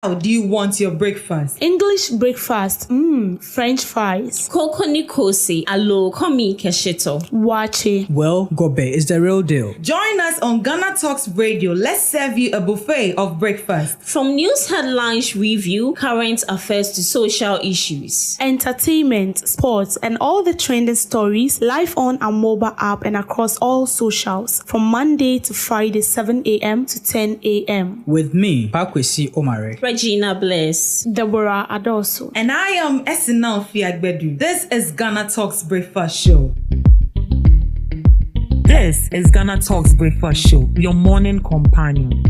How do you want your breakfast? English breakfast, French fries. Koko ni kosi, alo komi kesheto. Wache. Well, Gobe is the real deal. Join us on Ghana Talks Radio. Let's serve you a buffet of breakfast. From news headlines review, current affairs to social issues. Entertainment, sports, and all the trending stories live on our mobile app and across all socials from Monday to Friday, 7 a.m. to 10 a.m. With me, Pakwesi Omare. Regina Bless. Deborah Adoso. And I am Esinal Fiagbedu. This is Ghana Talks Breakfast Show. This is Ghana Talks Breakfast Show, your morning companion.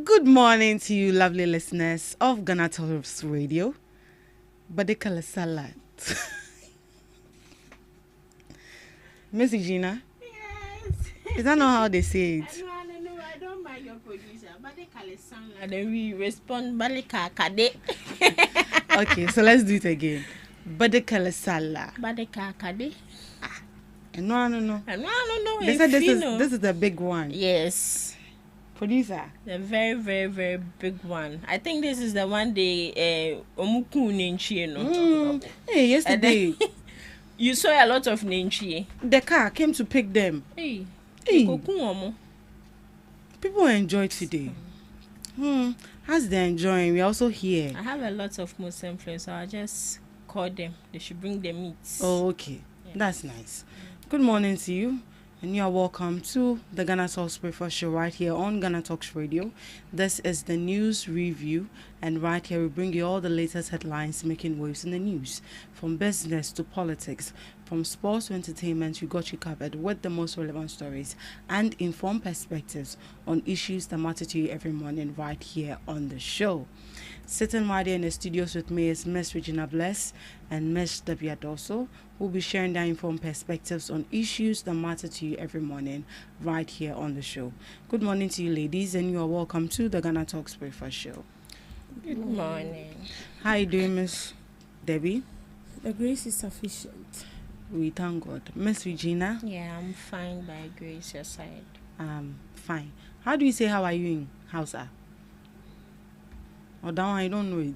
Good morning to you, lovely listeners of GhanaTalks Radio. Badekala salad. Miss Gina? Yes. Is that not how they say it? I don't mind your producer. Badekala salad. Then we respond Balika Kade. Okay, so let's do it again. Badekala salad. Badeka Kade. No. No. They said this is the big one. Yes. Producer. The very, very, very big one. I think this is the one they Omuku Nenchi, no? Hey, yesterday You saw a lot of Nenchi. the car came to pick them. Hey. People enjoyed today. As they're enjoying, we're also here. I have a lot of Muslim friends, so I'll just call them. They should bring the meats. Oh, okay. Yeah. That's nice. Good morning to you. And you are welcome to the Ghana Talks Breakfast Show right here on Ghana Talks Radio. This is the news review, and right here we bring you all the latest headlines making waves in the news. From business to politics, from sports to entertainment, we got you covered with the most relevant stories and informed perspectives on issues that matter to you every morning right here on the show. Sitting right here in the studios with me is Miss Regina Bless and Miss Debbie Adoso, who will be sharing their informed perspectives on issues that matter to you every morning right here on the show. Good morning to you, ladies, and you are welcome to the Ghana Talks Breakfast Show. Good morning. How are you doing, Miss Debbie? The grace is sufficient. We thank God. Miss Regina? Yeah, I'm fine by grace your side. Fine. How do you say how are you in Hausa? Or that one, I don't know it.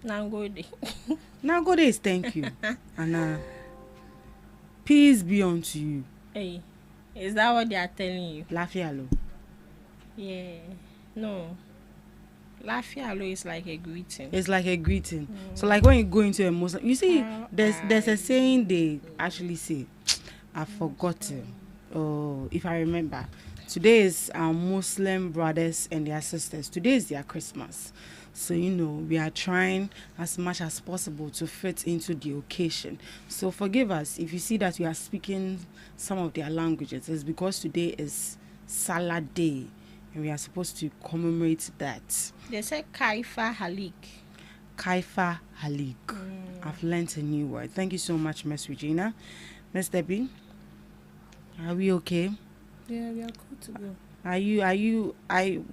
Nangode. Nangode is thank you. And peace be unto you. Hey, is that what they are telling you? Lafialo. Yeah. No. Lafialo is like a greeting. It's like a greeting. So like when you go into a Muslim, you see, there's a saying they actually say. I've forgotten. Oh, if I remember. Today is our Muslim brothers and their sisters. Today is their Christmas. So, we are trying as much as possible to fit into the occasion. So forgive us if you see that we are speaking some of their languages. It's because today is Salah Day and we are supposed to commemorate that. They say Kaifa Halik. Kaifa Halik. I've learned a new word. Thank you so much, Miss Regina. Miss Debbie, are we okay? Yeah, we are good to go.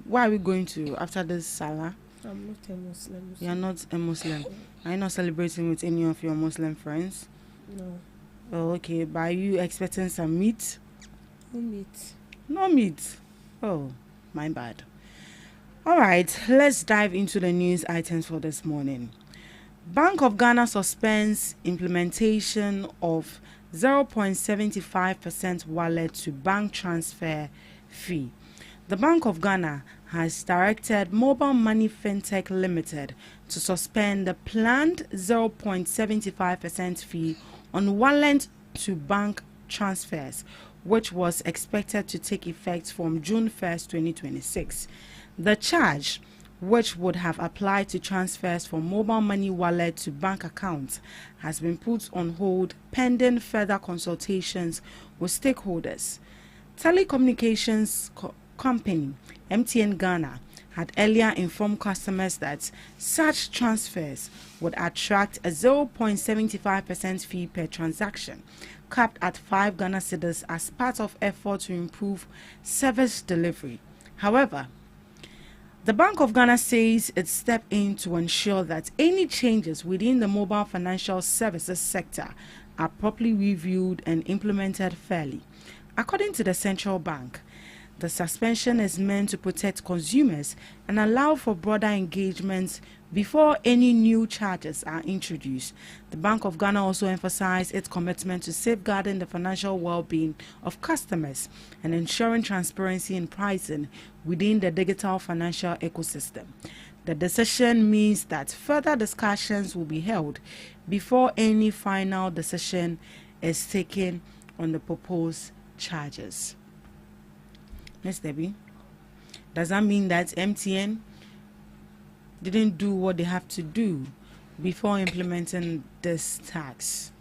Where are we going to after this Salah? I'm not a Muslim. You're not a Muslim. Are you not celebrating with any of your Muslim friends? No. Oh, okay. But are you expecting some meat? No meat. No meat. Oh, my bad. All right, let's dive into the news items for this morning. Bank of Ghana suspends implementation of 0.75% wallet to bank transfer fee. The Bank of Ghana has directed Mobile Money Fintech Limited to suspend the planned 0.75% fee on wallet to bank transfers, which was expected to take effect from June 1st, 2026. The charge, which would have applied to transfers from mobile money wallet to bank accounts, has been put on hold pending further consultations with stakeholders. Telecommunications company MTN Ghana had earlier informed customers that such transfers would attract a 0.75% fee per transaction, capped at 5 Ghana cedis as part of effort to improve service delivery. However, the Bank of Ghana says it stepped in to ensure that any changes within the mobile financial services sector are properly reviewed and implemented fairly. According to the central bank, the suspension is meant to protect consumers and allow for broader engagement before any new charges are introduced. The Bank of Ghana also emphasized its commitment to safeguarding the financial well-being of customers and ensuring transparency in pricing within the digital financial ecosystem. The decision means that further discussions will be held before any final decision is taken on the proposed charges. Ms. Debbie, does that mean that MTN didn't do what they have to do before implementing this tax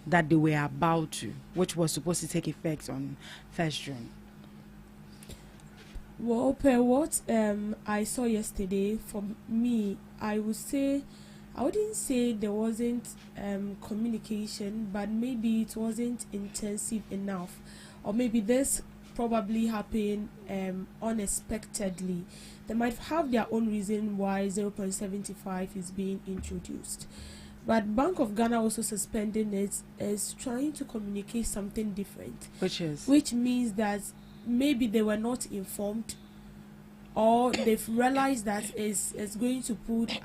that they were about to, which was supposed to take effect on 1st June? Well, per what I saw yesterday, for me, I wouldn't say there wasn't communication, but maybe it wasn't intensive enough, or maybe this probably happened unexpectedly. They might have their own reason why 0.75 is being introduced. But Bank of Ghana also suspending it is trying to communicate something different. Which means that maybe they were not informed, or they've realized that it's going to put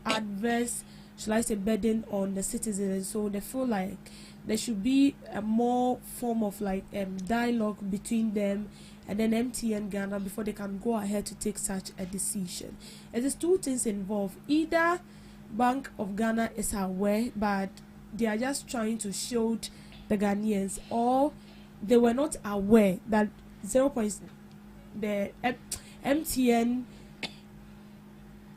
adverse, shall I say, burden on the citizens. So they feel like there should be a more form of dialogue between them and then MTN Ghana before they can go ahead to take such a decision. And there's two things involved. Either Bank of Ghana is aware, but they are just trying to shield the Ghanaians, or they were not aware that the MTN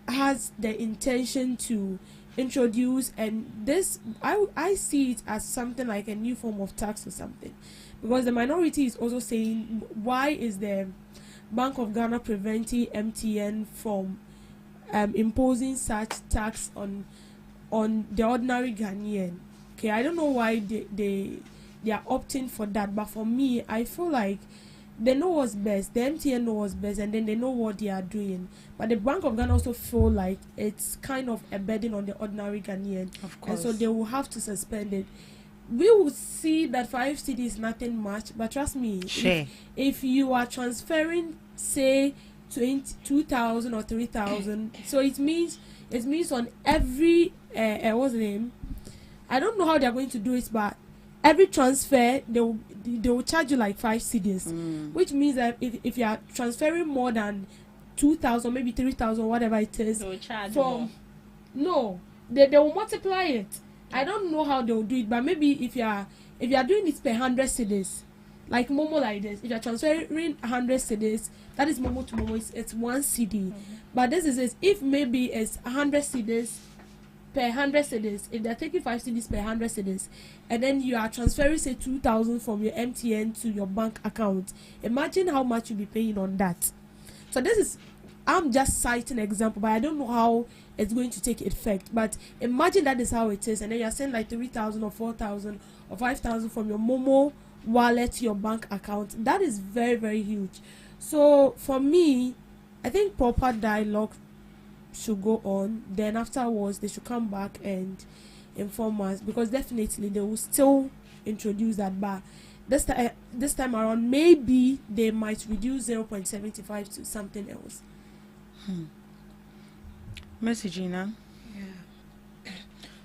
has the intention to introduce, and this I see it as something like a new form of tax or something, because the minority is also saying, why is the Bank of Ghana preventing MTN from imposing such tax on the ordinary Ghanaian? Okay, I don't know why they are opting for that, but for me, I feel like they know what's best. The MTN know what's best, and then they know what they are doing. But the Bank of Ghana also feel like it's kind of a burden on the ordinary Ghanaian. Of course. And so they will have to suspend it. We will see that 5 cedi is nothing much, but trust me, if you are transferring, say, 2,000 or 3,000, so it means on every what's the name? I don't know how they are going to do it, but every transfer they will charge you like 5 cedis, which means that if you are transferring more than 2,000, maybe 3,000, whatever it is, they will charge from more. No, they will multiply it. I don't know how they will do it, but maybe if you are doing it per 100 cedis, like Momo like this, if you are transferring 100 cedis, that is Momo to Momo, it's 1 cedi. But this is it. If maybe it's 100 cedis per 100 cedis, if they're taking 5 cedis per 100 cedis, and then you are transferring, say, 2,000 from your MTN to your bank account, imagine how much you'll be paying on that. So this is, I'm just citing an example, but I don't know how it's going to take effect. But imagine that is how it is, and then you're saying like 3,000 or 4,000 or 5,000 from your Momo wallet to your bank account. That is very, very huge. So for me, I think proper dialogue should go on. Then afterwards, they should come back and inform us, because definitely they will still introduce that bar. This time around, maybe they might reduce 0.75 to something else. Miss Gina.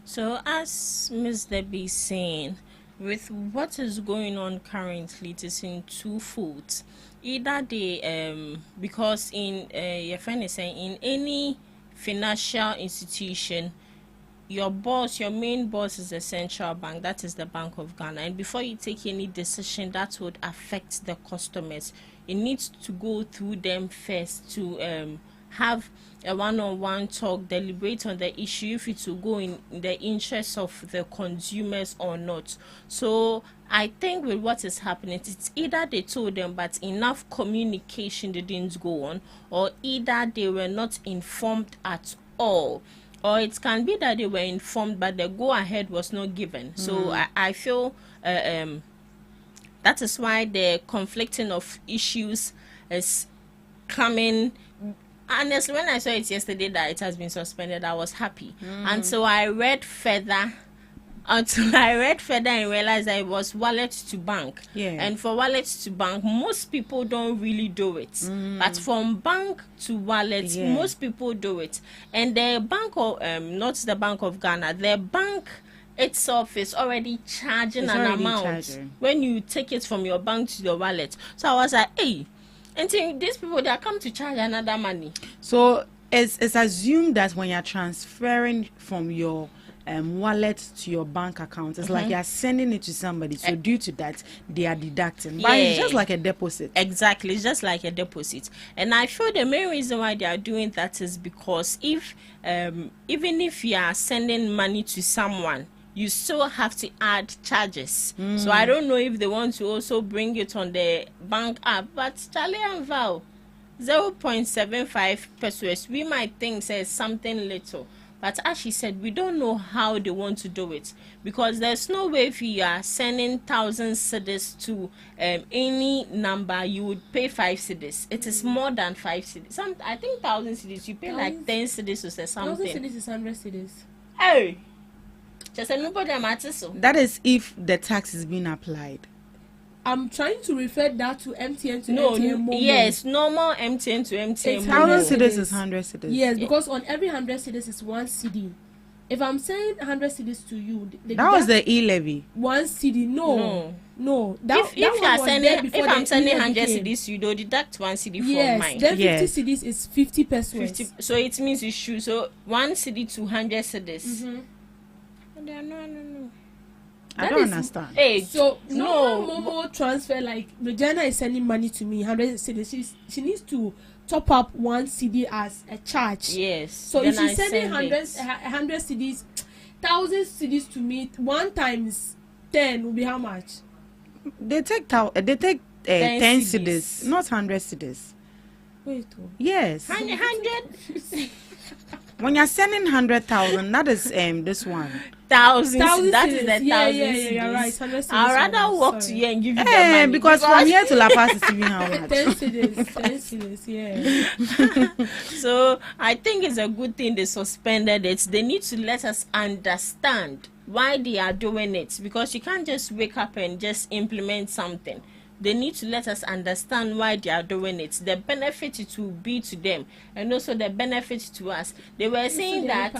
So, as Ms. Debbie is saying, with what is going on currently, it is in two folds. Either they, because in your friend is saying, in any financial institution, your main boss is the central bank, that is the Bank of Ghana. And before you take any decision that would affect the customers, it needs to go through them first to have a one-on-one talk, deliberate on the issue, if it will go in the interest of the consumers or not. So I think with what is happening, it's either they told them but enough communication didn't go on, or either they were not informed at all, or it can be that they were informed but the go-ahead was not given. So I feel that is why the conflicting of issues is coming. Honestly, when I saw it yesterday that it has been suspended, I was happy. Until I read further and realized that it was wallet to bank. Yeah. And for wallet to bank, most people don't really do it. But from bank to wallet, most people do it. And the bank of not the Bank of Ghana, the bank itself is already charging amount when you take it from your bank to your wallet. So I was like, hey. And these people, they are come to charge another money. So it's assumed that when you're transferring from your wallet to your bank account, it's like you're sending it to somebody. So due to that, they are deducting. But it's just like a deposit. Exactly, it's just like a deposit. And I feel the main reason why they are doing that is because if even if you are sending money to someone, you still have to add charges. So I don't know if they want to also bring it on the bank app. But Charlie and Val, 0.75 pesos, we might think says something little. But as she said, we don't know how they want to do it. Because there's no way if you are sending 1,000 cedis to any number, you would pay 5 cedis. It is more than 5 cedis. I think 1,000 cedis, you pay like 10 cedis or something. 1,000 cedis is 100 cedis. Hey! Just nobody matters. So that is if the tax is being applied. I'm trying to refer that to MTN to MTN Momo. Yes, normal MTN to MTN. 1,000 cedis is 100 cedis. Yes, because on every 100 cedis is 1 CD. If I'm saying 100 cedis to you, that was the e-levy. 1 CD, no. If I'm sending 100 cedis, you don't deduct 1 CD from mine. Then 50 cedis is 50 pesos. So it means you should. So 1 CD to 100 cedis. No. I don't understand. Hey, so no Momo transfer, like Regina is sending money to me 100 cedis. She needs to top up 1 CD as a charge. Yes. So if she's sending 100 cedis, 1,000 cedis to me, 1 times 10 will be how much? They take 10 cedis, not 100 cedis. Wait. Yes. 100. When you're sending 100,000, that is this one. Thousands. That is the 1,000. Yeah, you're right. I'd rather walk to you and give you the money. Because from here to La Paz is even how much? 10 cedis, yeah. So I think it's a good thing they suspended it. They need to let us understand why they are doing it, because you can't just wake up and just implement something. They need to let us understand why they are doing it, the benefit it will be to them, and also the benefit to us. They were saying that,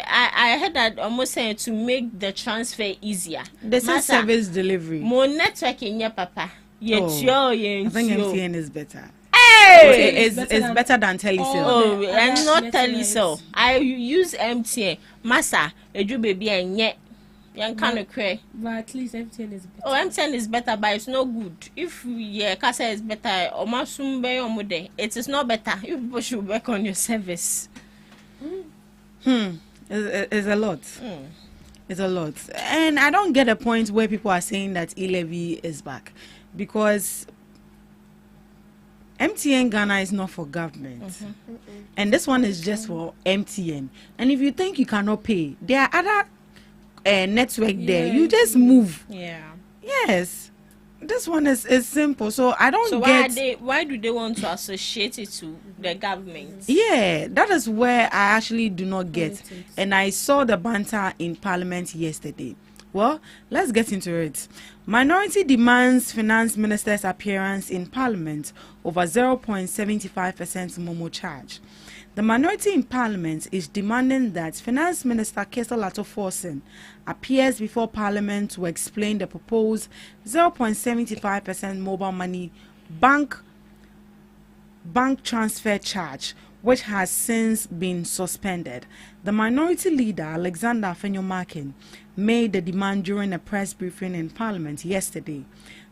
I heard that almost saying to make the transfer easier. This is service delivery. More network in your papa. I think MTN is better. Hey! It's better than Telecel. Oh, and not Telecel. I use MTN. Masa, edu baby and yet. But at least MTN is better. Oh, MTN is better, but it's not good. If Kasa is better, it is not better. You people should work on your service. It's a lot. It's a lot. And I don't get a point where people are saying that e-levy is back, because MTN Ghana is not for government. And this one is just for MTN. And if you think you cannot pay, there are other network there. You just move. Yeah. Yes. This one is simple. So I don't So get. why do they want to associate it to the government? Yeah, that is where I actually do not get. And I saw the banter in Parliament yesterday. Well, let's get into it. Minority demands Finance Minister's appearance in Parliament over 0.75% Momo charge. The minority in Parliament is demanding that Finance Minister Kessel Lato-Forson appears before Parliament to explain the proposed 0.75% mobile money bank transfer charge, which has since been suspended. The minority leader, Alexander Afenyo-Markin, made the demand during a press briefing in Parliament yesterday.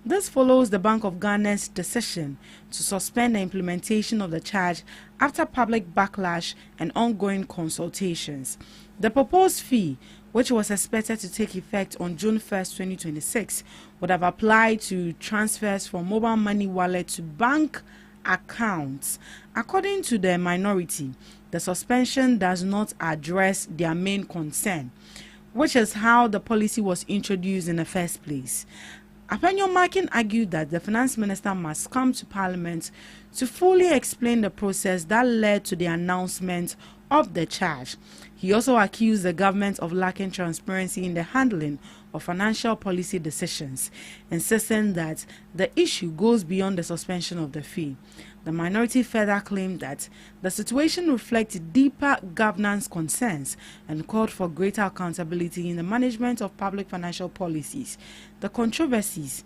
This follows the Bank of Ghana's decision to suspend the implementation of the charge after public backlash and ongoing consultations. The proposed fee, which was expected to take effect on June 1st, 2026, would have applied to transfers from mobile money wallet to bank accounts. According to the minority, the suspension does not address their main concern, which is how the policy was introduced in the first place. Afenyo-Markin argued that the finance minister must come to Parliament to fully explain the process that led to the announcement of the charge. He also accused the government of lacking transparency in the handling of financial policy decisions, insisting that the issue goes beyond the suspension of the fee. The minority further claimed that the situation reflects deeper governance concerns and called for greater accountability in the management of public financial policies. The controversies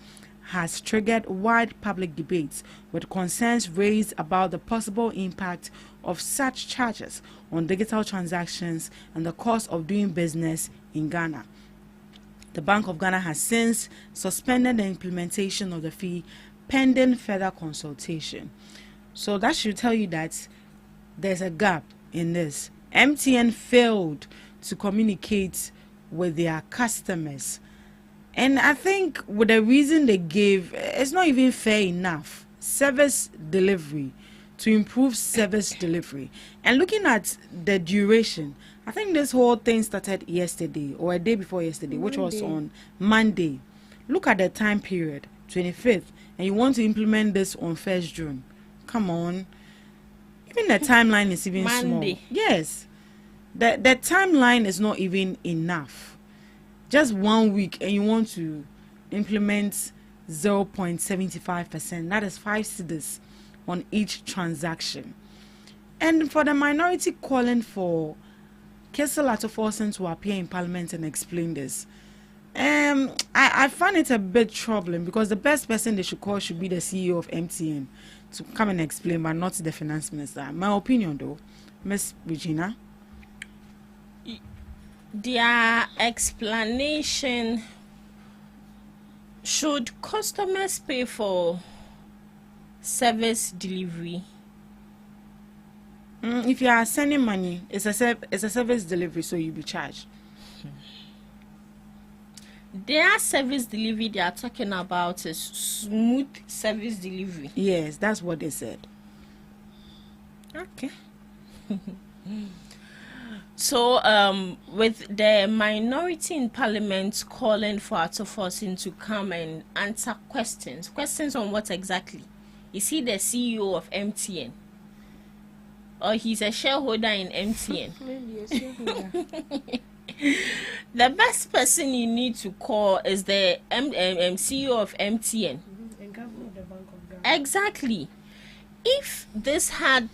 has triggered wide public debates, with concerns raised about the possible impact of such charges on digital transactions and the cost of doing business in Ghana. The Bank of Ghana has since suspended the implementation of the fee pending further consultation. So that should tell you that there's a gap in this. MTN failed to communicate with their customers. And I think with the reason they gave, it's not even fair enough. Service delivery, to improve service delivery. And looking at the duration, I think this whole thing started yesterday or a day before yesterday, which was on Monday. Look at the time period, 25th, and you want to implement this on 1st June. Come on. Even the timeline is even Monday. small. Yes. The timeline is not even enough. Just 1 week and you want to implement 0.75%. That is 5 cedis on each transaction. And for the minority calling for Kessel Lato-Forson to appear in Parliament and explain this, I find it a bit troubling, because the best person they should call should be the CEO of MTN to come and explain, but not the finance minister. My opinion, though, Miss Regina. Their explanation: should customers pay for service delivery? If you are sending money, it's a service delivery, so you'll be charged. Their service delivery they are talking about is smooth service delivery. Yes, that's what they said. Okay. So, with the minority in Parliament calling for Lato-Forson to come and answer questions on what exactly? Is he the CEO of MTN? Or he's a shareholder in MTN? Maybe a shareholder. The best person you need to call is the CEO of MTN. And governor of the Bank of Ghana. Exactly. If this had,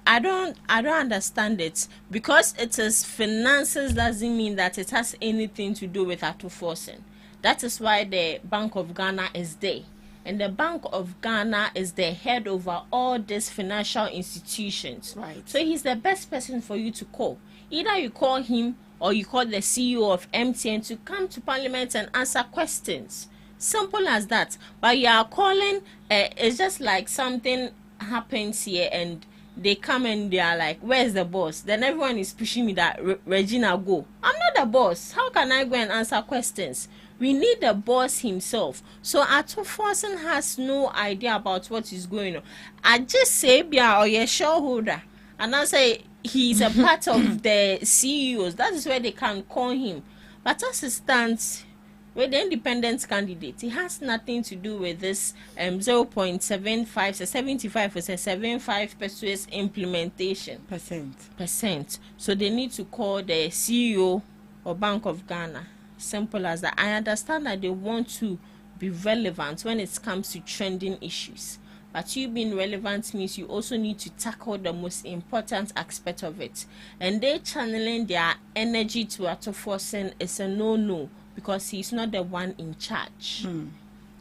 I don't understand it, because it is finances doesn't mean that it has anything to do with Lato-Forson. That is why the Bank of Ghana is there, and the Bank of Ghana is the head over all these financial institutions. Right. So he's the best person for you to call. Either you call him or you call the CEO of MTN to come to Parliament and answer questions. Simple as that. But you are calling, it's just like something happens here and they come and they are like, where's the boss? Then everyone is pushing me that Regina, go. I'm not the boss. How can I go and answer questions? We need the boss himself. So Lato-Forson has no idea about what is going on. I just say, yeah, or your shareholder, and I say he's a part of the CEOs. That is where they can call him. But as it stands, with the independent candidate, it has nothing to do with this 0.75 or 75 or 75 pesos implementation percent. So they need to call the CEO or Bank of Ghana. Simple as that. I understand that they want to be relevant when it comes to trending issues. But you being relevant means you also need to tackle the most important aspect of it. And they channeling their energy to Atoforsen is a no-no because he's not the one in charge.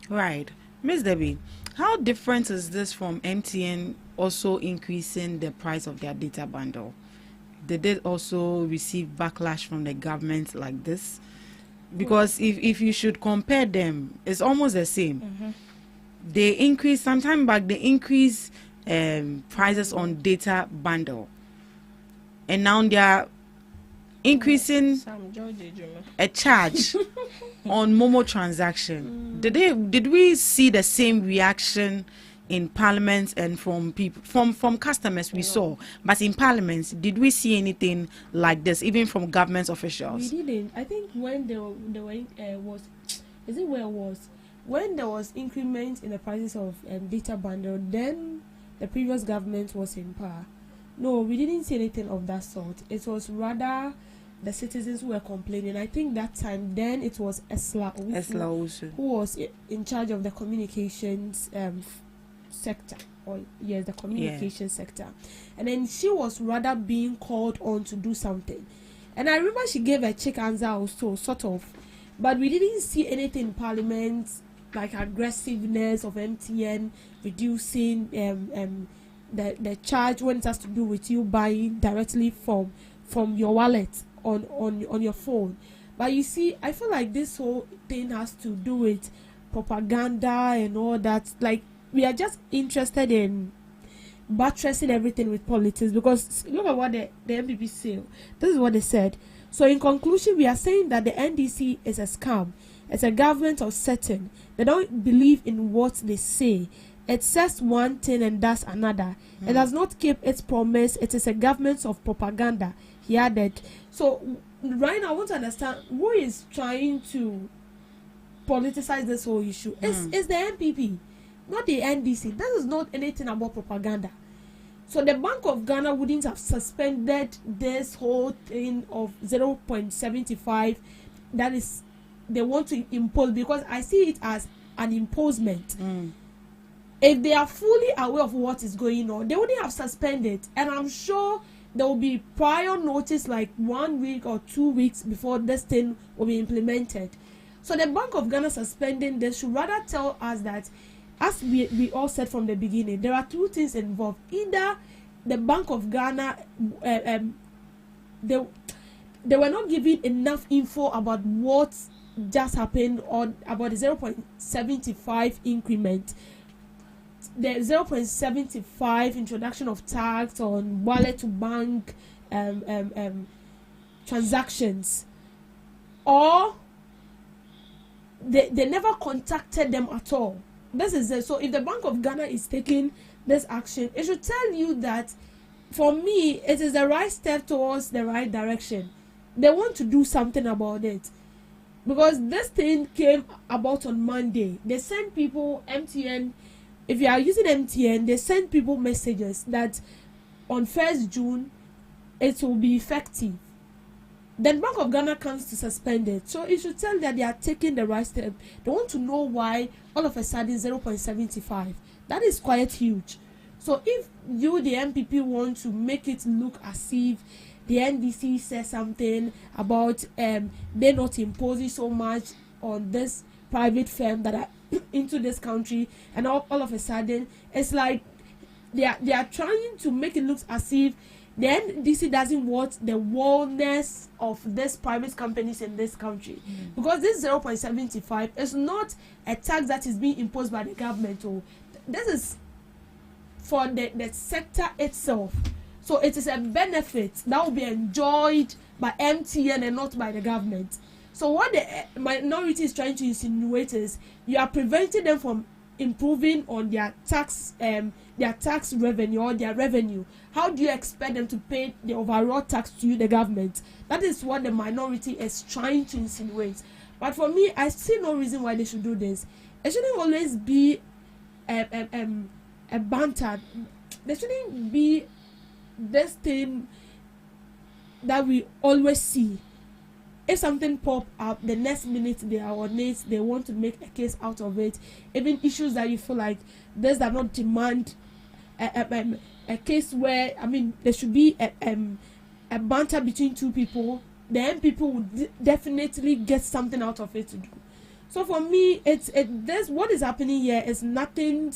Right. Miss Debbie, how different is this from MTN also increasing the price of their data bundle? Did they also receive backlash from the government like this? Because if you should compare them, it's almost the same. They increase sometime back. They increase prices on data bundle, and now they are increasing a charge on Momo transaction. Did we see the same reaction in Parliament and from people from customers? We saw, but in Parliament, did we see anything like this, even from government officials? We didn't. I think when there was increment in the prices of data bundle, then the previous government was in power. No, we didn't see anything of that sort. It was rather the citizens who were complaining. I think that time, then it was Esla who was in charge of the communications sector, the communication sector. And then she was rather being called on to do something. And I remember she gave a check answer also, sort of. But we didn't see anything in Parliament like aggressiveness of MTN reducing the charge when it has to do with you buying directly from your wallet on your phone. But you see, I feel like this whole thing has to do with propaganda and all that. Like, we are just interested in buttressing everything with politics, because look at what the MPP say. This is what they said. So in conclusion, we are saying that the NDC is a scam. It's a government of Satan. They don't believe in what they say. It says one thing and does another. It does not keep its promise. It is a government of propaganda, he added. So right now, I want to understand who is trying to politicize this whole issue. It's the MPP, not the NDC. This is not anything about propaganda. So the Bank of Ghana wouldn't have suspended this whole thing of 0.75 that is they want to impose, because I see it as an imposement. If they are fully aware of what is going on, they wouldn't have suspended. And I'm sure there will be prior notice, like 1 week or 2 weeks before this thing will be implemented. So the Bank of Ghana suspending this should rather tell us that, as we all said from the beginning, there are two things involved. Either the Bank of Ghana, they were not giving enough info about what just happened, or about the 0.75 increment, the 0.75 introduction of tax on wallet to bank transactions, or they never contacted them at all. This is it. So if the Bank of Ghana is taking this action, it should tell you that, for me, it is the right step towards the right direction. They want to do something about it, because this thing came about on Monday. They sent people, MTN, if you are using MTN, they send people messages that on 1st June it will be effective. Then Bank of Ghana comes to suspend it. So it should tell that they are taking the right step. They want to know why all of a sudden 0.75. That is quite huge. So if you, the MPP, want to make it look as if the NDC says something about they're not imposing so much on this private firm that are into this country, and all of a sudden it's like they are trying to make it look as if the NDC doesn't want the wellness of these private companies in this country. Because this 0.75 is not a tax that is being imposed by the government. This is for the sector itself. So it is a benefit that will be enjoyed by MTN and not by the government. So what the minority is trying to insinuate is you are preventing them from improving on their tax revenue, or their revenue. How do you expect them to pay the overall tax to you, the government? That is what the minority is trying to insinuate. But for me, I see no reason why they should do this. It shouldn't always be a banter. There shouldn't be this thing that we always see. If something pop up, the next minute they are on it, they want to make a case out of it. Even issues that you feel like this does not demand a case where, I mean, there should be a banter between two people, then people would definitely get something out of it to do. So for me, this what is happening here is nothing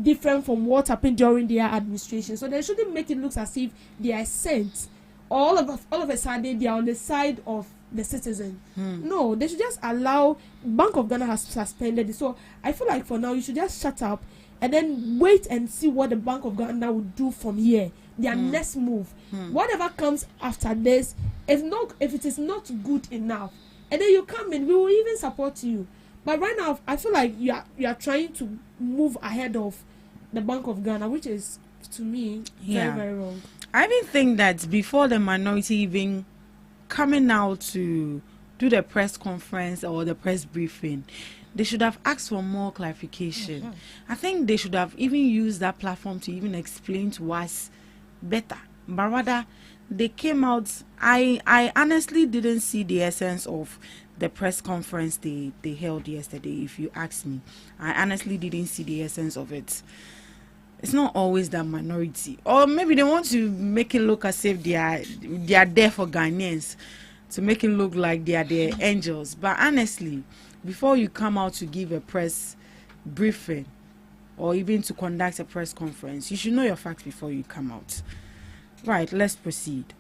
different from what happened during their administration. So they shouldn't make it look as if they are sent. All of a sudden they are on the side of the citizen. No, they should just allow. Bank of Ghana has suspended it. So I feel like for now you should just shut up and then wait and see what the Bank of Ghana will do from here. Their next move. Whatever comes after this, if it is not good enough, and then you come in, we will even support you. But right now, I feel like you are trying to move ahead of the Bank of Ghana, which is, to me, very, very wrong. I even think that before the minority even coming out to do the press conference or the press briefing, they should have asked for more clarification. I think they should have even used that platform to even explain to us better. But rather, they came out. I honestly didn't see the essence of the press conference they held yesterday. If you ask me, I honestly didn't see the essence of it. It's not always that minority, or maybe they want to make it look as if they are there for Ghanaians, to make it look like they are the angels. But honestly, before you come out to give a press briefing or even to conduct a press conference, you should know your facts before you come out. Right, let's proceed.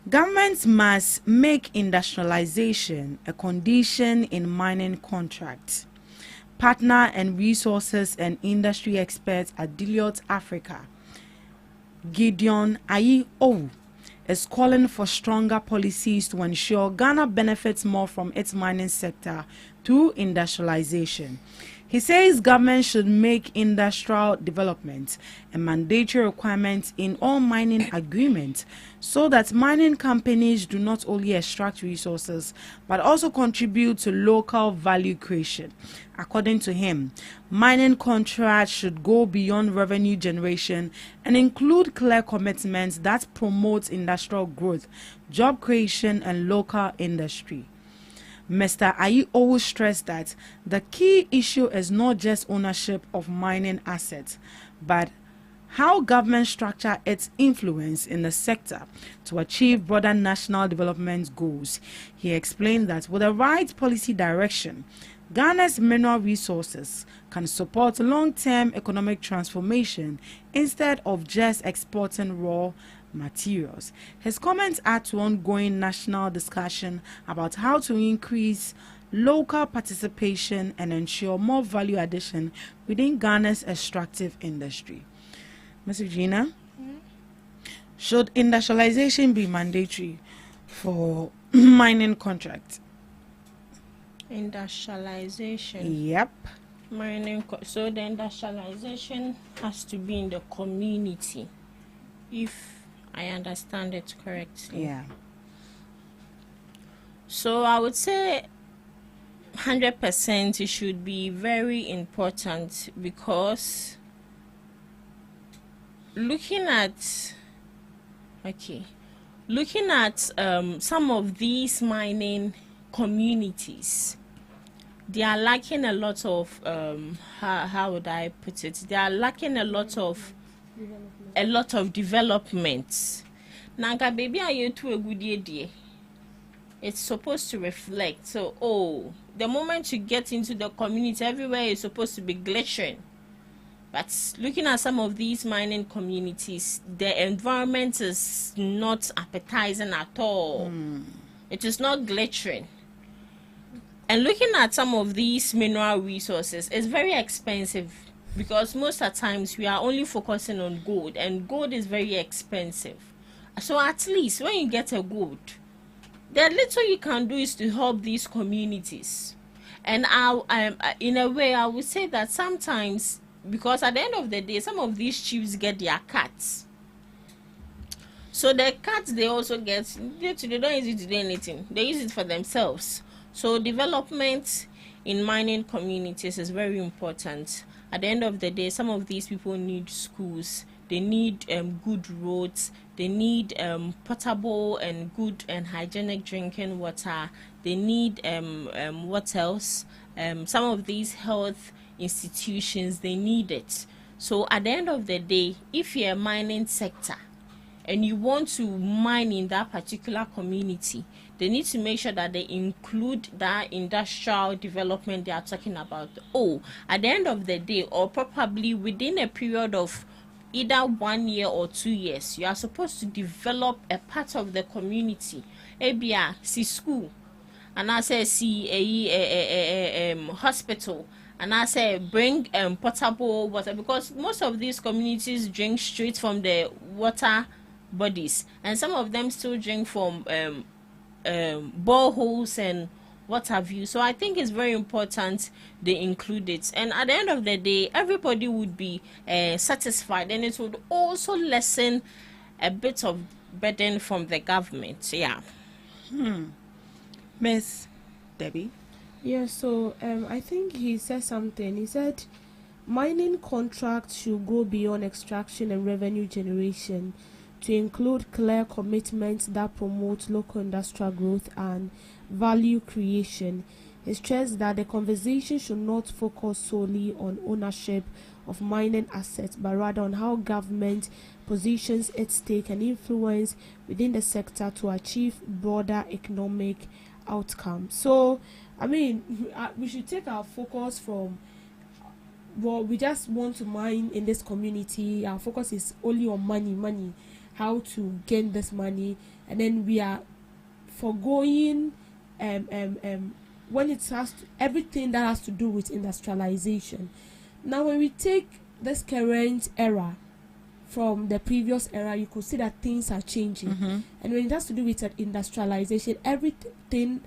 Governments must make industrialization a condition in mining contracts. Partner and resources and industry experts at Deloitte Africa, Gideon Ayi-Owu, is calling for stronger policies to ensure Ghana benefits more from its mining sector through industrialization. He says government should make industrial development a mandatory requirement in all mining agreements so that mining companies do not only extract resources but also contribute to local value creation. According to him, mining contracts should go beyond revenue generation and include clear commitments that promote industrial growth, job creation, and local industry. Mr. Ayi-Owu stressed that the key issue is not just ownership of mining assets, but how government structure its influence in the sector to achieve broader national development goals. He explained that with the right policy direction, Ghana's mineral resources can support long-term economic transformation instead of just exporting raw materials. His comments add to ongoing national discussion about how to increase local participation and ensure more value addition within Ghana's extractive industry. Ms. Regina, should industrialization be mandatory for mining contracts? Industrialization. Yep. So the industrialization has to be in the community, if I understand it correctly. Yeah. So I would say 100% it should be very important, because looking at some of these mining communities, they are lacking a lot of how would I put it? They are lacking a lot of development. Nanga baby are you to a good idea. It's supposed to reflect. So the moment you get into the community, everywhere is supposed to be glittering. But looking at some of these mining communities, the environment is not appetizing at all. It is not glittering. And looking at some of these mineral resources, it's very expensive, because most of the times we are only focusing on gold, and gold is very expensive. So at least when you get a gold, the little you can do is to help these communities. And in a way, I would say that sometimes, because at the end of the day, some of these chiefs get their cuts. So the cuts they also get, they don't use it to do anything. They use it for themselves. So development in mining communities is very important. At the end of the day, some of these people need schools. They need good roads. They need potable and good and hygienic drinking water. They need what else? Some of these health institutions, they need it. So at the end of the day, if you're a mining sector and you want to mine in that particular community, they need to make sure that they include that industrial development they are talking about. Oh, at the end of the day, or probably within a period of either 1 year or 2 years, you are supposed to develop a part of the community. Ebia, see school, and I say see a hospital, and I say bring potable water, because most of these communities drink straight from the water bodies, and some of them still drink from boreholes and what have you. So I think it's very important they include it, and at the end of the day, everybody would be satisfied, and it would also lessen a bit of burden from the government. Yeah. Miss Debbie. Yeah, so I think he said something. He said mining contracts should go beyond extraction and revenue generation to include clear commitments that promote local industrial growth and value creation. He stressed that the conversation should not focus solely on ownership of mining assets, but rather on how government positions its stake and influence within the sector to achieve broader economic outcomes. So, I mean, we should take our focus from, well, we just want to mine in this community. Our focus is only on money, how to gain this money, and then we are forgoing when it has to, everything that has to do with industrialization. Now, when we take this current era from the previous era, you could see that things are changing. And when it has to do with industrialization, everything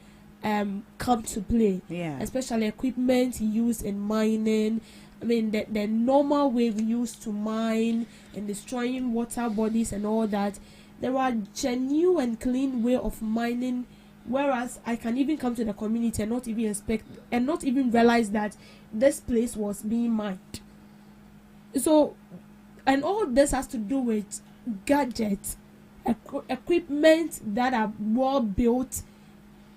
come to play. Yeah. Especially equipment used in mining. I mean, the normal way we used to mine and destroying water bodies and all that, there are genuine and clean way of mining, whereas I can even come to the community and not even expect and not even realize that this place was being mined. So, and all this has to do with gadgets, equipment that are well built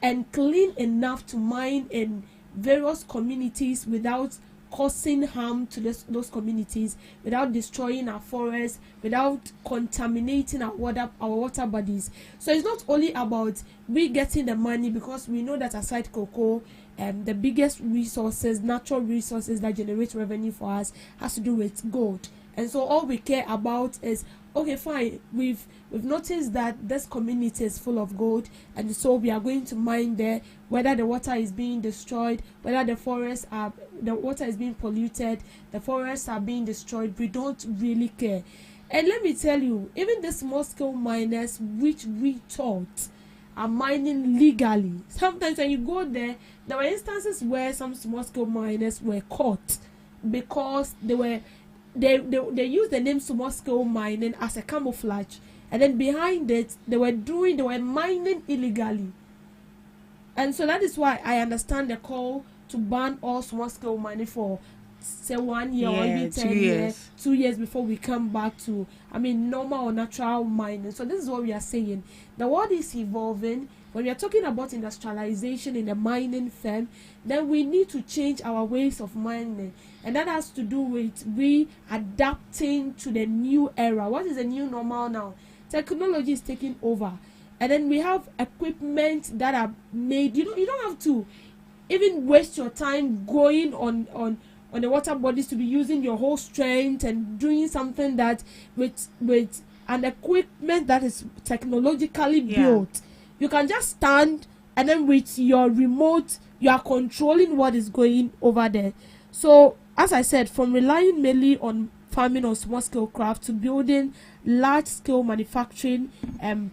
and clean enough to mine in various communities without causing harm to those communities, without destroying our forests, without contaminating our water bodies. So it's not only about we getting the money, because we know that aside cocoa, the biggest resources, natural resources that generate revenue for us, has to do with gold. And so all we care about is, okay, fine, we've noticed that this community is full of gold, and so we are going to mine there, whether the water is being destroyed, whether the water is being polluted, the forests are being destroyed. We don't really care. And let me tell you, even the small scale miners, which we thought are mining legally, sometimes when you go there were instances where some small scale miners were caught because they used the name small scale mining as a camouflage, and then behind it they were mining illegally. And so that is why I understand the call to ban all small scale mining for say 1 year or maybe 10 years, 2 years before we come back to, normal or natural mining. So this is what we are saying. The world is evolving. When we are talking about industrialization in the mining firm, then we need to change our ways of mining. And that has to do with we adapting to the new era. What is the new normal now? Technology is taking over. And then we have equipment that are made. You don't have to even waste your time going on the water bodies to be using your whole strength and doing something that with an equipment that is technologically built. You can just stand, and then with your remote you are controlling what is going over there. So as I said, from relying mainly on farming or small scale craft to building large scale manufacturing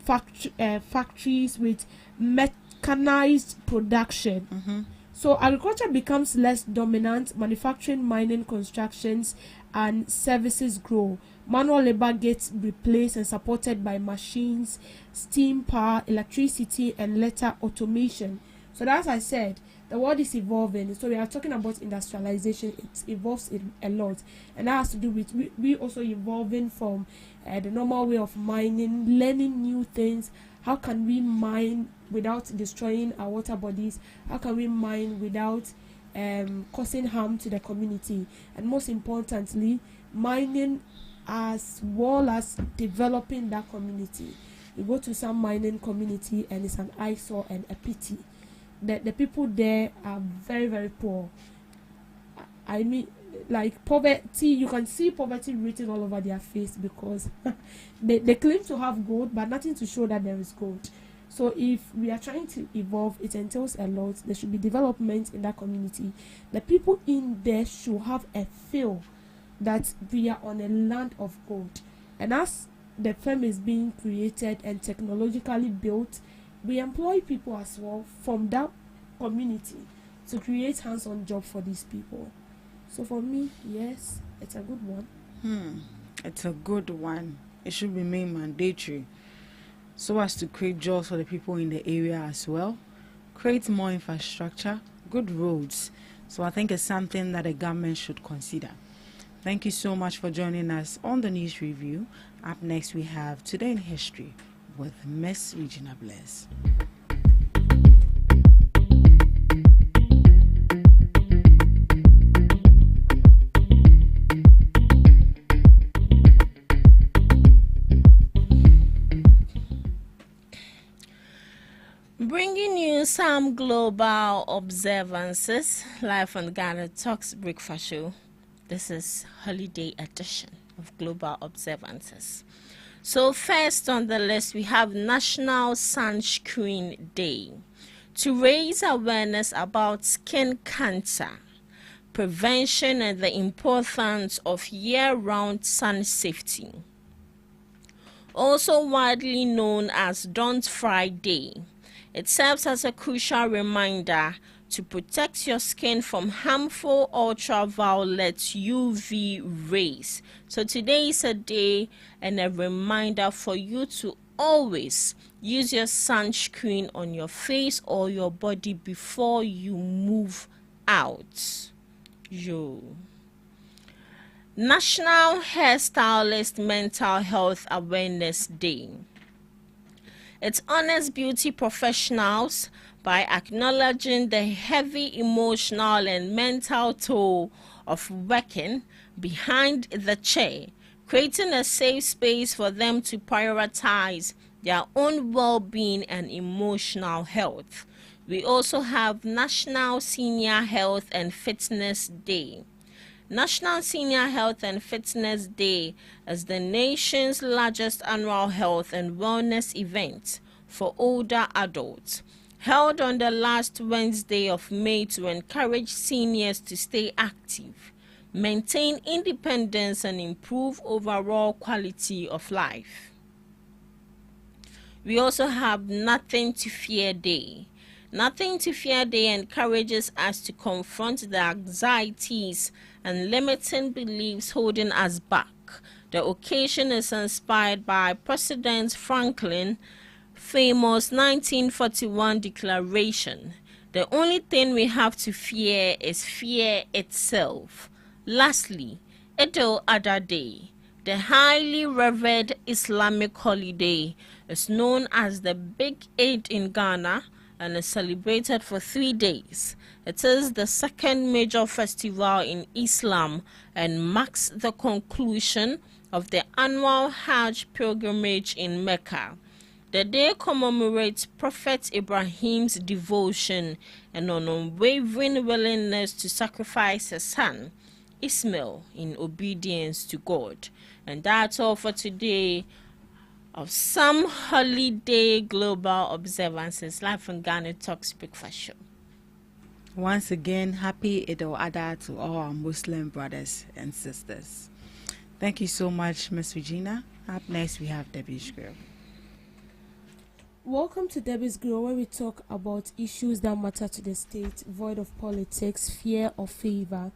factories with mechanized production. So agriculture becomes less dominant, manufacturing, mining, constructions, and services grow. Manual labor gets replaced and supported by machines, steam power, electricity, and later automation. So as I said, the world is evolving. So we are talking about industrialization. It evolves a lot, and that has to do with we also evolving from the normal way of mining, learning new things. How can we mine without destroying our water bodies? How can we mine without causing harm to the community? And most importantly, mining as well as developing that community. You go to some mining community and it's an eyesore and a pity. The people there are very, very poor. I mean, like poverty, you can see poverty written all over their face because they claim to have gold, but nothing to show that there is gold. So if we are trying to evolve, it entails a lot. There should be development in that community. The people in there should have a feel that we are on a land of gold. And as the firm is being created and technologically built, we employ people as well from that community to create hands-on job for these people. So for me, yes, it's a good one. It's a good one. It should be made mandatory so as to create jobs for the people in the area as well, create more infrastructure, good roads. So I think it's something that the government should consider. Thank you so much for joining us on the News Review. Up next, we have Today in History with Miss Regina Bless. Bringing you some global observances live on the GhanaTalks Breakfast Show. This is holiday edition of Global Observances. So first on the list, we have National Sunscreen Day to raise awareness about skin cancer, prevention, and the importance of year-round sun safety. Also widely known as Don't Fry Day, it serves as a crucial reminder to protect your skin from harmful ultraviolet UV rays. So today is a day and a reminder for you to always use your sunscreen on your face or your body before you move out. National Hairstylist Mental Health Awareness Day. It honors beauty professionals by acknowledging the heavy emotional and mental toll of working behind the chair, creating a safe space for them to prioritize their own well-being and emotional health. We also have National Senior Health and Fitness Day. National Senior Health and Fitness Day is the nation's largest annual health and wellness event for older adults, held on the last Wednesday of May to encourage seniors to stay active, maintain independence, and improve overall quality of life. We also have Nothing to Fear Day. Nothing to Fear Day encourages us to confront the anxieties and limiting beliefs holding us back. The occasion is inspired by President Franklin's famous 1941 declaration. The only thing we have to fear is fear itself. Lastly, Eid al-Adha Day. The highly revered Islamic holiday is known as the Big Eid in Ghana and is celebrated for 3 days. It is the second major festival in Islam and marks the conclusion of the annual Hajj pilgrimage in Mecca. The day commemorates Prophet Ibrahim's devotion and an unwavering willingness to sacrifice his son, Ismail, in obedience to God. And that's all for today of some holiday global observances live from GhanaTalks Breakfast Show. Once again, happy Eid al-Adha to all our Muslim brothers and sisters. Thank you so much, Miss Regina. Up next, we have Debbie Shgril. Welcome to Debbie's Grow, where we talk about issues that matter to the state, void of politics, fear or favor.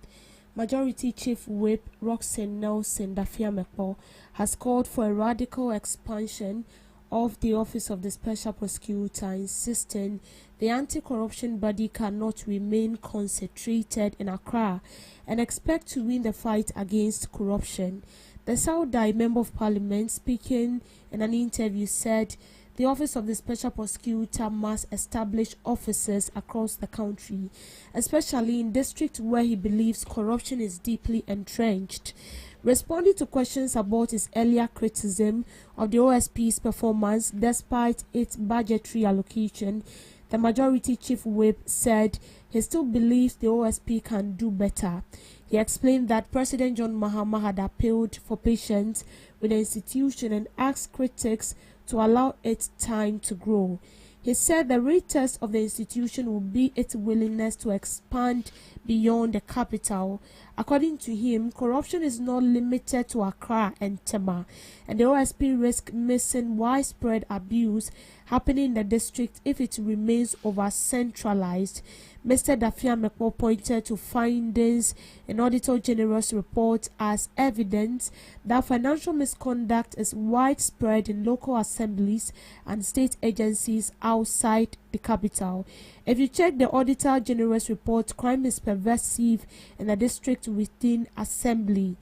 Majority Chief Whip Roxanne Nelson Dafiamekpo has called for a radical expansion of the Office of the Special Prosecutor, insisting the anti-corruption body cannot remain concentrated in Accra and expect to win the fight against corruption. The Saudai Member of Parliament, speaking in an interview, said the Office of the Special Prosecutor must establish offices across the country, especially in districts where he believes corruption is deeply entrenched. Responding to questions about his earlier criticism of the OSP's performance despite its budgetary allocation, the Majority Chief Whip said he still believes the OSP can do better. He explained that President John Mahama had appealed for patience with the institution and asked critics to allow it time to grow. He said the real test of the institution will be its willingness to expand beyond the capital. According to him, corruption is not limited to Accra and Tema, and the OSP risks missing widespread abuse happening in the district if it remains over-centralized. Mr. Dafiamekpo pointed to findings in Auditor General's report as evidence that financial misconduct is widespread in local assemblies and state agencies outside the capital. If you check the Auditor General's report, crime is pervasive in the district within assembly,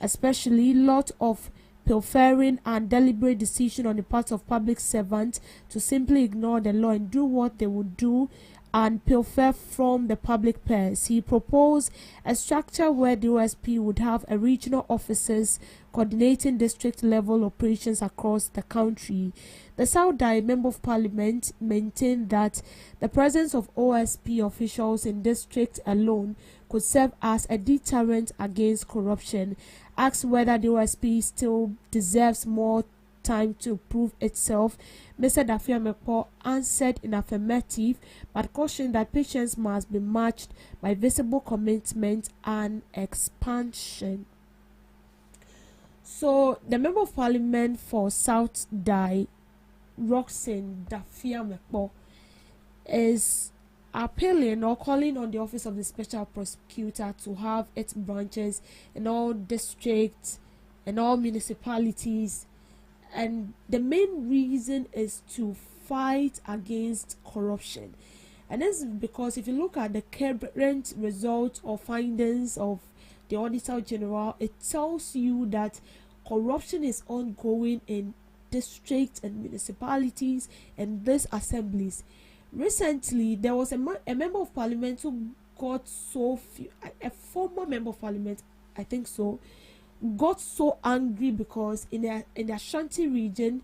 especially lot of pilfering and deliberate decision on the part of public servants to simply ignore the law and do what they would do and pilfer from the public purse. He proposed a structure where the OSP would have a regional offices coordinating district level operations across the country. The Saudai Member of Parliament maintained that the presence of OSP officials in district alone could serve as a deterrent against corruption. Asked whether the OSP still deserves more time to prove itself, Mr. Dafiamekpo answered in affirmative, but cautioned that patience must be matched by visible commitment and expansion. So, the Member of Parliament for South Dai, Roxanne Dafiamekpo, is appealing or calling on the Office of the Special Prosecutor to have its branches in all districts and all municipalities. And the main reason is to fight against corruption. And this is because if you look at the current results or findings of the Auditor General, it tells you that corruption is ongoing in districts and municipalities and these assemblies. Recently, there was a member of parliament who got so few, a former member of parliament, I think so, got so angry because in the Ashanti region,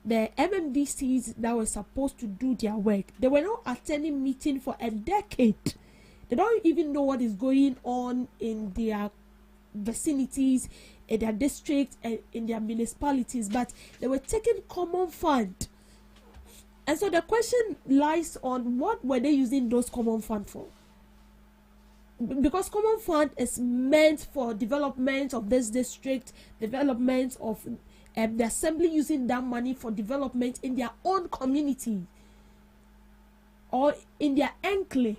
the MMDCs that were supposed to do their work, they were not attending meeting for a decade. They don't even know what is going on in their vicinities, in their district, and in their municipalities, but they were taking common fund. And so the question lies on what were they using those common fund for? Because common fund is meant for development of this district, development of the assembly using that money for development in their own community or in their enclave.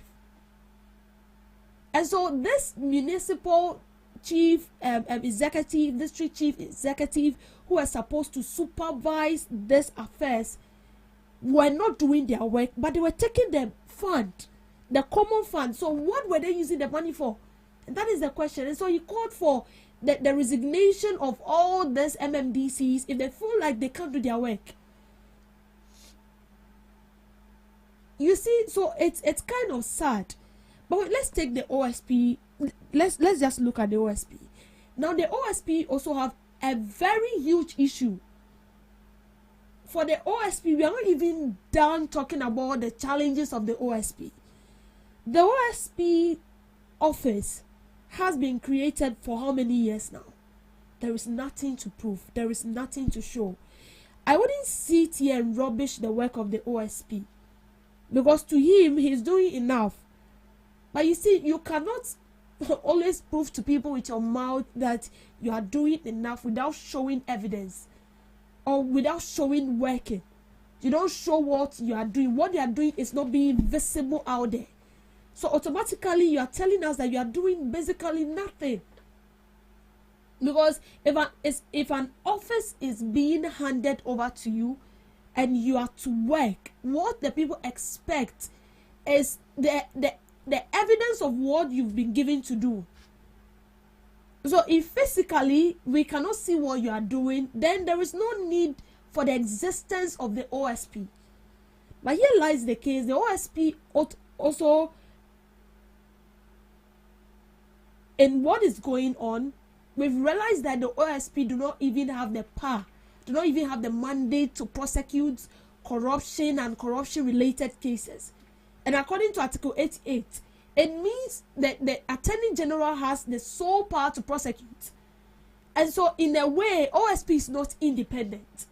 And so this municipal chief executive, district chief executive, who are supposed to supervise these affairs, were not doing their work, but they were taking the fund, the common fund. So what were they using the money for? And that is the question. And so he called for the resignation of all these MMDCs if they feel like they can't do their work. You see, so it's kind of sad. But let's take the OSP. Let's just look at the OSP. Now the OSP also have a very huge issue. For the OSP, we are not even done talking about the challenges of the OSP. The OSP office has been created for how many years now? There is nothing to prove. There is nothing to show. I wouldn't sit here and rubbish the work of the OSP, because to him, he's doing enough. But you see, you cannot always prove to people with your mouth that you are doing enough without showing evidence or without showing working. You don't show what you are doing. What you are doing is not being visible out there. So automatically you are telling us that you are doing basically nothing. Because if an office is being handed over to you and you are to work, what the people expect is the evidence of what you've been given to do. So if physically we cannot see what you are doing, then there is no need for the existence of the OSP. But here lies the case. The OSP also, in what is going on, we've realized that the OSP do not even have the power, do not even have the mandate to prosecute corruption and corruption-related cases. And according to Article 88, it means that the Attorney General has the sole power to prosecute. And so, in a way, OSP is not independent.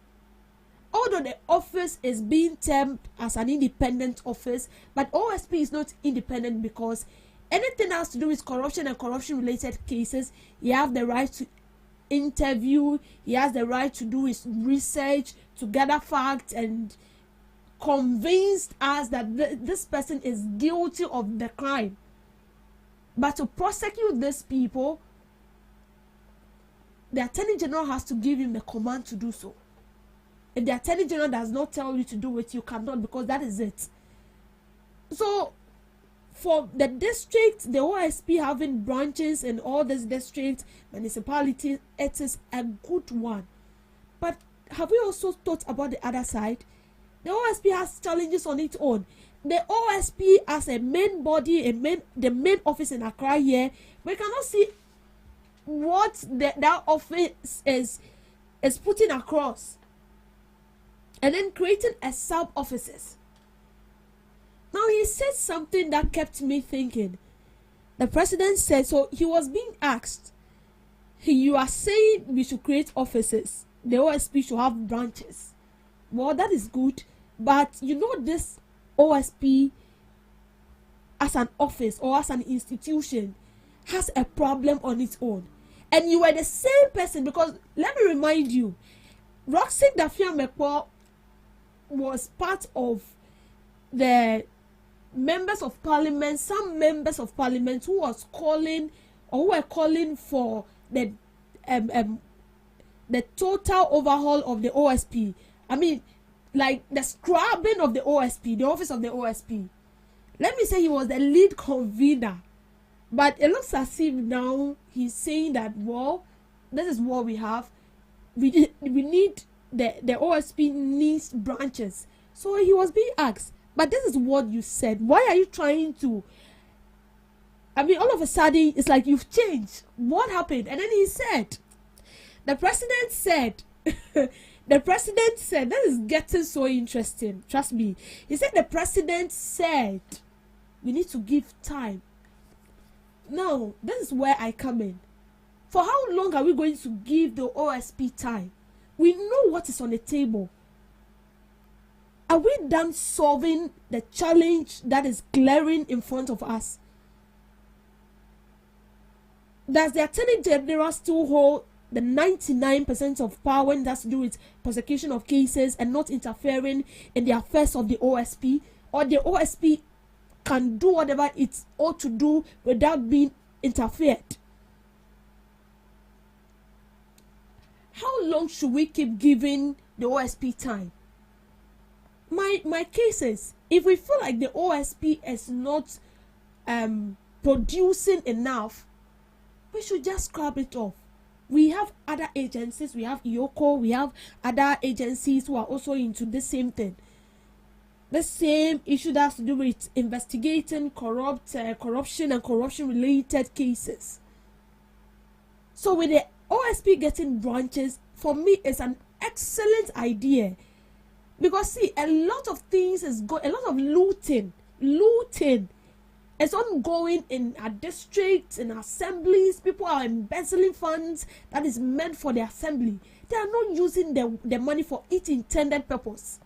Although the office is being termed as an independent office, but OSP is not independent because anything has to do with corruption and corruption-related cases, you have the right to interview, he has the right to do his research, to gather facts, and convinced us that this person is guilty of the crime. But to prosecute these people, the Attorney General has to give him the command to do so. If the Attorney General does not tell you to do it, you cannot, because that is it. So, for the district, the OSP having branches in all these districts, municipalities, it is a good one. But have we also thought about the other side? The OSP has challenges on its own. The OSP as a main body, the main office in Accra here, we cannot see what that office is putting across. And then creating a sub-offices. Now he said something that kept me thinking. The president said, so he was being asked, you are saying we should create offices. The OSP should have branches. Well, that is good. But you know, this OSP as an office or as an institution has a problem on its own. And you were the same person, because let me remind you, Roxy Dafia-Mekwa was part of the members of parliament, some members of parliament who was calling or who were calling for the total overhaul of the OSP. I mean, like the scrubbing of the OSP, the office of the OSP. Let me say he was the lead convener. But it looks as if now he's saying that, well, this is what we have. We need the OSP needs branches. So he was being asked, but this is what you said. Why are you trying to? I mean, all of a sudden, it's like you've changed. What happened? And then he said, the president said, this is getting so interesting. Trust me. He said, the president said, we need to give time. Now, this is where I come in. For how long are we going to give the OSP time? We know what is on the table. Are we done solving the challenge that is glaring in front of us? Does the Attorney General still hold the 99% of power when it has to do with prosecution of cases and not interfering in the affairs of the OSP? Or the OSP can do whatever it ought to do without being interfered? How long should we keep giving the OSP time? My case is, if we feel like the OSP is not producing enough, we should just scrap it off. We have other agencies, we have IOCO, we have other agencies who are also into the same thing. The same issue that has to do with investigating corruption and corruption-related cases. So with the OSP getting branches, for me, it's an excellent idea. Because see, a lot of things a lot of looting is ongoing in our districts, in assemblies. People are embezzling funds that is meant for the assembly. They are not using the money for its intended purpose.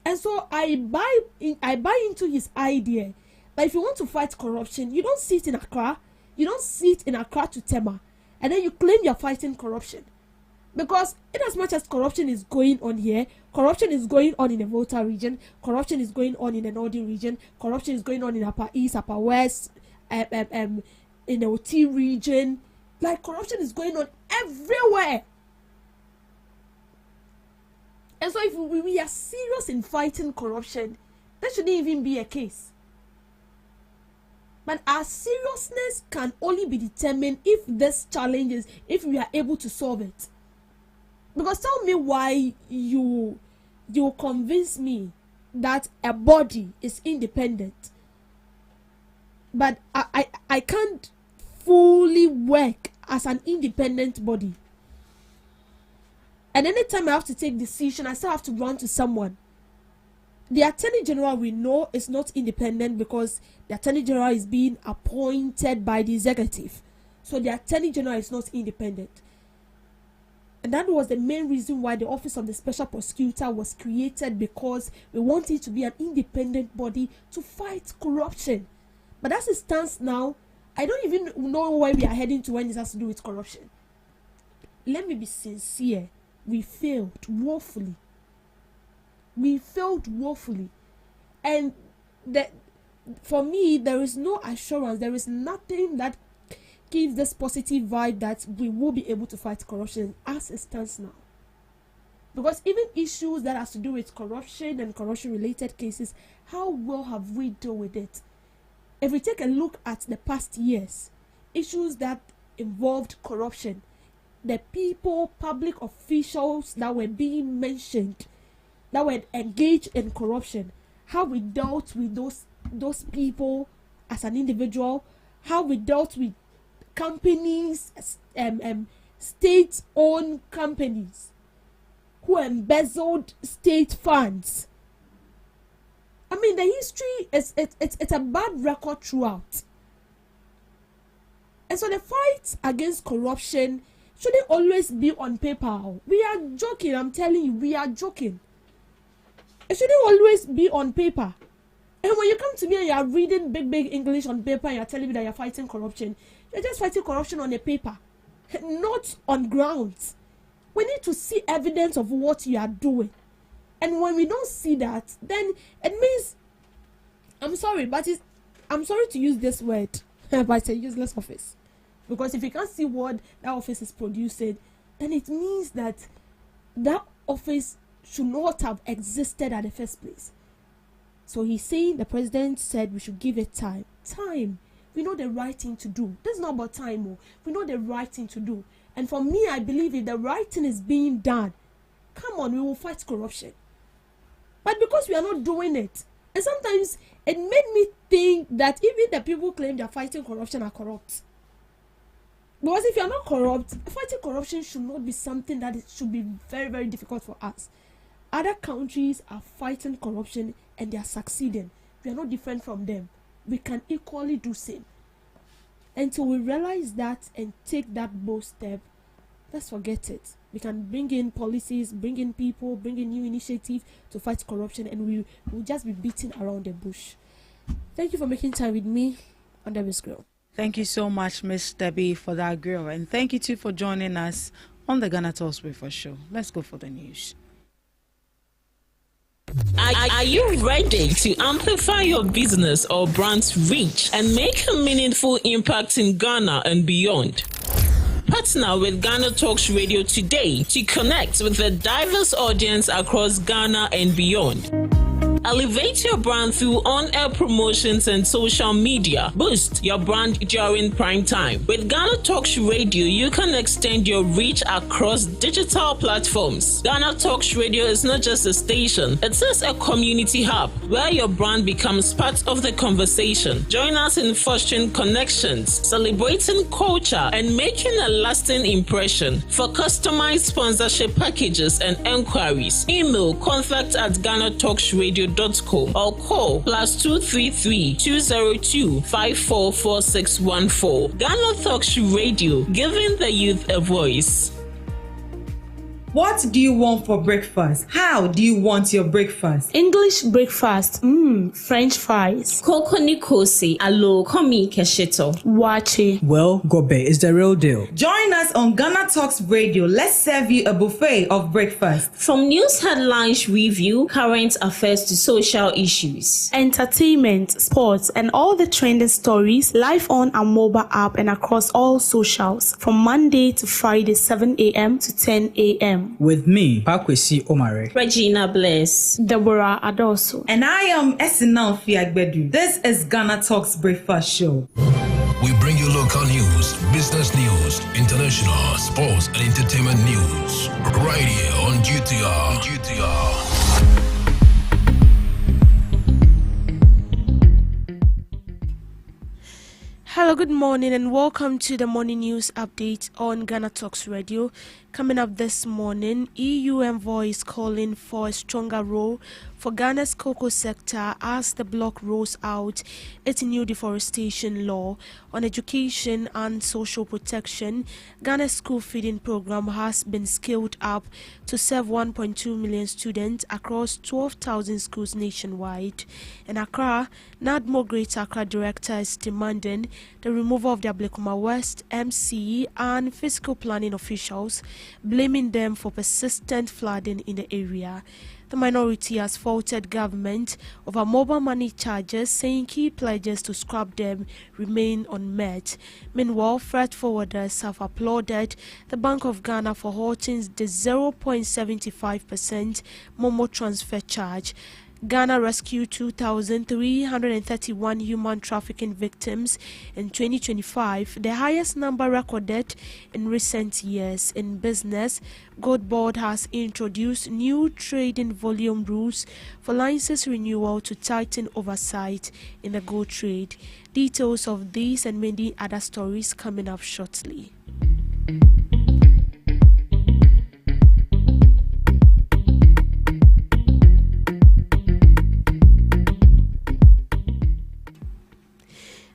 And so I buy into his idea that if you want to fight corruption, you don't sit in Accra, you don't sit in Accra to Tema, and then you claim you're fighting corruption. Because in as much as corruption is going on here, corruption is going on in the Volta region, corruption is going on in the Northern region, corruption is going on in Upper East, Upper West, in the OT region. Like, corruption is going on everywhere. And so if we are serious in fighting corruption, that shouldn't even be a case. But our seriousness can only be determined if this challenge is, if we are able to solve it. Because tell me why you convince me that a body is independent, but I can't fully work as an independent body. And anytime I have to take decision, I still have to run to someone. The Attorney General, we know, is not independent because the Attorney General is being appointed by the executive. So the Attorney General is not independent. And that was the main reason why the Office of the Special Prosecutor was created, because we want it to be an independent body to fight corruption. But as it stands now, I don't even know where we are heading to when this has to do with corruption. Let me be sincere. We failed woefully. We failed woefully. And for me, there is no assurance. There is nothing that gives this positive vibe that we will be able to fight corruption as it stands now. Because even issues that has to do with corruption and corruption-related cases, how well have we dealt with it? If we take a look at the past years, issues that involved corruption, the people, public officials that were being mentioned, that were engaged in corruption, how we dealt with those people as an individual, how we dealt with companies, state-owned companies who embezzled state funds. I mean, the history it's a bad record throughout. And so the fight against corruption shouldn't always be on paper. We are joking, I'm telling you, we are joking. It shouldn't always be on paper. And when you come to me and you are reading big English on paper and you are telling me that you are fighting corruption, you're just fighting corruption on a paper, not on grounds. We need to see evidence of what you are doing. And when we don't see that, then it means, I'm sorry to use this word, but it's a useless office. Because if you can't see what that office is producing, then it means that that office should not have existed at the first place. So he's saying, the president said we should give it time. Time. We know the right thing to do. This is not about time. Oh. We know the right thing to do. And for me, I believe if the right thing is being done, come on, we will fight corruption. But because we are not doing it, and sometimes it made me think that even the people claim they are fighting corruption are corrupt. Because if you are not corrupt, fighting corruption should not be something that should be very, very difficult for us. Other countries are fighting corruption and they are succeeding. We are not different from them. We can equally do same. Until we realize that and take that bold step, let's forget it. We can bring in policies, bring in people, bring in new initiatives to fight corruption, and we will just be beating around the bush. Thank you for making time with me on Debbie's Grill. Thank you so much, Miss Debbie, for that grill. And thank you too for joining us on the GhanaTalks Breakfast Show. Let's go for the news. Are you ready to amplify your business or brand's reach and make a meaningful impact in Ghana and beyond? Partner with GhanaTalks Radio today to connect with a diverse audience across Ghana and beyond. Elevate your brand through on-air promotions and social media. Boost your brand during prime time. With GhanaTalks Radio, you can extend your reach across digital platforms. GhanaTalks Radio is not just a station, it is a community hub where your brand becomes part of the conversation. Join us in fostering connections, celebrating culture, and making a lasting impression. For customized sponsorship packages and enquiries, email contact@GhanaTalksRadio.com or call +233 202 544614. GhanaTalks Radio, giving the youth a voice. What do you want for breakfast? How do you want your breakfast? English breakfast, French fries. Koko Nikosi, alo komi kesheto. Wache. Well, Gobe is the real deal. Join us on Ghana Talks Radio. Let's serve you a buffet of breakfast. From news headlines review, current affairs to social issues. Entertainment, sports, and all the trending stories live on our mobile app and across all socials from Monday to Friday, 7 a.m. to 10 a.m. With me, Pakwesi Omare. Regina Bless. Deborah Adoso. And I am Esinal Fiagbedu. This is Ghana Talks Breakfast Show. We bring you local news, business news, international, sports, and entertainment news. Right here on GTR. Hello, good morning, and welcome to the morning news update on Ghana Talks Radio. Coming up this morning, EU envoy is calling for a stronger role for Ghana's cocoa sector as the bloc rolls out its new deforestation law. On education and social protection, Ghana's school feeding program has been scaled up to serve 1.2 million students across 12,000 schools nationwide. In Accra, NADMO Greater Accra Director is demanding the removal of the Ablekuma West, MCE and physical planning officials, blaming them for persistent flooding in the area. The minority has faulted government over mobile money charges, saying key pledges to scrap them remain unmet. Meanwhile, freight forwarders have applauded the Bank of Ghana for halting the 0.75% Momo transfer charge. Ghana rescued 2,331 human trafficking victims in 2025, the highest number recorded in recent years. In business, Gold Board has introduced new trading volume rules for license renewal to tighten oversight in the gold trade. Details of these and many other stories coming up shortly.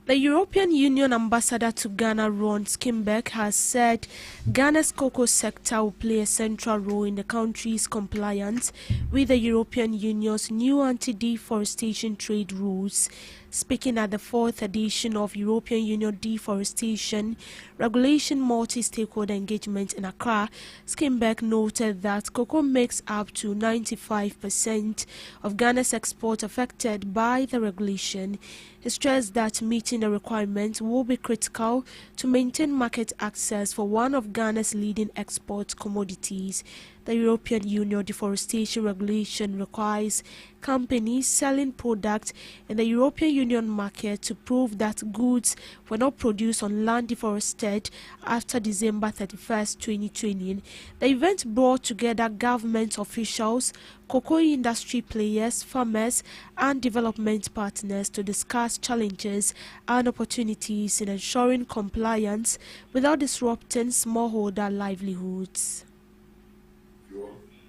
The European Union ambassador to Ghana, Ron Skimbeck, has said Ghana's cocoa sector will play a central role in the country's compliance with the European Union's new anti-deforestation trade rules. Speaking at the 4th edition of European Union Deforestation Regulation Multi-Stakeholder Engagement in Accra, Skimbeck noted that cocoa makes up to 95% of Ghana's export affected by the regulation. He stressed that meeting the requirements will be critical to maintain market access for one of Ghana's leading export commodities. The European Union Deforestation Regulation requires companies selling products in the European Union market to prove that goods were not produced on land deforested after December 31st, 2020. The event brought together government officials, cocoa industry players, farmers, and development partners to discuss challenges and opportunities in ensuring compliance without disrupting smallholder livelihoods.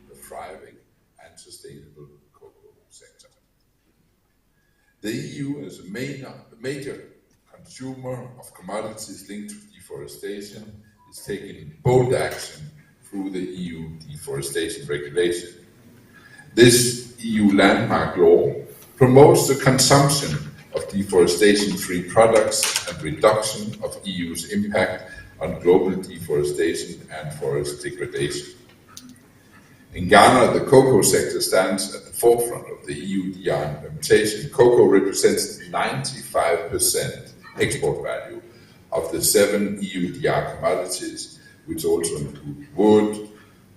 The thriving and sustainable cocoa sector. The EU, as a major consumer of commodities linked to deforestation, is taking bold action through the EU deforestation regulation. This EU landmark law promotes the consumption of deforestation-free products and reduction of EU's impact on global deforestation and forest degradation. In Ghana, the cocoa sector stands at the forefront of the EU DR implementation. Cocoa represents 95% export value of the 7 EU DR commodities, which also include wood,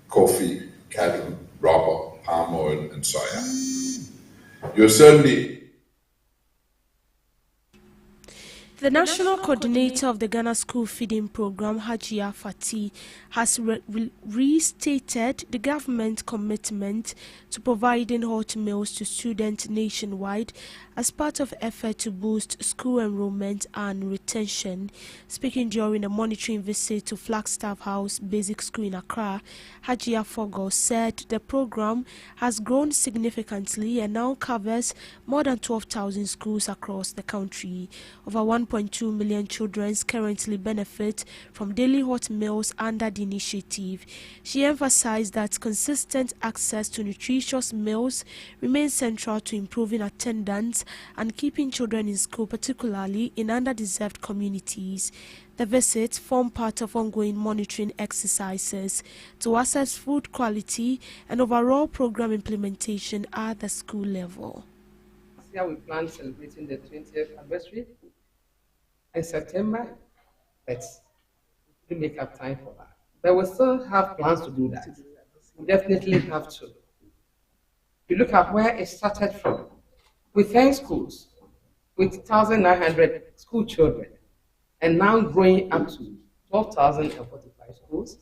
coffee, cattle, rubber, palm oil, and soya. You're certainly The national coordinator of the Ghana School Feeding Program, Hajia Fati, has restated the government commitment to providing hot meals to students nationwide as part of effort to boost school enrollment and retention. Speaking during a monitoring visit to Flagstaff House Basic School in Accra, Hajia Fogo said the program has grown significantly and now covers more than 12,000 schools across the country. Over 1 1.2 million children currently benefit from daily hot meals under the initiative. She emphasized that consistent access to nutritious meals remains central to improving attendance and keeping children in school, particularly in underdeserved communities. The visits form part of ongoing monitoring exercises to assess food quality and overall program implementation at the school level. This year we plan celebrating the 20th anniversary in September, but we make up time for that. But we still have plans to do that. We definitely have to. You look at where it started from, with 10 schools, with 1,900 school children, and now growing up to 12,045 schools,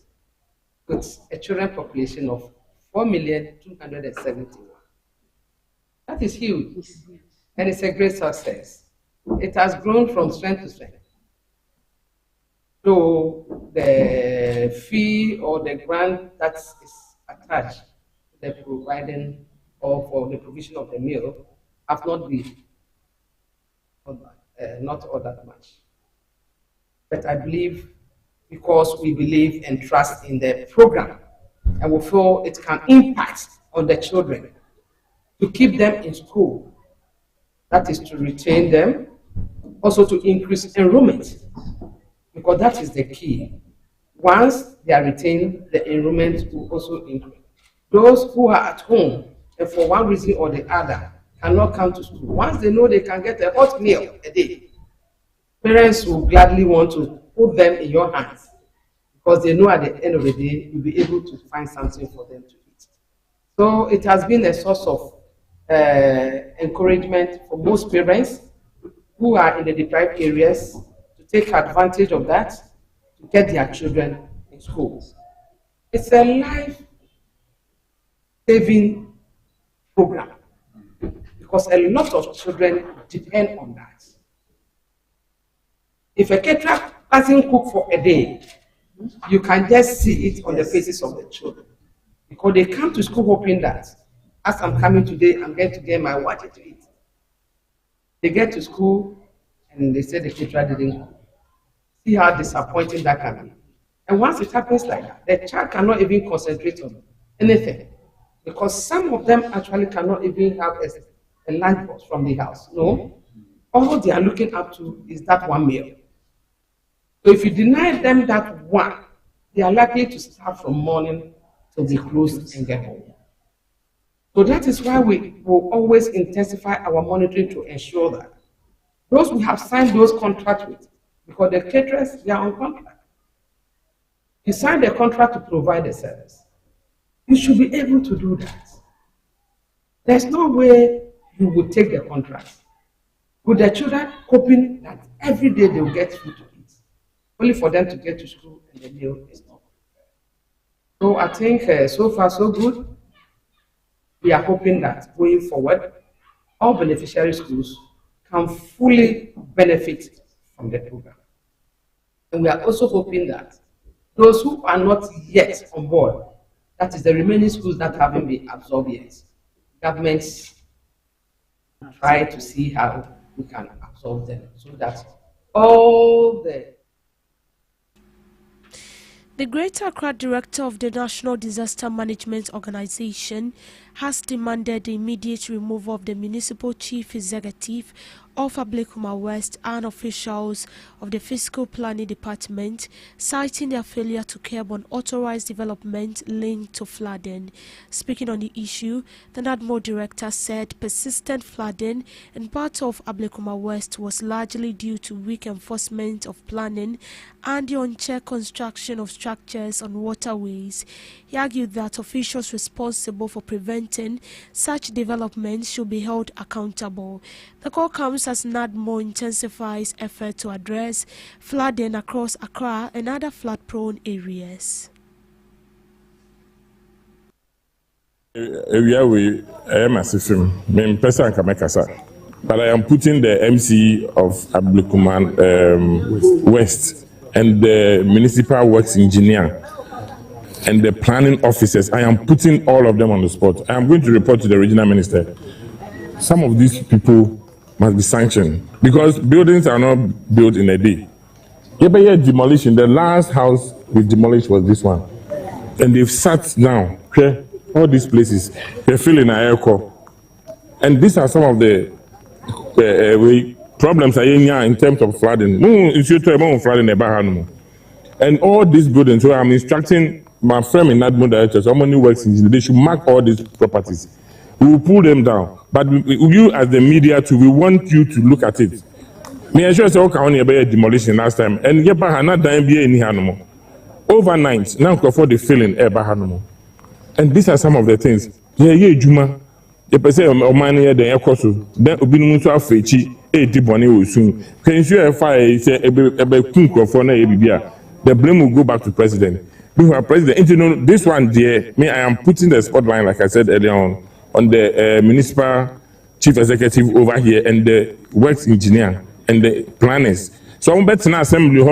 with a children population of 4,271,000. That is huge, and it's a great success. It has grown from strength to strength. So the fee or the grant that is attached to the providing or for the provision of the meal have not been not all that much. But I believe, because we believe and trust in the program, and we feel it can impact on the children to keep them in school. That is to retain them, also to increase enrollment, because that is the key. Once they are retained, the enrollment will also increase. Those who are at home and for one reason or the other cannot come to school, once they know they can get a hot meal a day, parents will gladly want to put them in your hands, because they know at the end of the day you'll be able to find something for them to eat. So it has been a source of encouragement for most parents who are in the deprived areas to take advantage of that to get their children in school. It's a life-saving program, because a lot of children depend on that. If a caterer doesn't cook for a day, you can just see it on the faces of the children, because they come to school hoping that as I'm coming today, I'm going to get my water to eat. They get to school and they say the caterer didn't cook. See how disappointing that can be. And once it happens like that, the child cannot even concentrate on anything, because some of them actually cannot even have a lunch box from the house. No, all they are looking up to is that one meal. So if you deny them that one, they are likely to start from morning till they close and get home. So that is why we will always intensify our monitoring to ensure that those who have signed those contracts with, because the caterers, they are on contract. You sign the contract to provide the service. You should be able to do that. There's no way you would take the contract with the children hoping that every day they will get food to eat, only for them to get to school and the meal is not. So I think so far so good. We are hoping that going forward, all beneficiary schools can fully benefit from the program. And we are also hoping that those who are not yet on board, that is the remaining schools that haven't been absorbed yet, governments try to see how we can absorb them so that all The Greater Accra Director of the National Disaster Management Organization has demanded the immediate removal of the Municipal Chief Executive of Ablekuma West and officials of the Fiscal Planning Department, citing their failure to curb unauthorized development linked to flooding. Speaking on the issue, the NADMO director said persistent flooding in part of Ablekuma West was largely due to weak enforcement of planning and the unchecked construction of structures on waterways. He argued that officials responsible for preventing such developments should be held accountable. The call comes as NADMO intensifies effort to address flooding across Accra and other flood-prone areas. But I am putting the MC of Ablekuma West and the municipal works engineer and the planning officers. I am putting all of them on the spot. I am going to report to the regional minister. Some of these people must be sanctioned because buildings are not built in a day. Yeah, demolition. The last house we demolished was this one, and they've sat down. Okay, all these places they're filling an air core, and these are some of the problems in terms of flooding. And all these buildings, so I'm instructing my firm in Admo directors, how many works engineers, they should mark all these properties. We will pull them down. But you as the media too, we want you to look at it. Me ensure say okay only about demolition last time. And yeah, but not the NBA in here no more. Overnight, now for the feeling no more. And these are some of the things. Yeah, Juma. The person of money the air course, then obi no so afechi di bone wo sun. Can you fire say ebe kun for na bibia. The blame will go back to president. Because president, you know, this one there, me, I am putting the spotlight, like I said earlier on the municipal chief executive over here and the works engineer and the planners. So I'm betting assembly,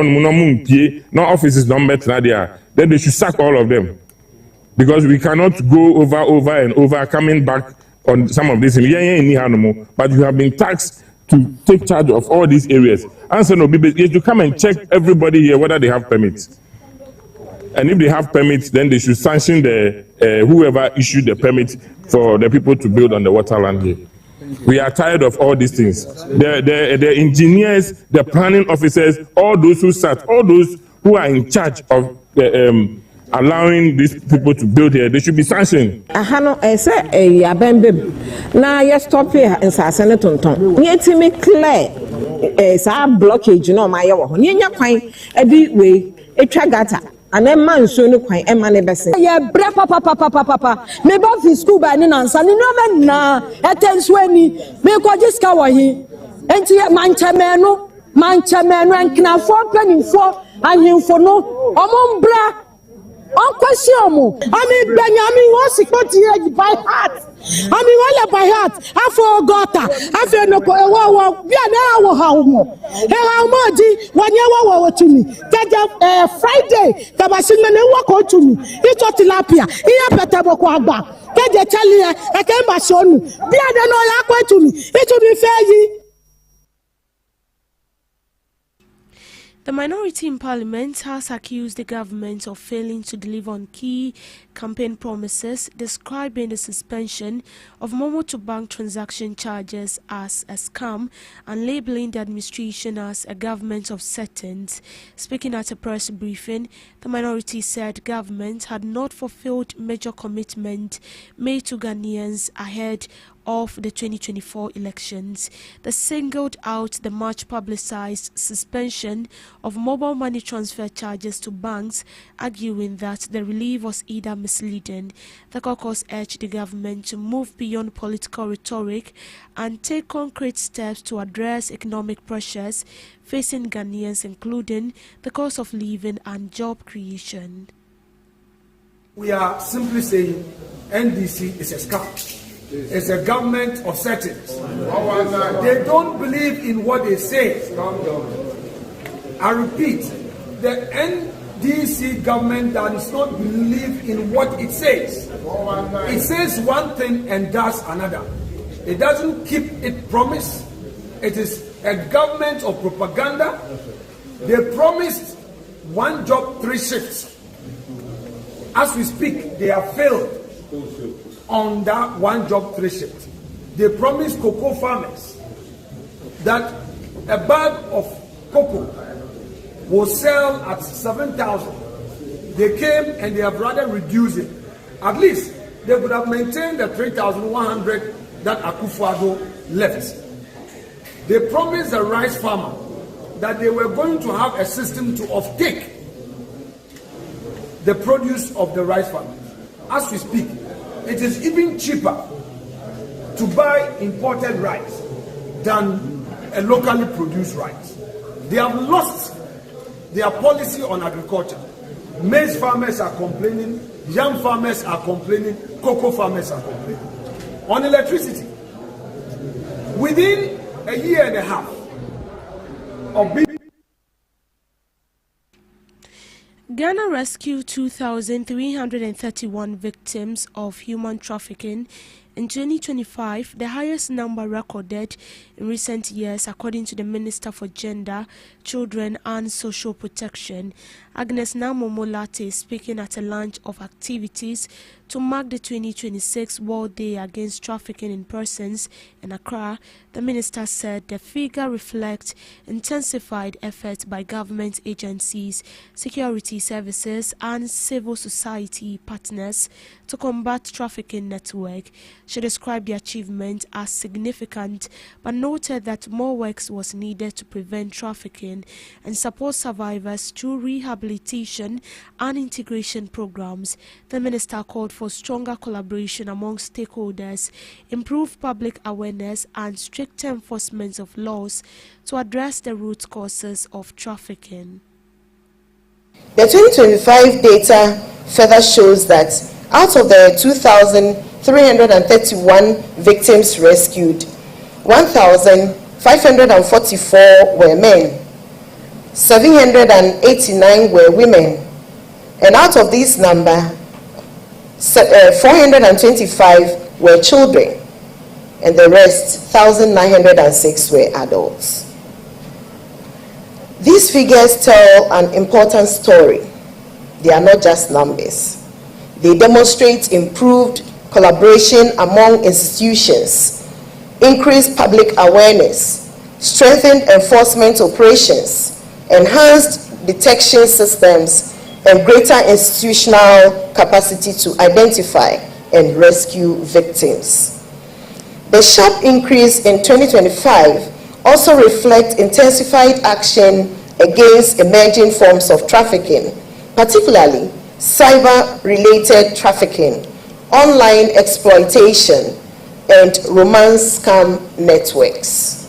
no offices, no better there. Then they should sack all of them. Because we cannot go over and over, coming back on some of this. But you have been tasked to take charge of all these areas. Answer no, you to come and check everybody here whether they have permits. And if they have permits, then they should sanction the whoever issued the permit for the people to build on the waterland here. We are tired of all these things. The engineers, the planning officers, all those who sat, all those who are in charge of allowing these people to build here, they should be sanctioned. Ahano say abembem na ye stop here in sasene tonton. Nye timi clear sa blockage no ma ye wo ho. Nye nya kwan edi we etwa gata. Ane man nsuo no kwan ema ne bese. Ye bre papa. Me ba fi school ba ni nansa ni no me na etenso ani. Me ko jiska wo hi. Enti manchemenu enknafo panimfo ahemfo no omombra Okwesiomo. Benjamin was here by heart. Wala by heart. I forgot. I feel no to me. Friday, the machine walk to me. It's what tilapia. Here better Bokwagba. Get Charlie, I came back soon. Be to me. It will be fair. The minority in parliament has accused the government of failing to deliver on key campaign promises, describing the suspension of Momo to bank transaction charges as a scam and labeling the administration as a government of sentence. Speaking at a press briefing, the minority said government had not fulfilled major commitment made to Ghanaians ahead of the 2024 elections. They singled out the much publicized suspension of mobile money transfer charges to banks, arguing that the relief was either misleading. The caucus urged the government to move beyond political rhetoric and take concrete steps to address economic pressures facing Ghanaians, including the cost of living and job creation. We are simply saying NDC is a scam. It's a government of settings. They don't believe in what they say. I repeat, the NDC government does not believe in what it says. It says one thing and does another. It doesn't keep its promise. It is a government of propaganda. They promised 1 job, 3 shifts. As we speak, they have failed on that 1 job, 3 shifts. They promised cocoa farmers that a bag of cocoa will sell at 7,000. They came and they have rather reduced it. At least they would have maintained the 3,100 that Akufo-Addo left. They promised the rice farmer that they were going to have a system to offtake the produce of the rice farmer. As we speak, it is even cheaper to buy imported rice than a locally produced rice. They have lost their policy on agriculture. Maize farmers are complaining, yam farmers are complaining, cocoa farmers are complaining. On electricity, within a year and a half of Ghana rescued 2,331 victims of human trafficking In 2025, the highest number recorded in recent years, according to the Minister for Gender, Children and Social Protection. Agnes Namomolate, speaking at a launch of activities to mark the 2026 World Day Against Trafficking in Persons in Accra, the minister said the figure reflects intensified efforts by government agencies, security services and civil society partners to combat trafficking network. She described the achievement as significant but noted that more work was needed to prevent trafficking and support survivors through rehabilitation and integration programs. The minister called for stronger collaboration among stakeholders, improved public awareness and stricter enforcement of laws to address the root causes of trafficking. The 2025 data further shows that out of the 2,331 victims rescued, 1,544 were men, 789 were women, and out of this number, 425 were children, and the rest, 1,906 were adults. These figures tell an important story. They are not just numbers. They demonstrate improved collaboration among institutions, increased public awareness, strengthened enforcement operations, enhanced detection systems, and greater institutional capacity to identify and rescue victims. The sharp increase in 2025 also reflects intensified action against emerging forms of trafficking, particularly cyber-related trafficking, online exploitation, and romance scam networks.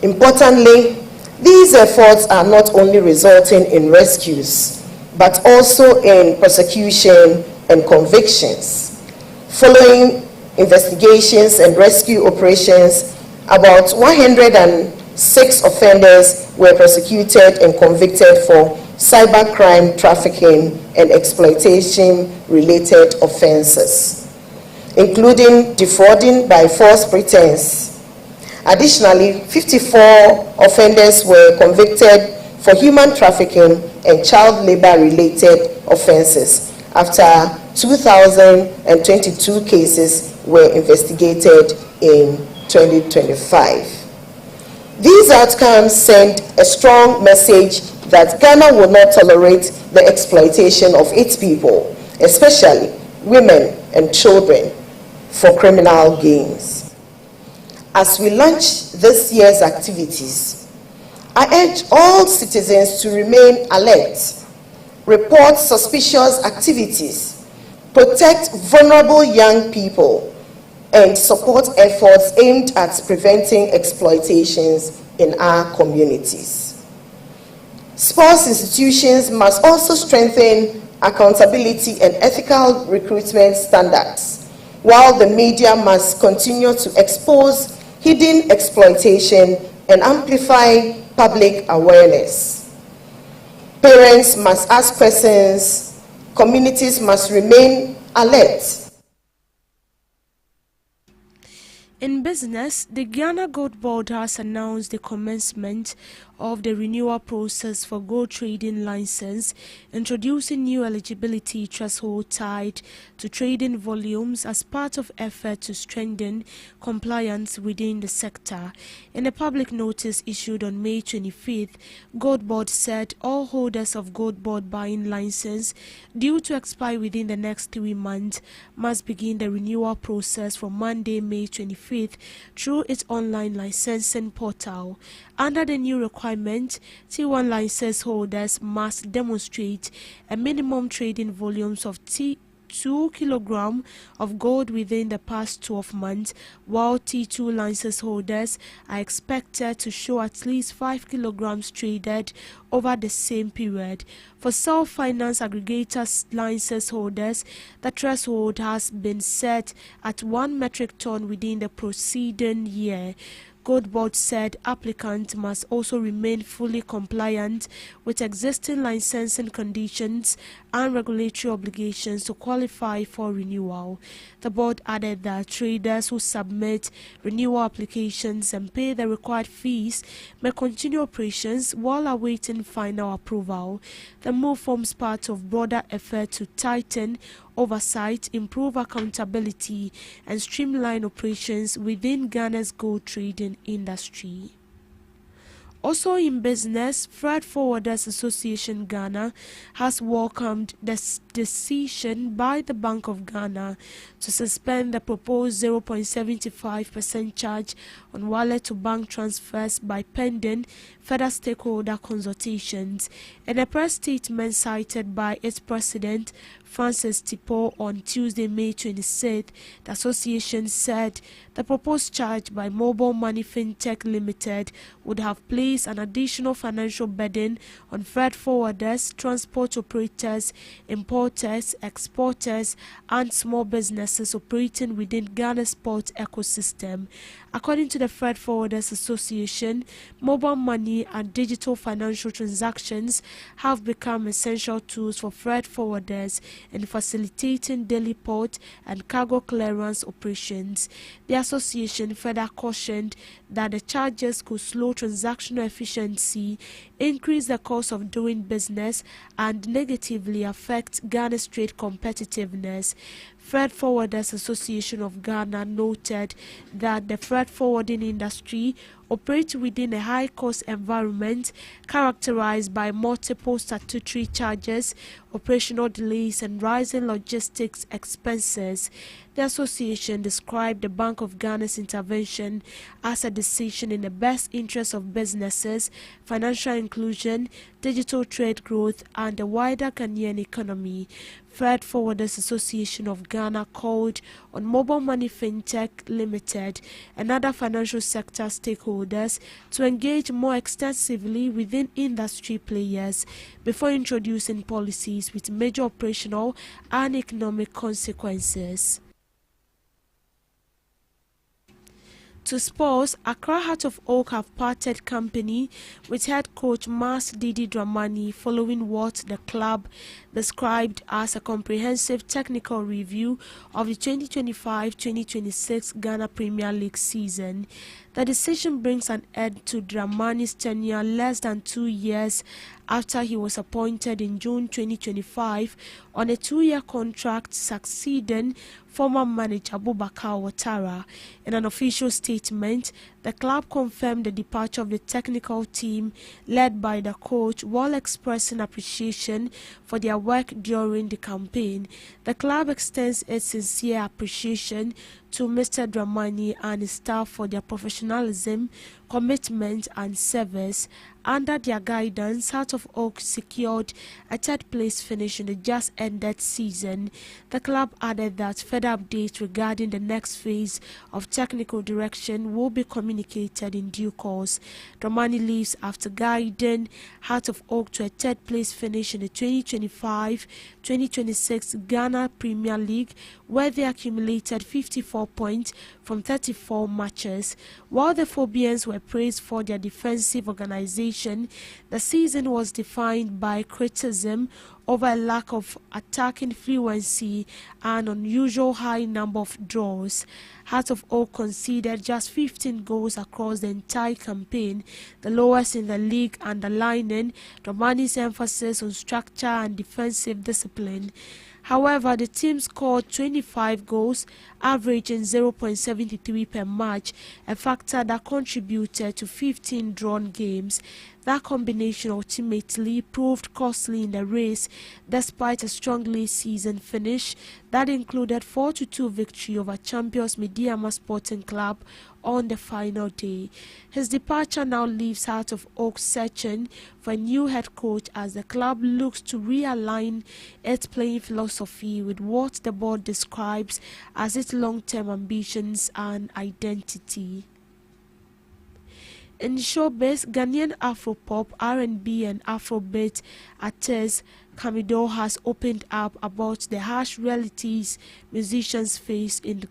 Importantly, these efforts are not only resulting in rescues, but also in prosecution and convictions. Following investigations and rescue operations, about 106 offenders were prosecuted and convicted for cybercrime, trafficking, and exploitation-related offenses, including defrauding by false pretense. Additionally, 54 offenders were convicted for human trafficking and child labor-related offenses after 2,022 cases were investigated in 2025. These outcomes send a strong message that Ghana will not tolerate the exploitation of its people, especially women and children, for criminal gains. As we launch this year's activities, I urge all citizens to remain alert, report suspicious activities, protect vulnerable young people, and support efforts aimed at preventing exploitations in our communities. Sports institutions must also strengthen accountability and ethical recruitment standards, while the media must continue to expose hidden exploitation and amplify public awareness. Parents must ask questions, communities must remain alert. In business, the Ghana Gold Board has announced the commencement of the renewal process for gold trading license, introducing new eligibility threshold tied to trading volumes as part of effort to strengthen compliance within the sector. In a public notice issued on May 25th, Gold Board said all holders of Gold Board buying license due to expire within the next 3 months must begin the renewal process from Monday, May 25th through its online licensing portal. Under the new requirement, T1 license holders must demonstrate a minimum trading volumes of 2 kilograms of gold within the past 12 months, while T2 license holders are expected to show at least 5 kilograms traded over the same period. For self-finance aggregators license holders, the threshold has been set at 1 metric ton within the preceding year. Gold Board said applicants must also remain fully compliant with existing licensing conditions and regulatory obligations to qualify for renewal. The board added that traders who submit renewal applications and pay the required fees may continue operations while awaiting final approval. The move forms part of broader effort to tighten oversight, improve accountability, and streamline operations within Ghana's gold trading industry. Also in business, Freight Forwarders Association Ghana has welcomed the decision by the Bank of Ghana to suspend the proposed 0.75% charge on wallet-to-bank transfers by pending further stakeholder consultations. In a press statement cited by its president, Francis Tipo, on Tuesday, May 26th, the association said the proposed charge by Mobile Money Fintech Limited would have placed an additional financial burden on freight forwarders, transport operators, importers, exporters, and small businesses operating within Ghana's port ecosystem. According to the Freight Forwarders Association, mobile money and digital financial transactions have become essential tools for freight forwarders in facilitating daily port and cargo clearance operations. The association further cautioned that the charges could slow transactional efficiency, increase the cost of doing business, and negatively affect Ghana's trade competitiveness. Freight Forwarders Association of Ghana noted that the freight forwarding industry operates within a high-cost environment characterized by multiple statutory charges, operational delays, and rising logistics expenses. The association described the Bank of Ghana's intervention as a decision in the best interest of businesses, financial inclusion, digital trade growth, and the wider Ghanaian economy. Freight Forwarders Association of Ghana called on Mobile Money Fintech Limited and other financial sector stakeholders to engage more extensively within industry players before introducing policies with major operational and economic consequences. To sports, Accra Heart of Oak have parted company with head coach Mas Didi Dramani following what the club described as a comprehensive technical review of the 2025-2026 Ghana Premier League season. The decision brings an end to Dramani's tenure less than 2 years after he was appointed in June 2025 on a 2-year contract, succeeding former manager Boubacar Ouattara. In an official statement, the club confirmed the departure of the technical team led by the coach while expressing appreciation for their work during the campaign. The club extends its sincere appreciation to Mr. Dramani and his staff for their professionalism, commitment, and service. Under their guidance, Heart of Oak secured a third-place finish in the just-ended season. The club added that further updates regarding the next phase of technical direction will be communicated in due course. Dramani leaves after guiding Heart of Oak to a third-place finish in the 2025-2026 Ghana Premier League, where they accumulated 54 points from 34 matches. While the Phobians were praised for their defensive organization, the season was defined by criticism over a lack of attacking fluency and unusual high number of draws. Heart of Oak conceded just 15 goals across the entire campaign, the lowest in the league, underlining Dramani's emphasis on structure and defensive discipline. However, the team scored 25 goals, averaging 0.73 per match, a factor that contributed to 15 drawn games. That combination ultimately proved costly in the race, despite a strong late season finish that included 4-2 victory over champions Mediama Sporting Club on the final day. His departure now leaves Heart of Oak searching for a new head coach as the club looks to realign its playing philosophy with what the board describes as its long-term ambitions and identity. In showbiz, Ghanaian Afropop, R&B and Afrobeat artist Camido has opened up about the harsh realities musicians face in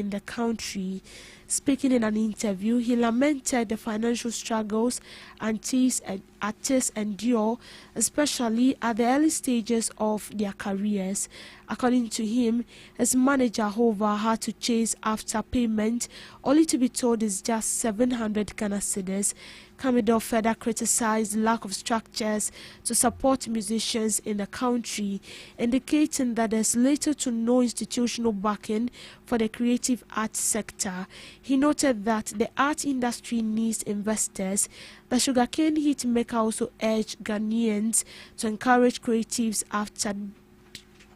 the country. Speaking in an interview, he lamented the financial struggles artists endure, especially at the early stages of their careers. According to him, his manager, however, had to chase after payment, only to be told it's just 700 Ghana cedis. Kamido further criticized the lack of structures to support musicians in the country, indicating that there's little to no institutional backing for the creative arts sector. He noted that the art industry needs investors. The sugarcane hitmaker also urged Ghanaians to encourage creatives after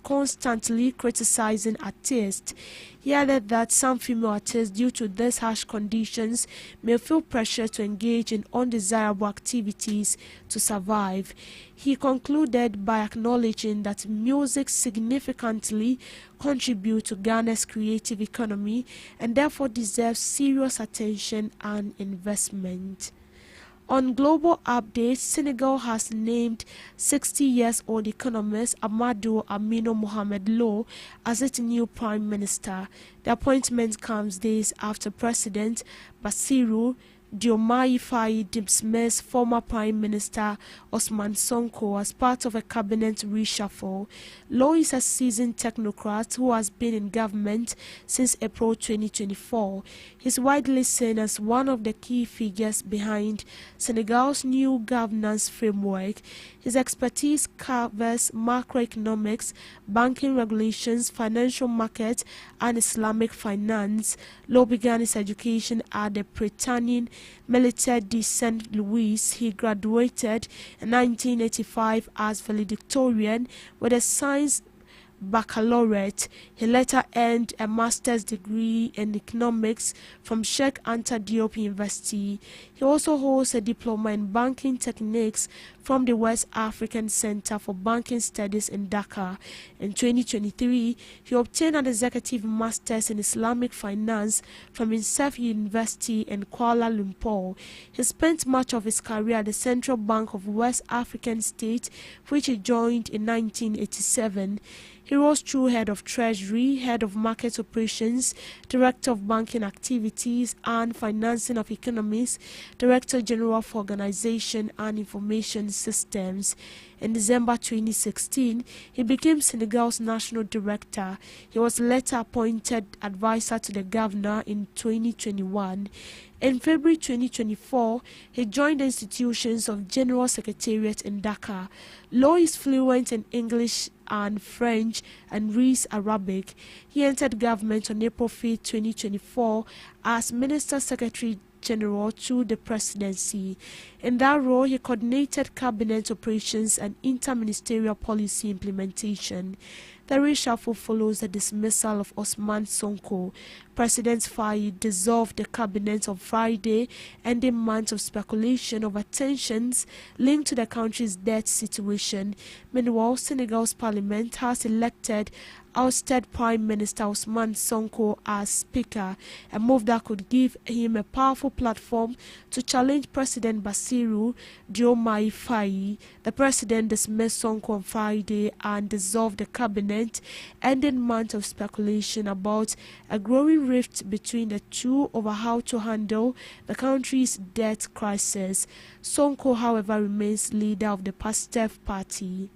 constantly criticizing artists. He added that some female artists, due to these harsh conditions, may feel pressure to engage in undesirable activities to survive. He concluded by acknowledging that music significantly contributes to Ghana's creative economy and therefore deserves serious attention and investment. On global updates, Senegal has named 60-year-old economist Amadou Amino Mohamed Lo as its new prime minister. The appointment comes days after President Bassirou Diomaye Faye dismissed former Prime Minister Ousmane Sonko as part of a cabinet reshuffle. Lo is a seasoned technocrat who has been in government since April 2024. He's widely seen as one of the key figures behind Senegal's new governance framework. His expertise covers macroeconomics, banking regulations, financial markets, and Islamic finance. Lo began his education at the Britannian Militaire de Saint Louis. He graduated in 1985 as valedictorian with a science baccalaureate. He later earned a master's degree in economics from Sheikh Anta Diop University. He also holds a diploma in banking techniques from the West African Center for Banking Studies in Dakar. In 2023, he obtained an executive master's in Islamic finance from INSEF University in Kuala Lumpur. He spent much of his career at the Central Bank of West African State, which he joined in 1987. He rose through head of treasury, head of market operations, director of banking activities and financing of economies, director general for organization and information systems. In December 2016, he became Senegal's national director. He was later appointed advisor to the governor in 2021. In February 2024, he joined the institutions of General Secretariat in Dakar. Lo is fluent in English and French and reads Arabic. He entered government on April 5, 2024 as Minister Secretary General to the presidency. In that role, he coordinated cabinet operations and interministerial policy implementation. The reshuffle follows the dismissal of Ousmane Sonko. President Faye dissolved the cabinet on Friday, ending months of speculation over tensions linked to the country's debt situation. Meanwhile, Senegal's parliament has elected ousted Prime Minister Ousmane Sonko as Speaker, a move that could give him a powerful platform to challenge President Bassirou Diomaye Faye. The president dismissed Sonko on Friday and dissolved the cabinet, ending months of speculation about a growing rift between the two over how to handle the country's debt crisis. Sonko, however, remains leader of the Pastef party.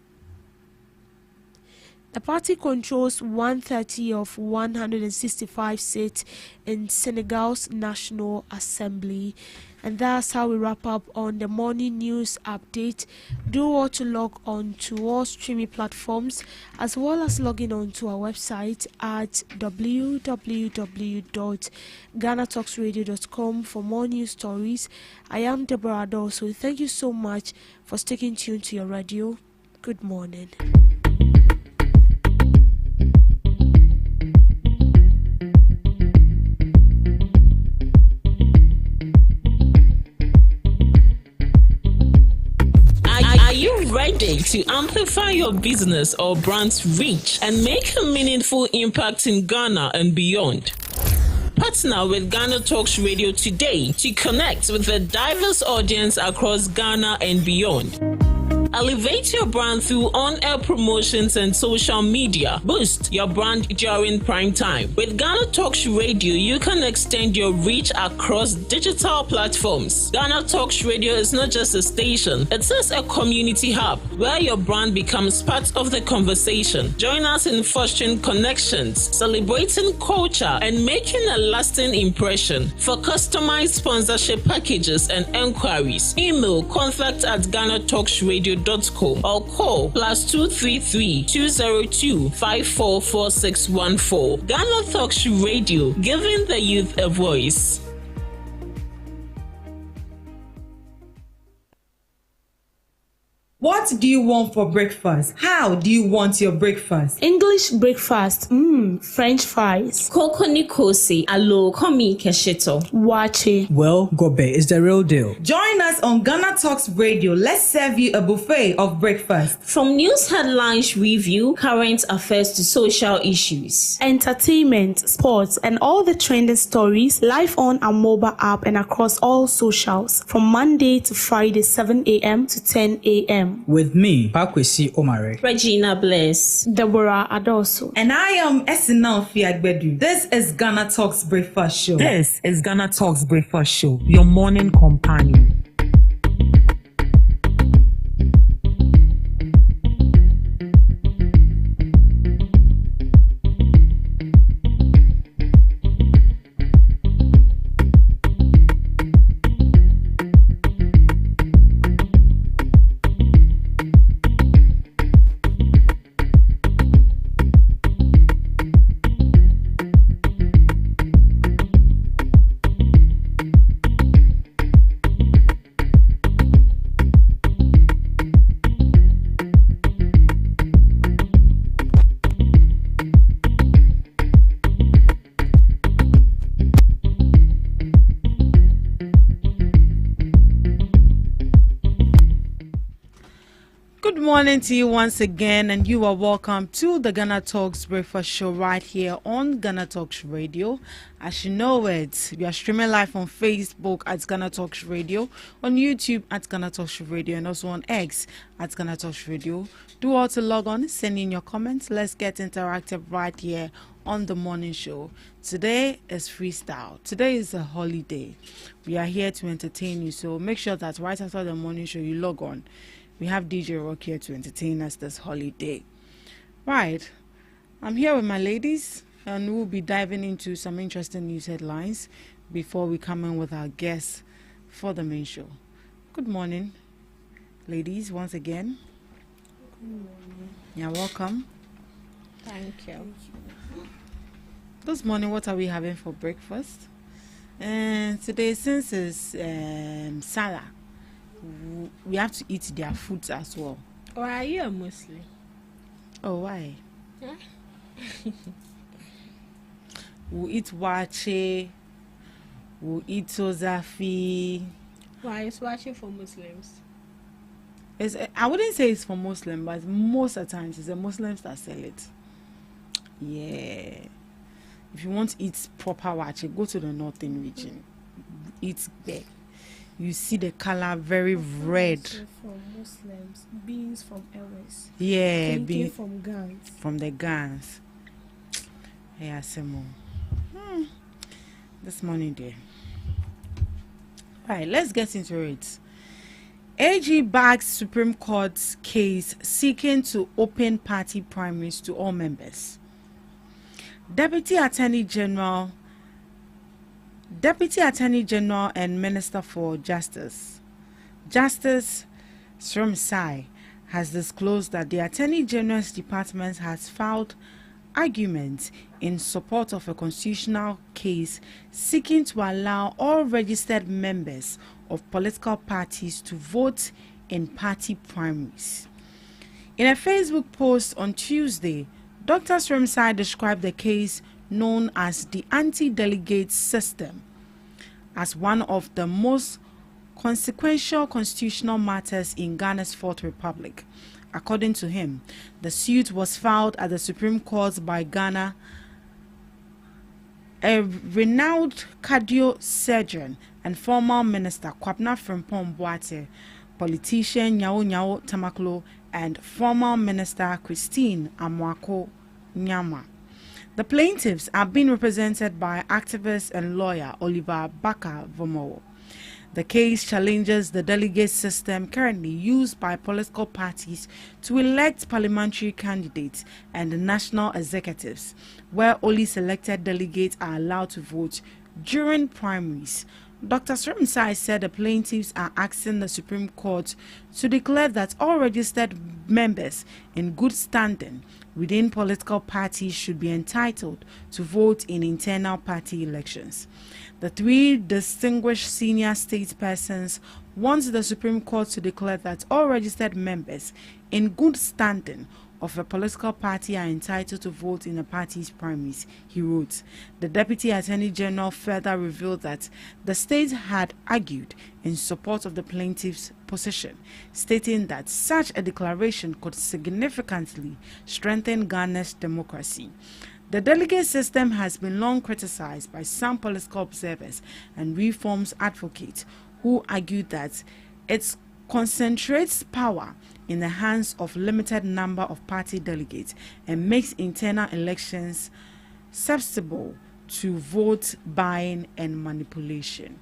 The party controls 130 of 165 seats in Senegal's National Assembly. And that's how we wrap up on the morning news update. Do want to log on to all streaming platforms as well as logging on to our website at www.GhanaTalksRadio.com for more news stories. I am Deborah Adolso. Thank you so much for sticking tuned to your radio. Good morning. Ready to amplify your business or brand's reach and make a meaningful impact in Ghana and beyond? Partner with GhanaTalks Radio today to connect with a diverse audience across Ghana and beyond. Elevate your brand through on-air promotions and social media. Boost your brand during prime time. With Ghana Talks Radio, you can extend your reach across digital platforms. Ghana Talks Radio is not just a station, it is a community hub where your brand becomes part of the conversation. Join us in fostering connections, celebrating culture, and making a lasting impression. For customized sponsorship packages and enquiries, email contact@GhanaTalksRadio.com or call +233 202 544614. Ghana Talks Radio, giving the youth a voice. What do you want for breakfast? How do you want your breakfast? English breakfast. French fries. Koko Nikosi, alo komi kesheto. Wache. Well, Gobe is the real deal. Join us on Ghana Talks Radio. Let's serve you a buffet of breakfast. From news headlines review, current affairs to social issues. Entertainment, sports, and all the trending stories live on our mobile app and across all socials from Monday to Friday, 7 a.m. to 10 a.m. With me, Pakwesi Omare. Regina Bless. Deborah Adoso. And I am Esinal Fiagbedu. This is Ghana Talks Breakfast Show. This is Ghana Talks Breakfast Show, your morning companion. Good morning to you once again, and you are welcome to the Ghana Talks Breakfast Show right here on Ghana Talks Radio. As you know it, we are streaming live on Facebook at Ghana Talks Radio, on YouTube at Ghana Talks Radio, and also on X at Ghana Talks Radio. Do all to log on, send in your comments. Let's get interactive right here on the morning show. Today is freestyle. Today is a holiday. We are here to entertain you, so make sure that right after the morning show you log on. We have DJ Rock here to entertain us this holiday. Right, I'm here with my ladies, and we'll be diving into some interesting news headlines before we come in with our guests for the main show. Good morning, ladies, once again. Good morning. You're welcome. Thank you. This morning, what are we having for breakfast? And today, since it's Salah, we have to eat their foods as well. Or are you a Muslim? Oh, why? Yeah. We'll eat wache, we'll eat tozafi. Why is wache for Muslims? I wouldn't say it's for Muslims, but most of the times it's the Muslims that sell it. Yeah. If you want to eat proper wache, go to the northern region. Eat there. You see the color very red. From Muslims, beans from Elwes. Yeah, beans from Gans. From the Gans. Yeah, Semo. This morning there. Right, let's get into it. AG backs Supreme Court's case seeking to open party primaries to all members. Deputy Attorney General and Minister for Justice Sremsai has disclosed that the Attorney General's Department has filed arguments in support of a constitutional case seeking to allow all registered members of political parties to vote in party primaries. In a Facebook post on Tuesday, Dr. Sremsai described the case known as the anti-delegate system as one of the most consequential constitutional matters in Ghana's Fourth Republic. According to him, the suit was filed at the Supreme Court by Ghana, a renowned cardio surgeon and former minister Kwabena Frimpong Boate, politician Nyao Nyao Tamaklo, and former Minister Christine Amwako Nyama. The plaintiffs are being represented by activist and lawyer Oliver Baka Vomo. The case challenges the delegate system currently used by political parties to elect parliamentary candidates and national executives, where only selected delegates are allowed to vote during primaries. Dr. Sremsai said the plaintiffs are asking the Supreme Court to declare that all registered members in good standing within political parties should be entitled to vote in internal party elections. The three distinguished senior state persons want the Supreme Court to declare that all registered members in good standing of a political party are entitled to vote in the party's primaries, he wrote. The Deputy Attorney General further revealed that the state had argued in support of the plaintiff's position, stating that such a declaration could significantly strengthen Ghana's democracy. The delegate system has been long criticized by some political observers and reforms advocates who argued that it concentrates power in the hands of limited number of party delegates and makes internal elections susceptible to vote buying and manipulation.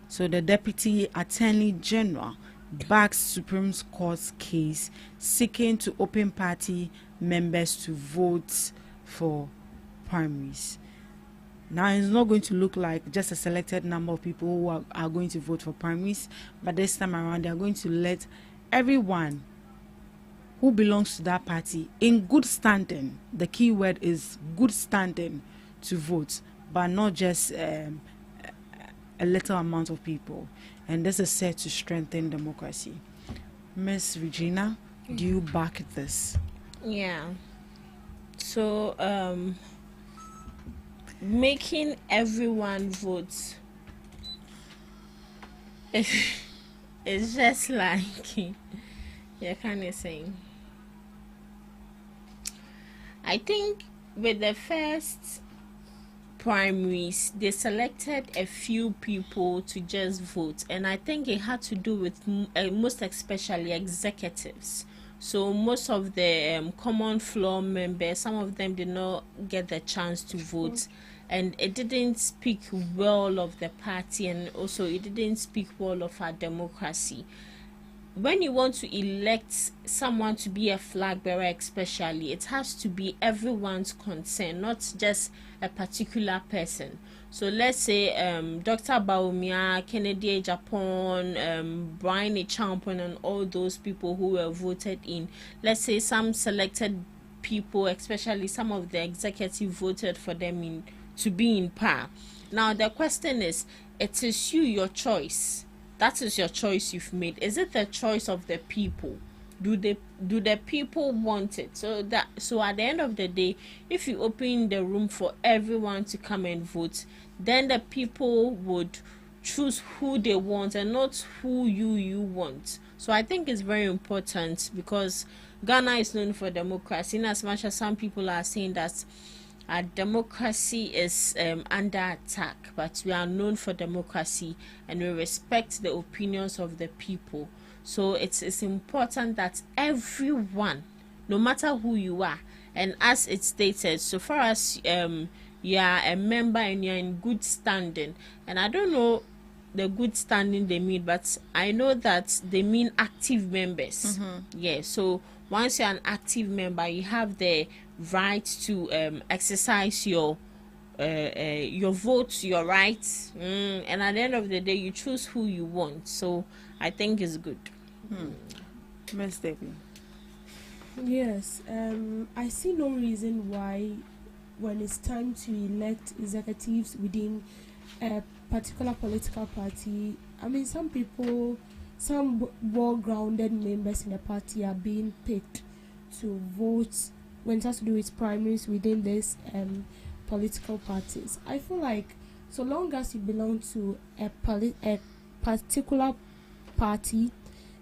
So the Deputy Attorney General backs Supreme Court's case seeking to open party members to vote for primaries. Now it's not going to look like just a selected number of people who are going to vote for primaries, but this time around they are going to let everyone who belongs to that party in good standing, the key word is good standing, to vote, but not just a little amount of people. And this is said to strengthen democracy. Miss Regina, do you back this? Yeah. So making everyone vote is just like you're kind of saying. I think with the first primaries, they selected a few people to just vote, and I think it had to do with most especially executives. So most of the common floor members, some of them did not get the chance to vote, and it didn't speak well of the party, and also it didn't speak well of our democracy. When you want to elect someone to be a flag bearer especially, it has to be everyone's concern, not just a particular person. So let's say Dr. Baumia, Kennedy Japan, Brian Champon, and all those people who were voted in. Let's say some selected people, especially some of the executive, voted for them to be in power. Now the question is, it is your choice. That is your choice you've made. Is it the choice of the people? Do the people want it? So at the end of the day, if you open the room for everyone to come and vote, then the people would choose who they want and not who you want. So I think it's very important, because Ghana is known for democracy, in as much as some people are saying that our democracy is under attack, but we are known for democracy and we respect the opinions of the people. So it's important that everyone, no matter who you are, and as it stated, so far as you are a member and you're in good standing, and I don't know the good standing they mean, but I know that they mean active members. Yeah, so once you're an active member, you have the right to exercise your vote, your rights, and at the end of the day, you choose who you want. So I think it's good. Miss Debbie. Yes, I see no reason why, when it's time to elect executives within a particular political party, I mean, some people, some well-grounded members in the party are being picked to vote when it has to do with primaries within these political parties. I feel like so long as you belong to a particular party,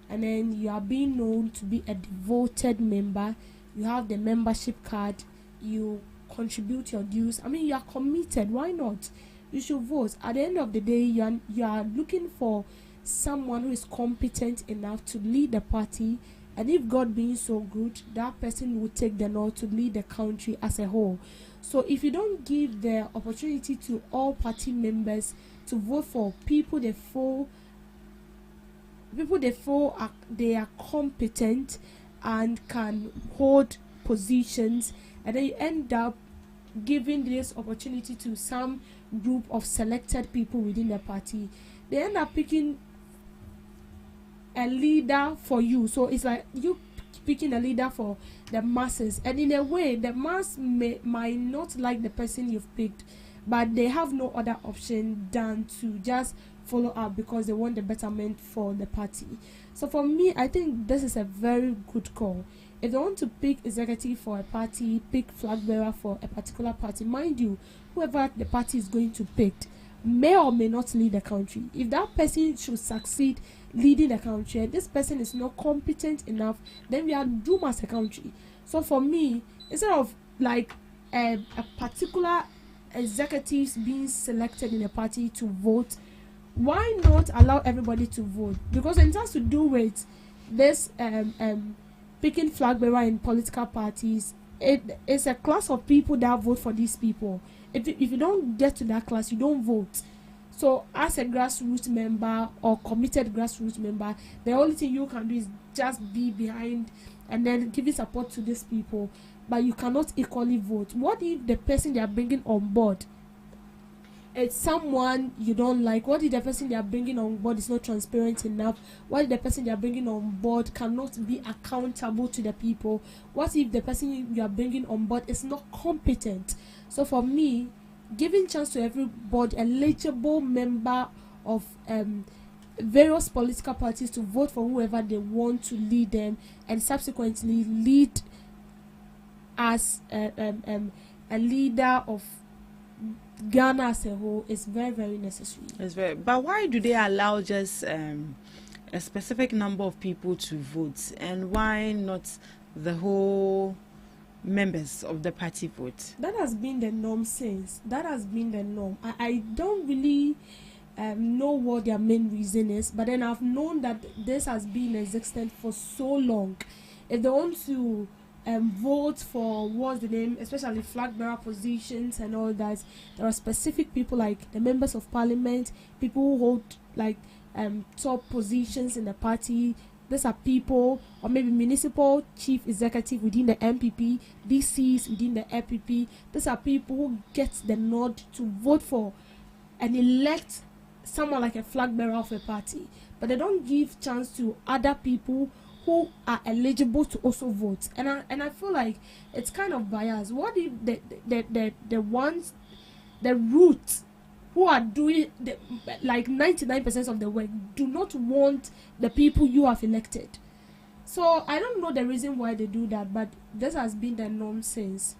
and then you are being known to be a devoted member, you have the membership card, you contribute your dues, I mean, you are committed, why not? You should vote. At the end of the day, you are looking for someone who is competent enough to lead the party, and if God being so good, that person will take the nod to lead the country as a whole. So if you don't give the opportunity to all party members to vote for people they feel they are competent and can hold positions, and then you end up giving this opportunity to some group of selected people within the party, they end up picking a leader for you. So it's like you picking a leader for the masses, and in a way the mass might not like the person you've picked, but they have no other option than to just follow up because they want the betterment for the party. So for me, I think this is a very good call. If they want to pick executive for a party, pick flag bearer for a particular party, mind you, whoever the party is going to pick may or may not lead the country. If that person should succeed leading the country and this person is not competent enough, then we are doomed as a country. So for me, instead of like a particular executives being selected in a party to vote, why not allow everybody to vote? Because it has to do with this picking flag bearer in political parties. It's a class of people that vote for these people. If you don't get to that class, you don't vote. So as a grassroots member or committed grassroots member, the only thing you can do is just be behind and then giving support to these people, but you cannot equally vote. What if the person they are bringing on board, it's someone you don't like? What if the person they are bringing on board is not transparent enough? What if the person they are bringing on board cannot be accountable to the people? What if the person you are bringing on board is not competent? So for me, giving chance to everybody, eligible member of various political parties, to vote for whoever they want to lead them and subsequently lead as a leader of Ghana as a whole is very, very necessary. It's very. But why do they allow just a specific number of people to vote, and why not the whole members of the party vote? That has been the norm since. That has been the norm. I don't really know what their main reason is, but then I've known that this has been existent for so long. If they want to vote for what's the name, especially flag bearer positions and all that, there are specific people like the members of parliament, people who hold like top positions in the party. These are people, or maybe municipal chief executive within the MPP, DCs within the LPP. These are people who get the nod to vote for and elect someone like a flag bearer of a party, but they don't give chance to other people who are eligible to also vote. And I feel like it's kind of biased. What if the ones, the roots who are doing like 99% of the work do not want the people you have elected? So I don't know the reason why they do that, but this has been the norm since.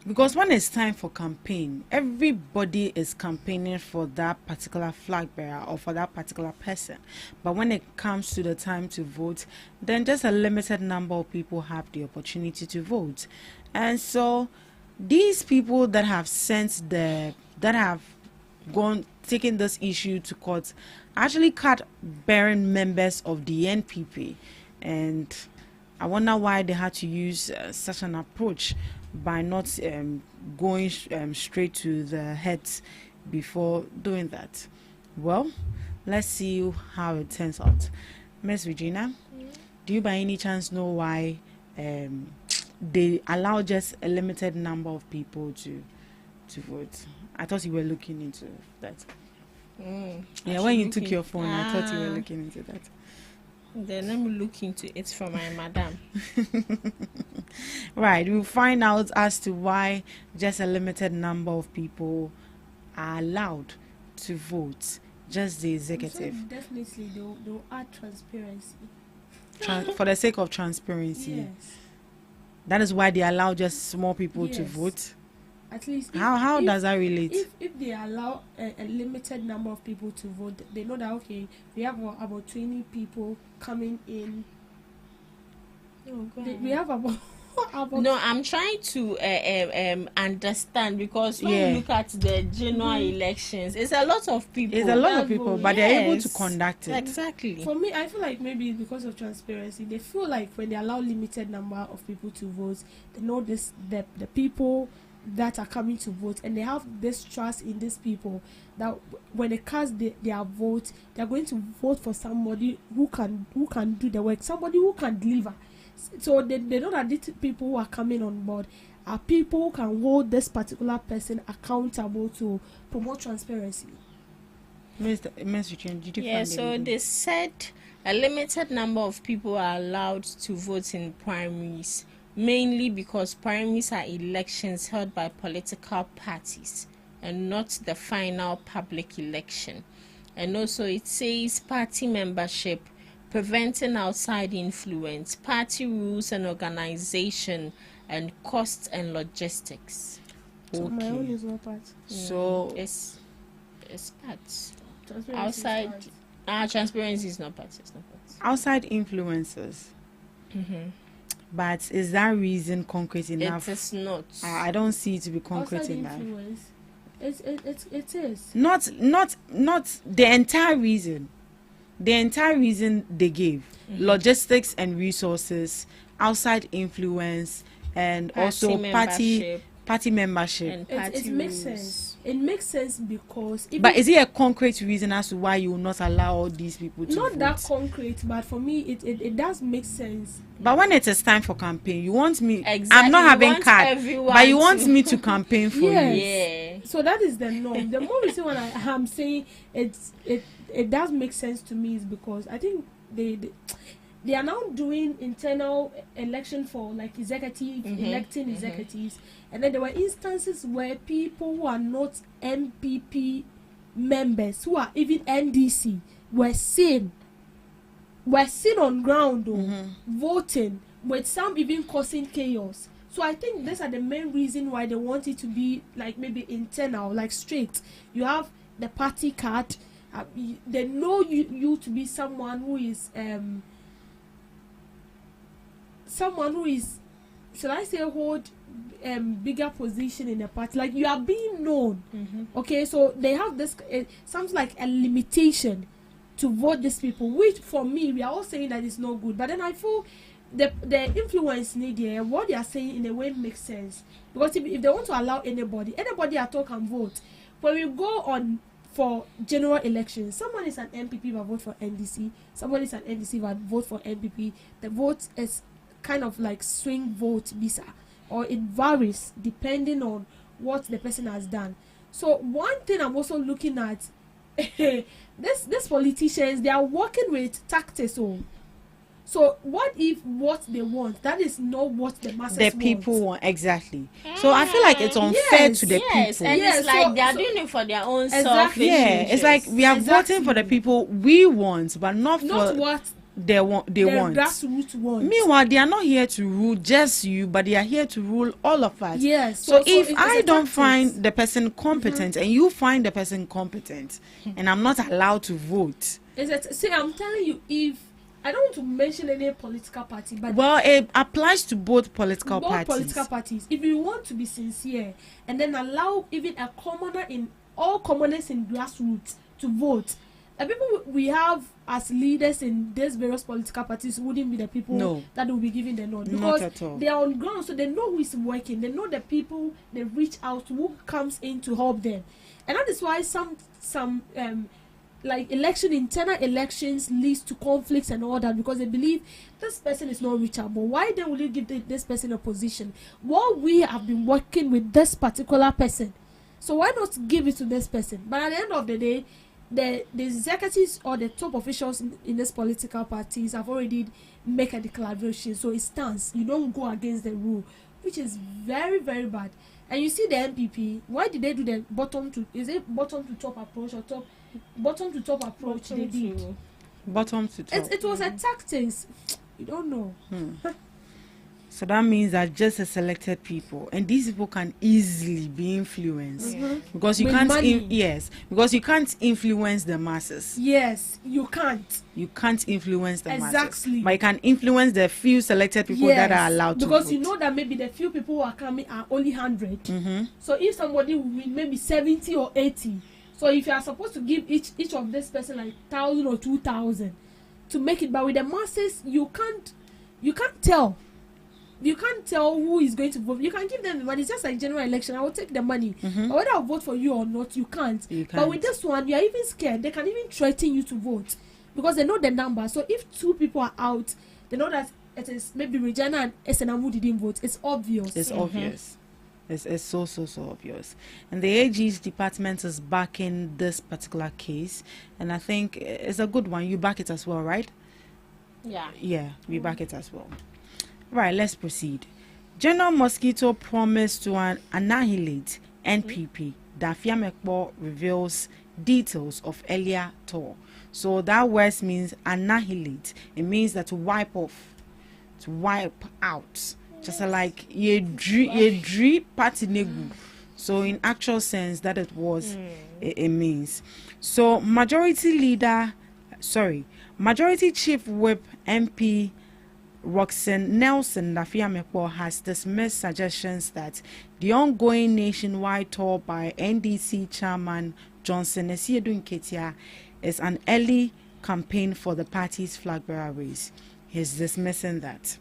Because when it's time for campaign, everybody is campaigning for that particular flag bearer or for that particular person. But when it comes to the time to vote, then just a limited number of people have the opportunity to vote. And so these people that have taken this issue to court actually cut bearing members of the NPP. And I wonder why they had to use such an approach by not going straight to the heads before doing that. Well, let's see how it turns out. Miss Regina, do you by any chance know why they allow just a limited number of people to vote? I thought you were looking into that. Yeah, when you took your phone, I thought you were looking into that. Then let me look into it for my madam. Right, we'll find out as to why just a limited number of people are allowed to vote, just the executive. So definitely they'll add transparency. For the sake of transparency. Yes. That is why they allow just small people to vote. At least how does that relate? If they allow a limited number of people to vote, they know that okay, we have about 20 people coming in. We have about No, I'm trying to understand, because when you look at the general elections, it's a lot of people. It's a lot of people, but they're able to conduct it. Exactly. For me, I feel like maybe it's because of transparency. They feel like when they allow limited number of people to vote, they know the people that are coming to vote, and they have this trust in these people that when they cast their vote, they're going to vote for somebody who can do the work, somebody who can deliver. So they know that these people who are coming on board are people who can hold this particular person accountable to promote transparency. Did you find so anything? they said a limited number of people are allowed to vote in primaries, mainly because primaries are elections held by political parties and not the final public election. And also it says party membership, preventing outside influence, party rules and organization, and costs and logistics. So my own is not part. So it's part. Outside, transparency is not part. It's not part. Outside influences. But is that reason concrete enough? It is not. I don't see it to be concrete Outside enough. influence, it is. Not the entire reason. The entire reason they gave: logistics and resources, outside influence, and also party membership. And It makes sense. It makes sense because. But is it a concrete reason as to why you will not allow all these people to not vote? that concrete, but for me, it does make sense. But when it is time for campaign, you want me. Exactly. I'm not You having want card, everyone but you want me to campaign for Yes. you. Yeah. So that is the norm. The more reason why I'm saying it does make sense to me is because I think they are now doing internal election for like electing executives, and then there were instances where people who are not MPP members, who are even NDC, were seen on ground voting, with some even causing chaos. So I think these are the main reason why they want it to be like maybe internal, like strict. You have the party card. They know you to be someone who is should I say hold bigger position in the party, like you are being known. Okay, so they have this sounds like a limitation to vote these people, which for me we are all saying that it's not good, but then I feel the influence needed, what they are saying in a way makes sense, because if they want to allow anybody at all can vote. When we go on for general elections, someone is an MPP but vote for NDC, someone is an NDC but vote for MPP. The vote is kind of like swing vote visa, or it varies depending on what the person has done. So one thing I'm also looking at, these politicians, they are working with tactics. So what if what they want, that is not what the masses want? The people want, exactly. So I feel like it's unfair to the people. And it's like they are doing it for their own selfish interests. It's like we are voting for the people we want, but not for what they want. Grassroots want. Meanwhile, they are not here to rule just you, but they are here to rule all of us. Yes. So if I don't find the person competent and you find the person competent, and I'm not allowed to vote, see, I'm telling you, if I don't want to mention any political party, but it applies to both political parties. If you want to be sincere and then allow even a commoner in all commoners in grassroots to vote, the people we have as leaders in these various political parties wouldn't be the people that will be giving the nod, because they are on ground, so they know who is working, they know the people they reach out to, who comes in to help them, and that is why some like internal elections leads to conflicts and all that, because they believe this person is not reachable. Why then will you give this person a position? Well, we have been working with this particular person, so why not give it to this person? But at the end of the day, the executives or the top officials in these political parties have already make a declaration, so it stands. You don't go against the rule, which is very, very bad. And you see the MPP, why did they do the bottom to top approach, or bottom to top approach? They did bottom to top. It was a tactics. You don't know. So that means that just a selected people, and these people can easily be influenced because you With can't. money. Yes, because you can't influence the masses. Yes, you can't. You can't influence the masses. Exactly. But you can influence the few selected people that are allowed to vote. Because you know that maybe the few people who are coming are only 100. So if somebody will win maybe 70 or 80, so if you are supposed to give each of this person like 1,000 or 2,000 to make it, but with the masses you can't tell. You can't tell who is going to vote. You can give them the money. It's just like general election. I will take the money. But whether I'll vote for you or not, you can't. But with this one, you are even scared. They can even threaten you to vote because they know the number. So if 2 people are out, they know that it is maybe Regina and Esenam who didn't vote. It's obvious. It's obvious. It's so obvious. And the AG's department is backing this particular case. And I think it's a good one. You back it as well, right? Yeah. Yeah, we back it as well. Right, let's proceed. General Mosquito promised to annihilate NPP. Dafia Mekbo reveals details of earlier tour. So that word means annihilate. It means that to wipe off, to wipe out. Just like ye dri party negu. So in actual sense, that it was it means. So Majority Chief Whip MP Roxanne Nelson Lafiamepo has dismissed suggestions that the ongoing nationwide tour by NDC chairman Johnson Esiedu Nketia is an early campaign for the party's flag bearer race. He's dismissing that.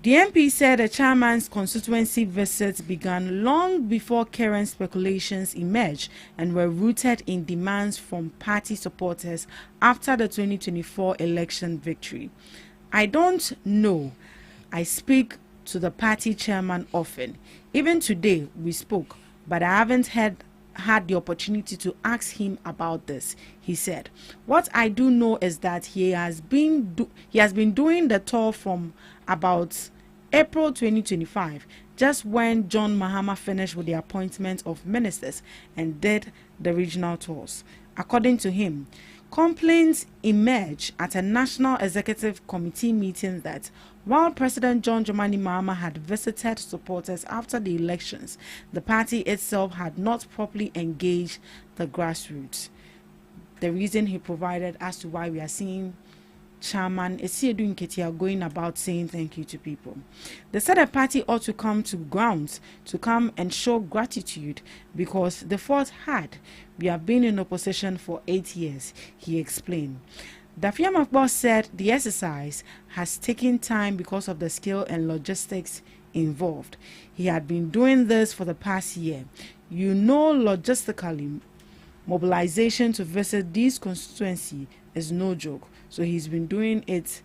The MP said the chairman's constituency visits began long before current speculations emerged and were rooted in demands from party supporters after the 2024 election victory. I don't know. I speak to the party chairman often. Even today we spoke, but I haven't had the opportunity to ask him about this, he said. What I do know is that he has been doing the tour from about April 2025, just when John Mahama finished with the appointment of ministers and did the regional tours. According to him, complaints emerged at a National Executive Committee meeting that while President John Dramani Mahama had visited supporters after the elections, the party itself had not properly engaged the grassroots. The reason he provided as to why we are seeing Chairman Esiedu Nketia going about saying thank you to people. They said the party ought to come to grounds to come and show gratitude because the fought hard. We have been in opposition for 8 years, he explained. Dafia Makbo said the exercise has taken time because of the skill and logistics involved. He had been doing this for the past year. You know, logistically, mobilization to visit this constituency is no joke. So he's been doing it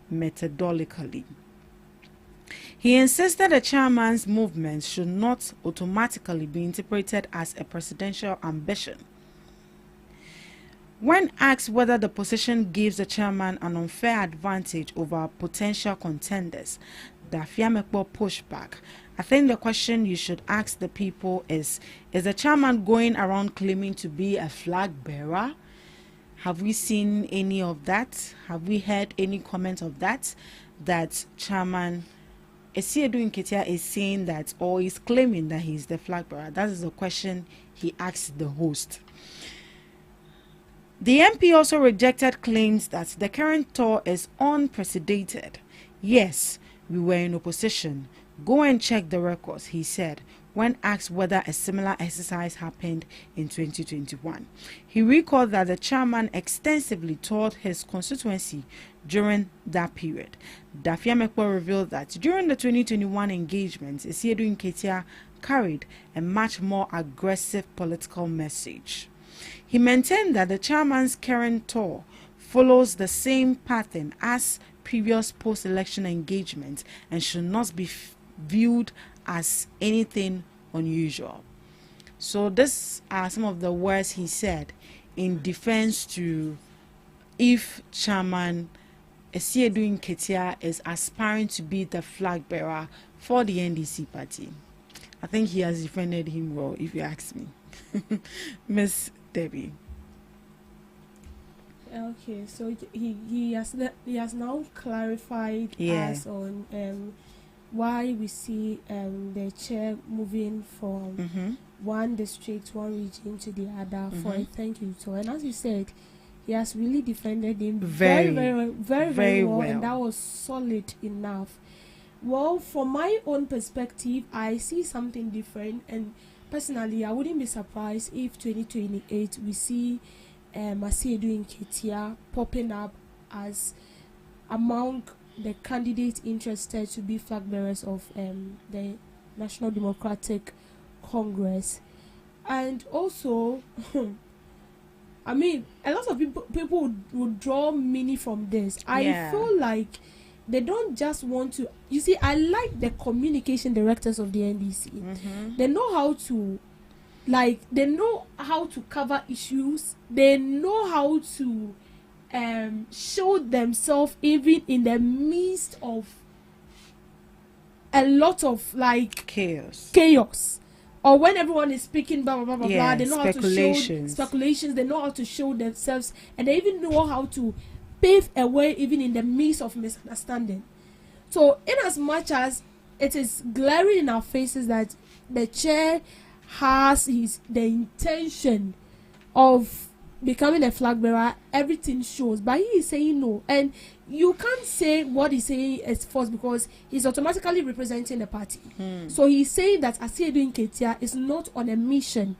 methodically. He insisted the chairman's movement should not automatically be interpreted as a presidential ambition. When asked whether the position gives the chairman an unfair advantage over potential contenders, Dafiamekpo pushed back. I think the question you should ask the people is the chairman going around claiming to be a flag bearer? Have we seen any of that? Have we heard any comment of that? That Chairman Esiedu Nketia is saying that, or is claiming that he's the flag bearer? That is the question he asked the host. The MP also rejected claims that the current tour is unprecedented. Yes, we were in opposition. Go and check the records, he said, when asked whether a similar exercise happened in 2021. He recalled that the chairman extensively toured his constituency during that period. Dafiamekpo revealed that during the 2021 engagements, Esiedu Nketia carried a much more aggressive political message. He maintained that the chairman's current tour follows the same pattern as previous post-election engagements and should not be viewed as anything unusual. So these are some of the words he said in defense to if Chairman Esiedu Nketia is aspiring to be the flag bearer for the NDC party. I think he has defended him well, if you ask me. Miss Debbie. Okay, so he has now clarified us on why we see the chair moving from one district, one region to the other for a thank you tour. And as you said, he has really defended him very well, and that was solid enough. Well, from my own perspective, I see something different, and personally, I wouldn't be surprised if 2028 we see Asiedu Nketia popping up as among the candidates interested to be flag bearers of the National Democratic Congress. And also, I mean, a lot of people would draw meaning from this. I feel like they don't just want to. You see, I like the communication directors of the NDC. They know how to, they know how to cover issues. They know how to show themselves even in the midst of a lot of chaos. Or when everyone is speaking blah blah blah blah, they know how to show speculations. They know how to show themselves, and they even know how to pave a way even in the midst of misunderstanding. So in as much as it is glaring in our faces that the chair has the intention of becoming a flag bearer, everything shows, but he is saying no, and you can't say what he's saying is false because he's automatically representing the party. So he's saying that Asiedu Nketia is not on a mission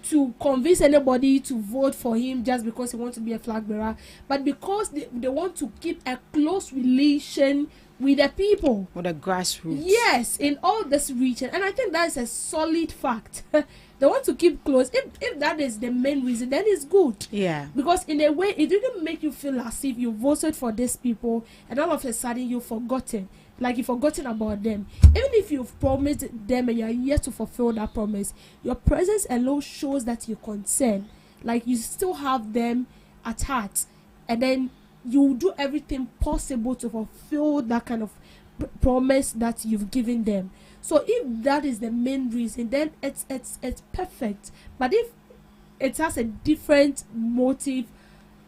to convince anybody to vote for him just because he wants to be a flag bearer, but because they want to keep a close relation with the people, with the grassroots. Yes, in all this region, and I think that is a solid fact. They want to keep close. If that is the main reason, then it's good. Yeah. Because in a way, it didn't make you feel as if you voted for these people and all of a sudden you've forgotten. Like you've forgotten about them. Even if you've promised them and you're yet to fulfill that promise, your presence alone shows that you're concerned. Like you still have them at heart. And then you do everything possible to fulfill that kind of promise that you've given them. So if that is the main reason, then it's perfect. But if it has a different motive,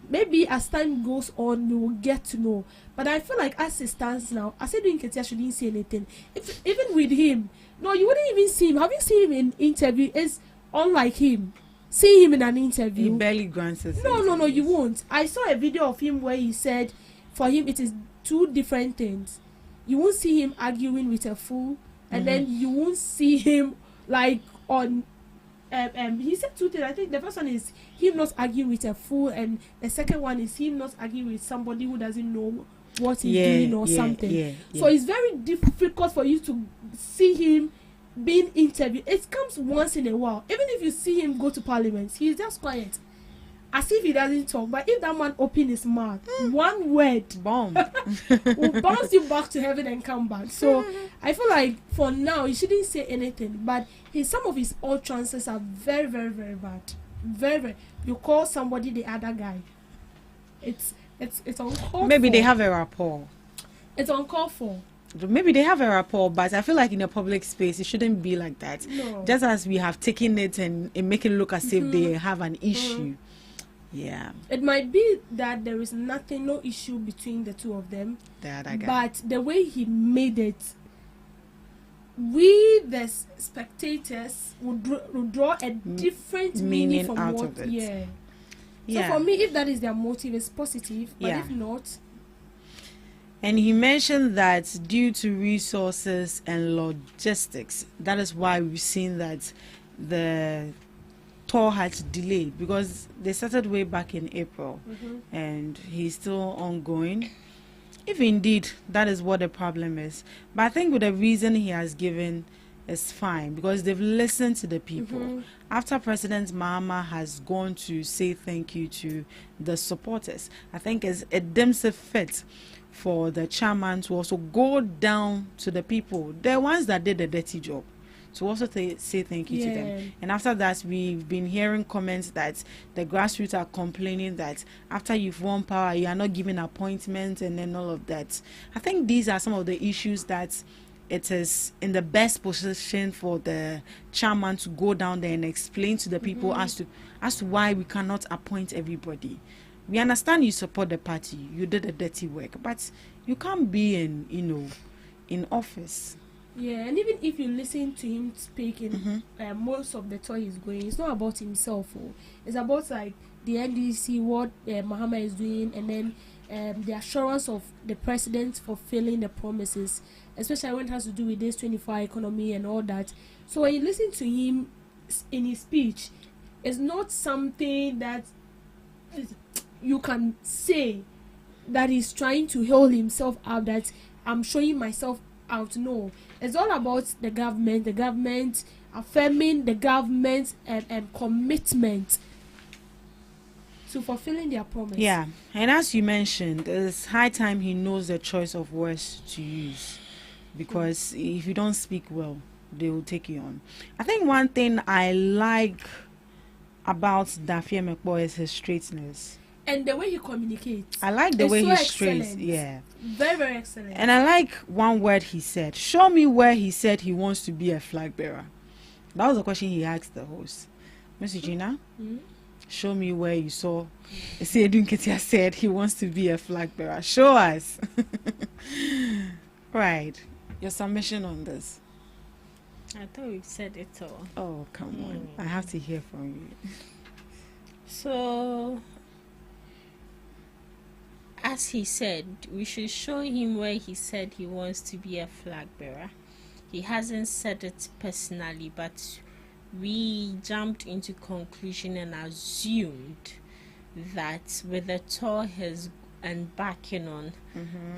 maybe as time goes on, we will get to know. But I feel like as it stands now, Asiedu Nketia shouldn't say anything. Even with him, no, you wouldn't even see him. Have you seen him in interview? It's unlike him. See him in an interview. He barely grants us. No, you won't. I saw a video of him where he said, for him, it is two different things. You won't see him arguing with a fool, and then you won't see him like on. He said two things. I think the first one is him not arguing with a fool, and the second one is him not arguing with somebody who doesn't know what he's doing or something. So it's very difficult for you to see him being interviewed. It comes once in a while. Even if you see him go to parliament, he's just quiet, as if he doesn't talk. But if that man open his mouth, one word bomb will bounce you back to heaven and come back. So I feel like for now he shouldn't say anything. But some of his utterances are very, very, very bad. Very, very. You call somebody the other guy. It's uncalled Maybe for. they have a rapport. It's uncalled for. Maybe they have a rapport, but I feel like in a public space it shouldn't be like that. No. Just as we have taken it and make it look as if they have an issue. Yeah. It might be that there is no issue between the two of them. The other guy. But the way he made it, we the spectators would draw a different meaning from out what. of it. Yeah. So for me, if that is their motive, it's positive. But if not. And he mentioned that due to resources and logistics, that is why we've seen that the tour had delayed, because they started way back in April and he's still ongoing. If indeed that is what the problem is. But I think with the reason he has given is fine, because they've listened to the people. After President Mahama has gone to say thank you to the supporters, I think it's a demsive fit for the chairman to also go down to the people, the ones that did the dirty job, to also say thank you to them. And after that, we've been hearing comments that the grassroots are complaining that after you've won power, you are not giving appointments and then all of that. I think these are some of the issues that it is in the best position for the chairman to go down there and explain to the people as to why we cannot appoint everybody. We understand you support the party. You did the dirty work, but you can't be in office. Yeah, and even if you listen to him speaking, most of the time he's going, it's not about himself. It's about like the NDC, what Mahama is doing, and then the assurance of the president fulfilling the promises, especially when it has to do with this 24 economy and all that. So when you listen to him in his speech, it's not something that you can say that he's trying to hold himself out, that I'm showing myself out. No, it's all about the government affirming the government's commitment to fulfilling their promise. Yeah, and as you mentioned, it's high time he knows the choice of words to use, because if you don't speak well, they will take you on. I think one thing I like about Dafia Mekbo is his straightness. And the way he communicates. I like the way he's straight. Yeah. Very, very excellent. And I like one word he said. Show me where he said he wants to be a flag bearer. That was a question he asked the host. Miss Gina, show me where you saw Seydou Nketia said he wants to be a flag bearer. Show us. Right. Your submission on this. I thought we've said it all. Oh, come on. I have to hear from you. So, as he said, we should show him where he said he wants to be a flag bearer. He hasn't said it personally, but we jumped into conclusion and assumed that with the tour he's embarking on,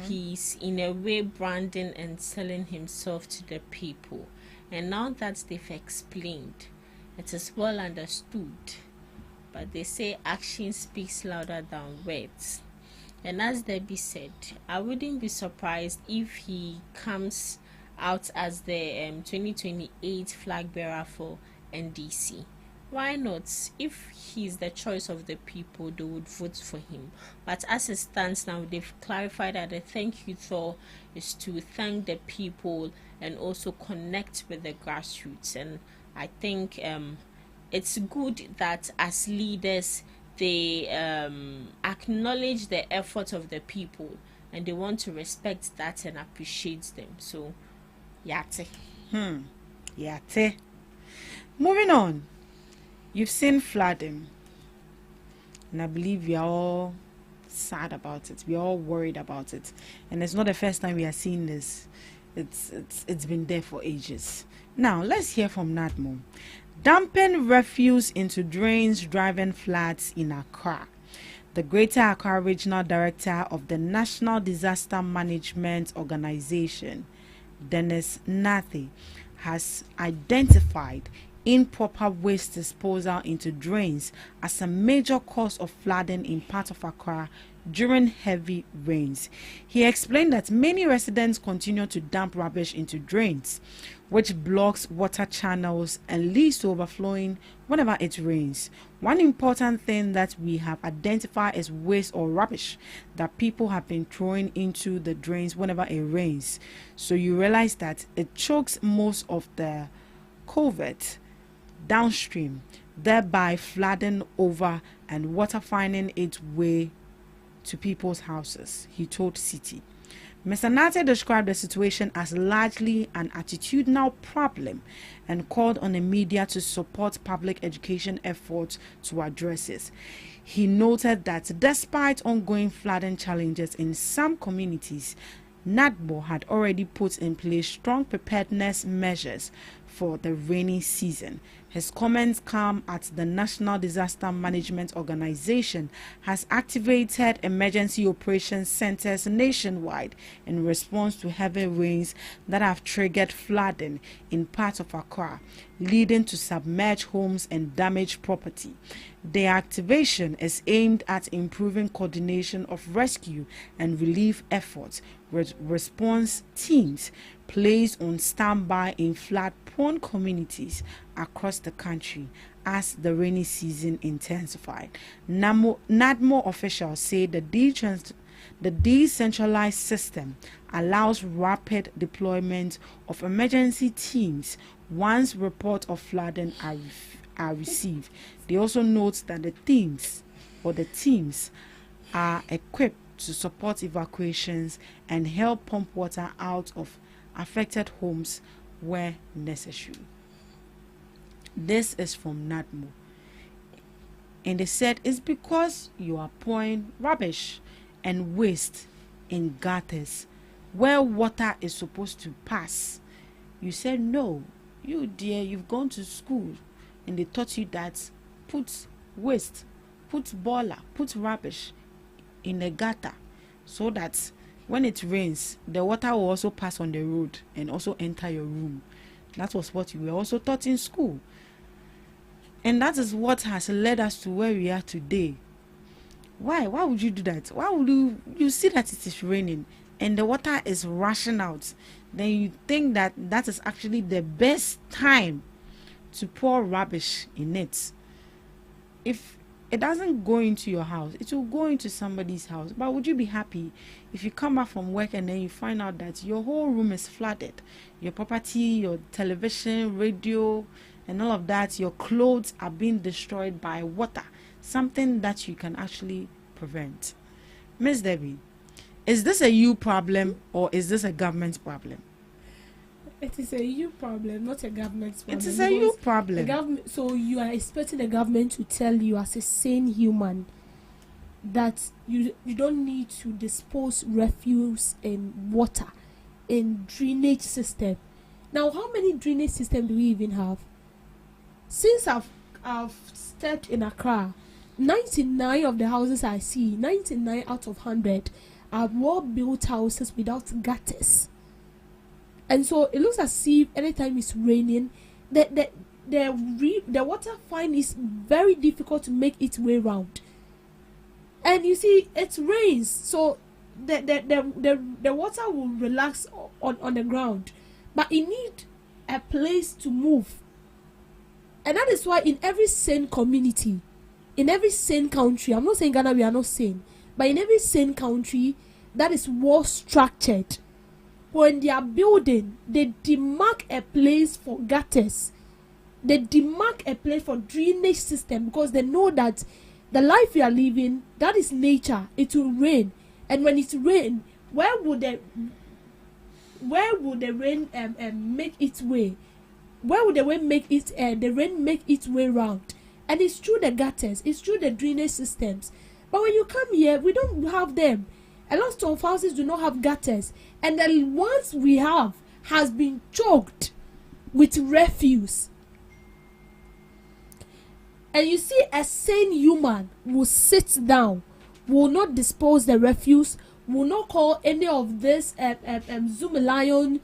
he's in a way branding and selling himself to the people. And now that they've explained, it is well understood. But they say action speaks louder than words. And as Debbie said, I wouldn't be surprised if he comes out as the 2028 flag bearer for NDC. Why not? If he's the choice of the people, they would vote for him. But as it stands now, they've clarified that the thank you tour is to thank the people and also connect with the grassroots. And I think it's good that as leaders, they acknowledge the effort of the people and they want to respect that and appreciate them. So, yate. Yate. Moving on. You've seen flooding, and I believe we are all sad about it. We are all worried about it, and it's not the first time we are seeing this. It's been there for ages. Now let's hear from Nadmo. Dumping refuse into drains driving floods in Accra. The Greater Accra Regional Director of the National Disaster Management Organization, Dennis Nathi, has identified improper waste disposal into drains as a major cause of flooding in part of Accra during heavy rains. He explained that many residents continue to dump rubbish into drains, which blocks water channels and leads to overflowing whenever it rains. One important thing that we have identified is waste or rubbish that people have been throwing into the drains whenever it rains. So you realize that it chokes most of the culvert downstream, thereby flooding over and water finding its way to people's houses, he told City. Mr. Nate described the situation as largely an attitudinal problem and called on the media to support public education efforts to address it. He noted that despite ongoing flooding challenges in some communities, NADBO had already put in place strong preparedness measures for the rainy season. His comments come as the National Disaster Management Organization has activated emergency operations centers nationwide in response to heavy rains that have triggered flooding in parts of Accra, leading to submerged homes and damaged property. The activation is aimed at improving coordination of rescue and relief efforts, with response teams placed on standby in flood-prone communities across the country as the rainy season intensified. NADMO officials say the decentralized system allows rapid deployment of emergency teams once reports of flooding are received. They also note that the teams are equipped to support evacuations and help pump water out of affected homes where necessary. This is from NADMO. And they said it's because you are pouring rubbish and waste in gutters where water is supposed to pass. You said no. You dear, you've gone to school and they taught you that put waste, put boiler, put rubbish in the gutter so that when it rains, the water will also pass on the road and also enter your room. That was what you were also taught in school. And that is what has led us to where we are today. Why would you do that? Why would you see that it is raining and the water is rushing out? Then you think that that is actually the best time to pour rubbish in it. If it doesn't go into your house, it will go into somebody's house. But would you be happy if you come back from work and then you find out that your whole room is flooded? Your property, your television, radio, and all of that, your clothes are being destroyed by water. Something that you can actually prevent. Miss Debbie, is this a you problem or is this a government problem? It is a you problem, not a government problem. It is a you problem. The government, so you are expecting the government to tell you as a sane human that you don't need to dispose refuse in water, in drainage system. Now, how many drainage systems do we even have? Since I've stepped in Accra, 99 of the houses I see, 99 out of 100 are well-built houses without gutters. And so it looks as if anytime it's raining, the water fine is very difficult to make its way around. And you see, it rains, so the water will relax on the ground, but it needs a place to move. And that is why in every sane community, in every sane country, I'm not saying Ghana, we are not sane, but in every sane country that is well structured, when they are building, they demark a place for gutters. They demark a place for drainage system because they know that the life we are living, that is nature. It will rain. And when it rains, where would the rain make its way? Where would the rain make its way round? And it's through the gutters, it's through the drainage systems. But when you come here, we don't have them. A lot of houses do not have gutters, and the ones we have has been choked with refuse. And you see, a sane human will sit down, will not dispose the refuse, will not call any of this Zoom Lion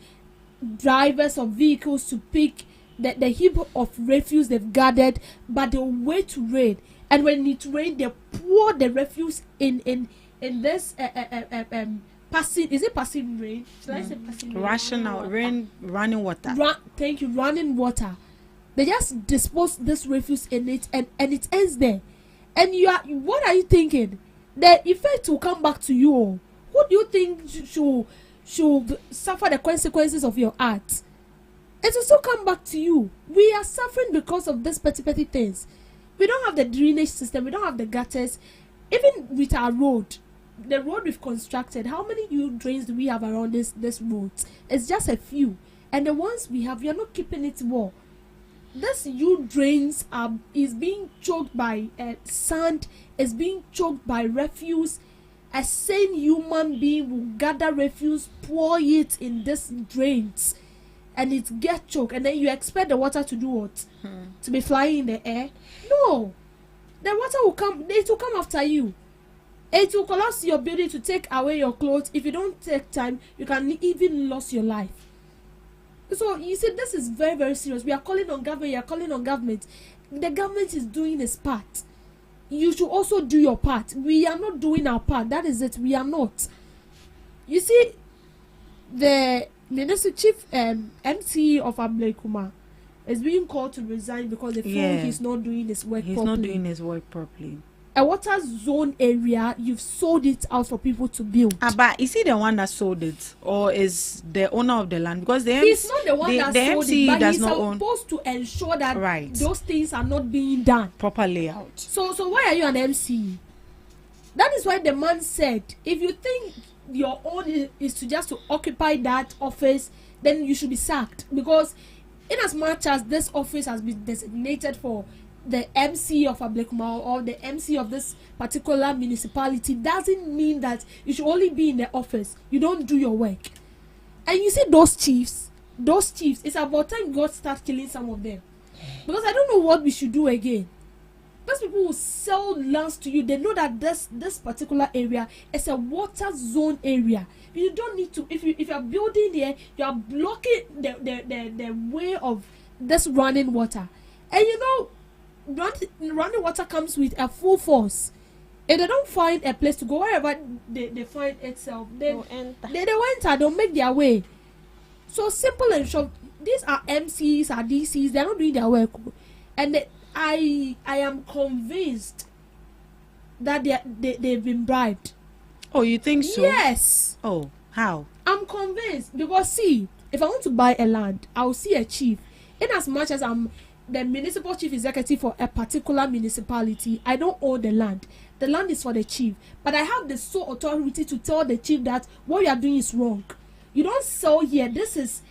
drivers of vehicles to pick the heap of refuse they've gathered, but they'll wait to rain. And when it rains, they pour the refuse in this passive, is it passive rain? Should I say passive rain? Running water. Thank you, running water. They just dispose this refuse in it, and it ends there. And what are you thinking? The effect will come back to you. Who do you think should suffer the consequences of your act? It will still come back to you. We are suffering because of these petty things. We don't have the drainage system. We don't have the gutters. Even with our road, the road we've constructed, how many new drains do we have around this road? It's just a few. And the ones we have, we are not keeping it well. This new drains is being choked by sand, is being choked by refuse. A sane human being will gather refuse, pour it in these drains, and it gets choked. And then you expect the water to do what? To be flying in the air? No. The water will come, it will come after you. It will collapse your building to take away your clothes. If you don't take time, you can even lose your life. So you see, this is very, very serious. We are calling on government, you are calling on government. The government is doing its part. You should also do your part. We are not doing our part. That is it. We are not. You see, the Minister Chief MC of Ablekuma is being called to resign because they feel he's not doing his work properly. He's not doing his work properly. A water zone area, you've sold it out for people to build. But is he the one that sold it, or is the owner of the land? Because he's not the one that sold MC it, but does he's not supposed to ensure that those things are not being done. Proper layout. So why are you an MC? That is why the man said, if you think your own is to just to occupy that office, then you should be sacked. Because in as much as this office has been designated for the MC of Ablekuma or the MC of this particular municipality, doesn't mean that you should only be in the office. You don't do your work. And you see those chiefs, it's about time God start killing some of them. Because I don't know what we should do again. Those people who sell lands to you, they know that this particular area is a water zone area. You don't need to, if you are building there, you are blocking the way of this running water. And you know, running water comes with a full force. If they don't find a place to go, wherever they find itself, they enter, they'll make their way. So simple and short, these are MCs, are DCs, they're not doing their work. And I am convinced that they've been bribed. Oh, you think so? Yes. Oh, how? I'm convinced because see, if I want to buy a land, I'll see a chief. In as much as I'm the municipal chief executive for a particular municipality, I don't own the land. The land is for the chief, but I have the sole authority to tell the chief that what you are doing is wrong. You don't sell here. This is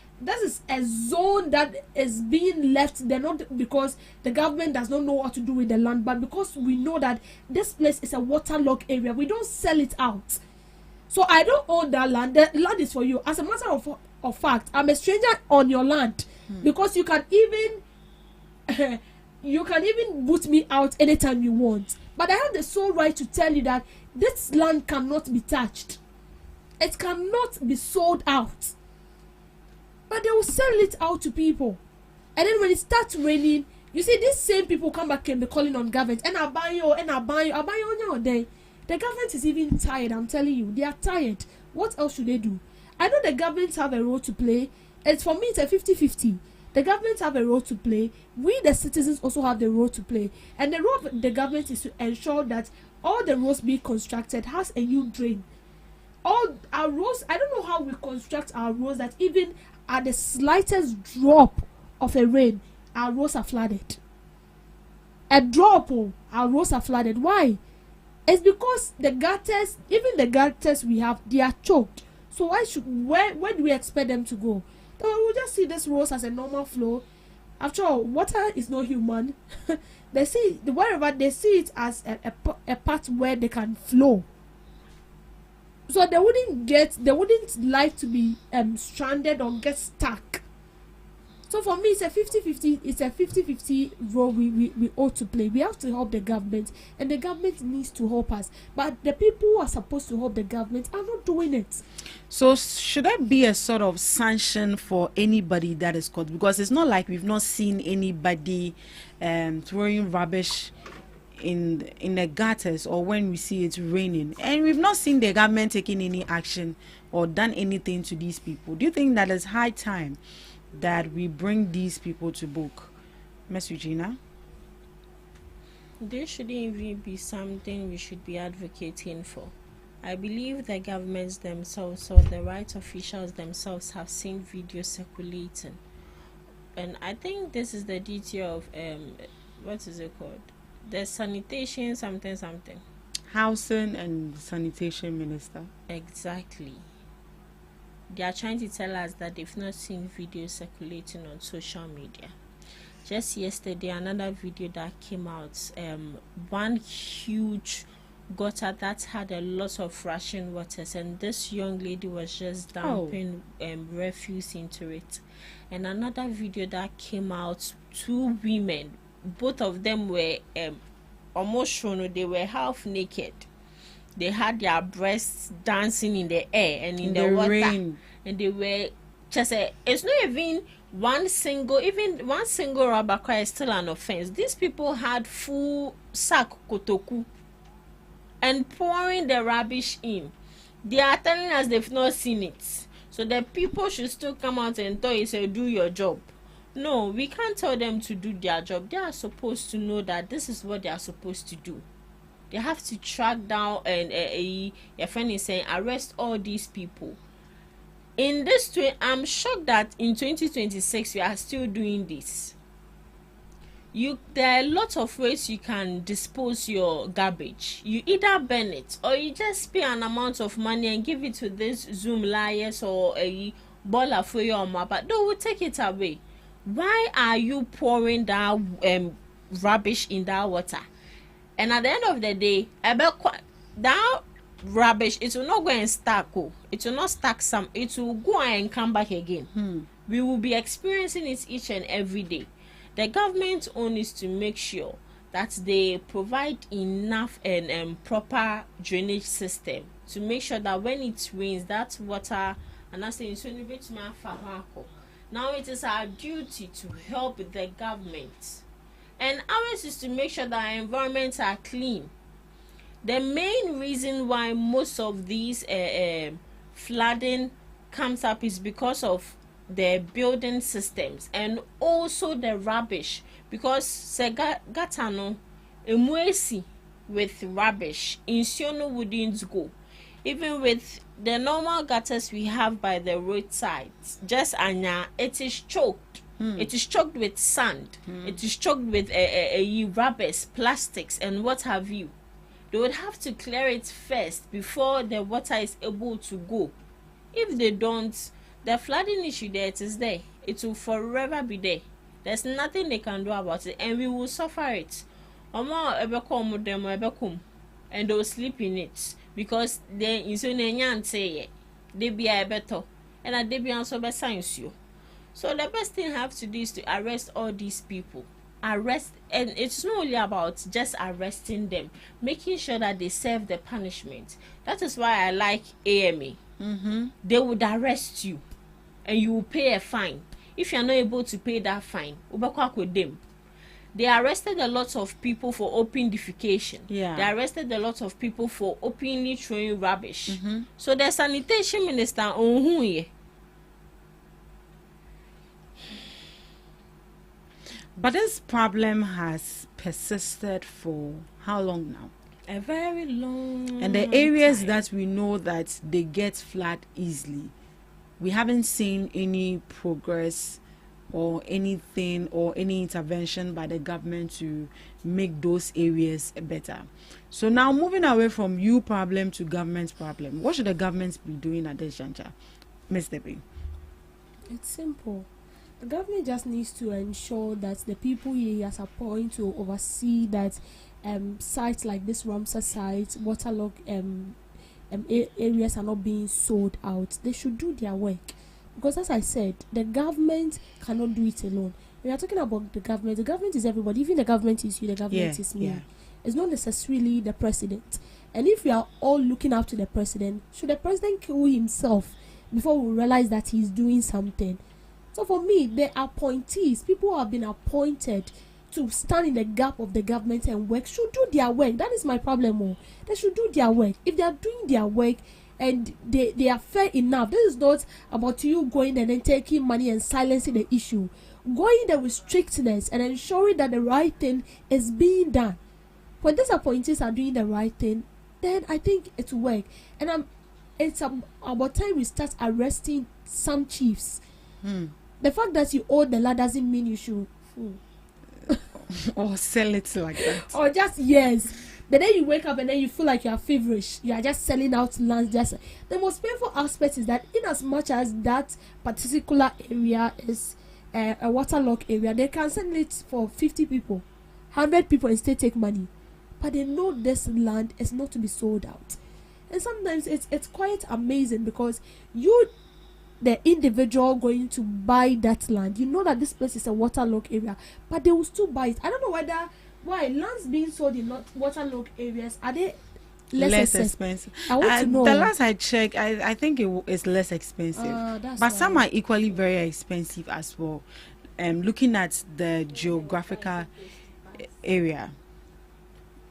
a zone that is being left there, not because the government does not know what to do with the land, but because we know that this place is a waterlogged area. We don't sell it out. So I don't own that land. The land is for you. As a matter of fact, I'm a stranger on your land because you can even boot me out anytime you want. But I have the sole right to tell you that this land cannot be touched. It cannot be sold out. But they will sell it out to people. And then when it starts raining, you see these same people come back and be calling on government. And I'll buy you on your day. The government is even tired, I'm telling you. They are tired. What else should they do? I know the government have a role to play. And for me, it's a 50-50. The government have a role to play. We, the citizens, also have the role to play. And the role of the government is to ensure that all the roads being constructed has a new drain. All our roads, I don't know how we construct our roads that even at the slightest drop of a rain, our roads are flooded. A drop, our roads are flooded. Why? It's because the gutters, even the gutters we have, they are choked. So where do we expect them to go? We'll just see this roads as a normal flow. After all, water is not human. They see wherever they see it as a path where they can flow. So they wouldn't like to be stranded or get stuck. So for me, it's a 50-50. It's a 50-50 role we ought to play. We have to help the government, and the government needs to help us. But the people who are supposed to help the government are not doing it. So should there be a sort of sanction for anybody that is caught? Because it's not like we've not seen anybody throwing rubbish in the gutters or when we see it raining, and we've not seen the government taking any action or done anything to these people. Do you think that it's high time that we bring these people to book? Miss Regina? There shouldn't even be something we should be advocating for. I believe the governments themselves or the right officials themselves have seen videos circulating, and I think this is the duty of what is it called? The sanitation something. Housing and Sanitation Minister. Exactly. They are trying to tell us that they've not seen videos circulating on social media. Just yesterday, another video that came out, one huge gutter that had a lot of rushing waters, and this young lady was just dumping refuse into it. And another video that came out, two women, both of them were almost shown, they were half naked. They had their breasts dancing in the air and in the water rain. And they were just it's not even one single rubber cry is still an offense. These people had full sack kotoku and pouring the rubbish in. They are telling us they've not seen it, so the people should still come out and tell you, say, do your job. No, we can't tell them to do their job. They are supposed to know that this is what they are supposed to do. They have to track down and a friend is saying arrest all these people. In this way, I'm shocked that in 2026 we are still doing this. there are a lot of ways you can dispose your garbage. You either burn it or you just pay an amount of money and give it to this Zoom liars or a baller for your mama, but they will take it away. Why are you pouring that rubbish in that water? And at the end of the day, that rubbish, it will not go and stack. It will not stack some. It will go and come back again. We will be experiencing it each and every day. The government only is to make sure that they provide enough and proper drainage system to make sure that when it rains, that water and that's the now it is our duty to help the government, and ours is to make sure that our environments are clean. The main reason why most of these flooding comes up is because of the building systems and also the rubbish, because gatano emwesi with rubbish insuno wouldn't go. Even with the normal gutters we have by the roadsides, just anya, it is choked. It is choked with sand. It is choked with rubbish, plastics, and what have you. They would have to clear it first before the water is able to go. If they don't, the flooding issue there, it is there. It will forever be there. There's nothing they can do about it, and we will suffer it. And they will sleep in it because they be a better, and they be also be science you. So the best thing I have to do is to arrest all these people. Arrest, and it's not only about just arresting them, making sure that they serve the punishment. That is why I like AMA. They would arrest you and you will pay a fine. If you are not able to pay that fine, with them. They arrested a lot of people for open defecation. They arrested a lot of people for openly throwing rubbish. So the sanitation minister on who. But this problem has persisted for how long now? A very long And the areas time that we know that they get flood easily, we haven't seen any progress or anything or any intervention by the government to make those areas better. So now moving away from you problem to government problem, what should the government be doing at this juncture? Ms. Debbie? It's simple. The government just needs to ensure that the people he has appointed to oversee that sites like this Ramsar site, waterlogged areas are not being sold out. They should do their work. Because as I said, the government cannot do it alone. We are talking about the government is everybody. Even the government is you, the government is me. It's not necessarily the president. And if we are all looking up to the president, should the president kill himself before we realize that he's doing something? So for me, the appointees, people who have been appointed to stand in the gap of the government and work, should do their work. That is my problem. They should do their work. If they are doing their work and they are fair enough, this is not about you going and then taking money and silencing the issue. Going there with strictness and ensuring that the right thing is being done. When these appointees are doing the right thing, then I think it will work. And it's about time we start arresting some chiefs. The fact that you own the land doesn't mean you should or sell it like that. Or just the day you wake up and then you feel like you are feverish, you are just selling out land. Just the most painful aspect is that in as much as that particular area is a waterlogged area, they can sell it for 50 people, 100 people and still take money, but they know this land is not to be sold out. And sometimes it's quite amazing because the individual going to buy that land, you know that this place is a waterlogged area, but they will still buy it. I don't know why lands being sold in not waterlogged areas, are they less expensive? I want to know. The last I checked, I think it's less expensive, but some are equally very expensive as well. Looking at the geographical area,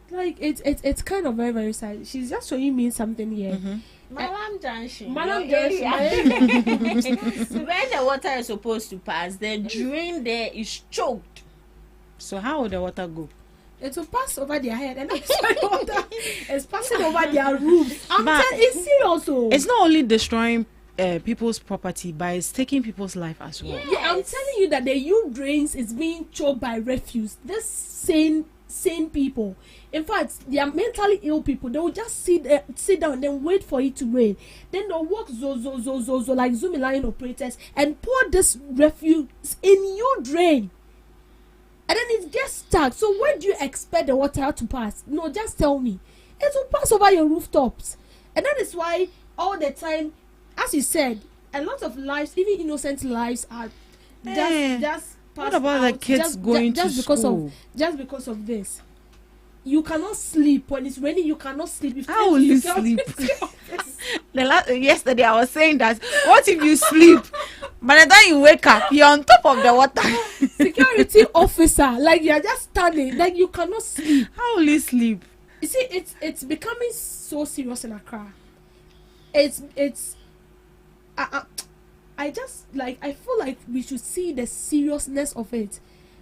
like it's kind of very very sad. She's just showing me something here. Malam Junction. Malam Junction. Where the water is supposed to pass, the drain there is choked. So how will the water go? It will pass over their head, and the water is passing over their roofs. It's serious. It's not only destroying people's property, but it's taking people's life as well. Yeah, I'm telling you that the U drains is being choked by refuse. This sane people. In fact, they are mentally ill people. They will just sit down and then wait for it to rain. Then they'll walk zo like Zoom line operators and pour this refuse in your drain. And then it gets stuck. So where do you expect the water to pass? No, just tell me. It will pass over your rooftops. And that is why all the time, as you said, a lot of lives, even innocent lives, are just what about the kids going to school? Just because of this. You cannot sleep when it's raining. You cannot sleep. How will you sleep? Yesterday I was saying that. What if you sleep? By the time you wake up, you're on top of the water. Security officer, like you're just standing, like you cannot sleep. How will you sleep? You see, it's becoming so serious in Accra. I just like, I feel like we should see the seriousness of it.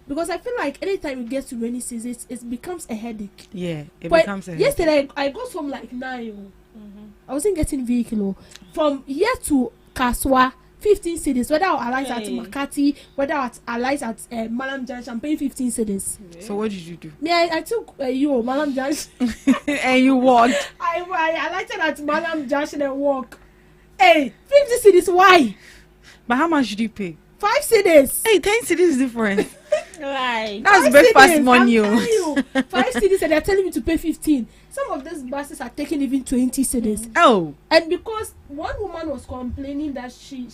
Because I feel like anytime it gets to rainy season, it becomes a headache. Yeah, becomes a headache. Yesterday, I got home like 9. I wasn't getting vehicle. From here to Kaswa, 15 cities. Whether I alight at Makati, whether I alight at Malam Junction, I'm paying 15 cities. So what did you do? Me, I took Malam Junction. And you walked? I alighted at Malam Junction and walk. Hey, 50 cities, why? But how much did you pay? 5 cities. Hey, 10 cities different. Right. That's breakfast money. I'm telling you, 5 cities and they're telling me to pay 15. Some of these buses are taking even 20 cities. Oh. And because one woman was complaining that she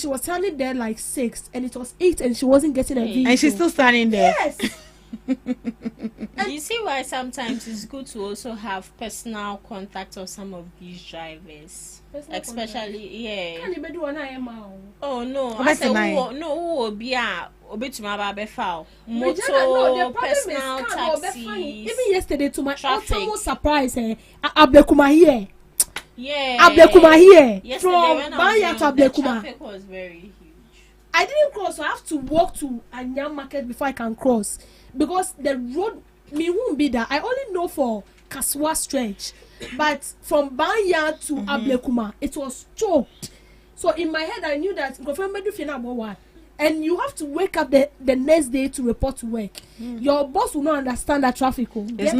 was standing there like 6 and it was 8 and she wasn't getting a vehicle. And she's still standing there. Yes. You see why sometimes it's good to also have personal contact of some of these drivers, especially oh no, I said no who will be a motor personal taxis. Even yesterday, to my ultimate surprise, Ablekuma here. Yeah, Ablekuma here. From Banya to Ablekuma. Traffic was very huge. I didn't cross, so I have to walk to Anyam Market before I can cross. Because the road me won't be there. I only know for Kaswa stretch, but from Banya to Ablekuma, it was choked. So in my head, I knew that and you have to wake up the next day to report to work. Your boss will not understand that traffic. It's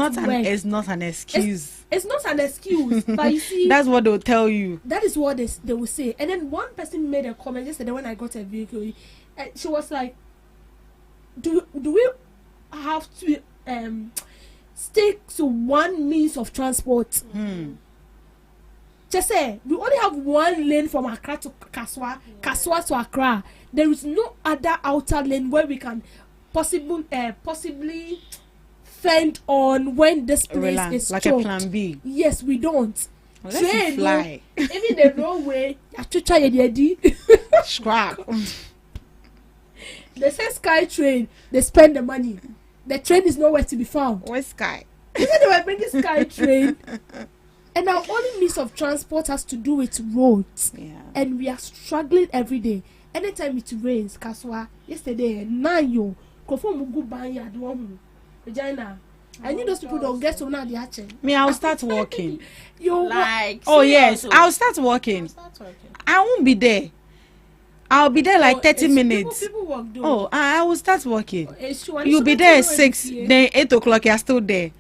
not an excuse. It's not an excuse, but you see, that's what they'll tell you. That is what they will say. And then one person made a comment yesterday when I got a vehicle. She was like, "Do we have to stick to one means of transport?" Just say we only have one lane from Accra to Kaswa to Accra. There is no other outer lane where we can possibly fend on when this place is like choked. A plan B. Yes, we don't. Unless you fly. Even the roadway, scrap. They say Sky Train, they spend the money. The train is nowhere to be found. Where's Sky? They said they were bringing Sky Train. And our only means of transport has to do with roads. Yeah. And we are struggling every day. Anytime it rains, Kaswa, yesterday, Nayo, Kofomugu Banya, Regina. I need those people don't get to know the action. Me, I'll start walking. Oh yes, I'll start walking. I won't be there. I'll be there like 30 minutes. People walk though. I will start walking. You'll be there at 6, then 8 o'clock, you're still there.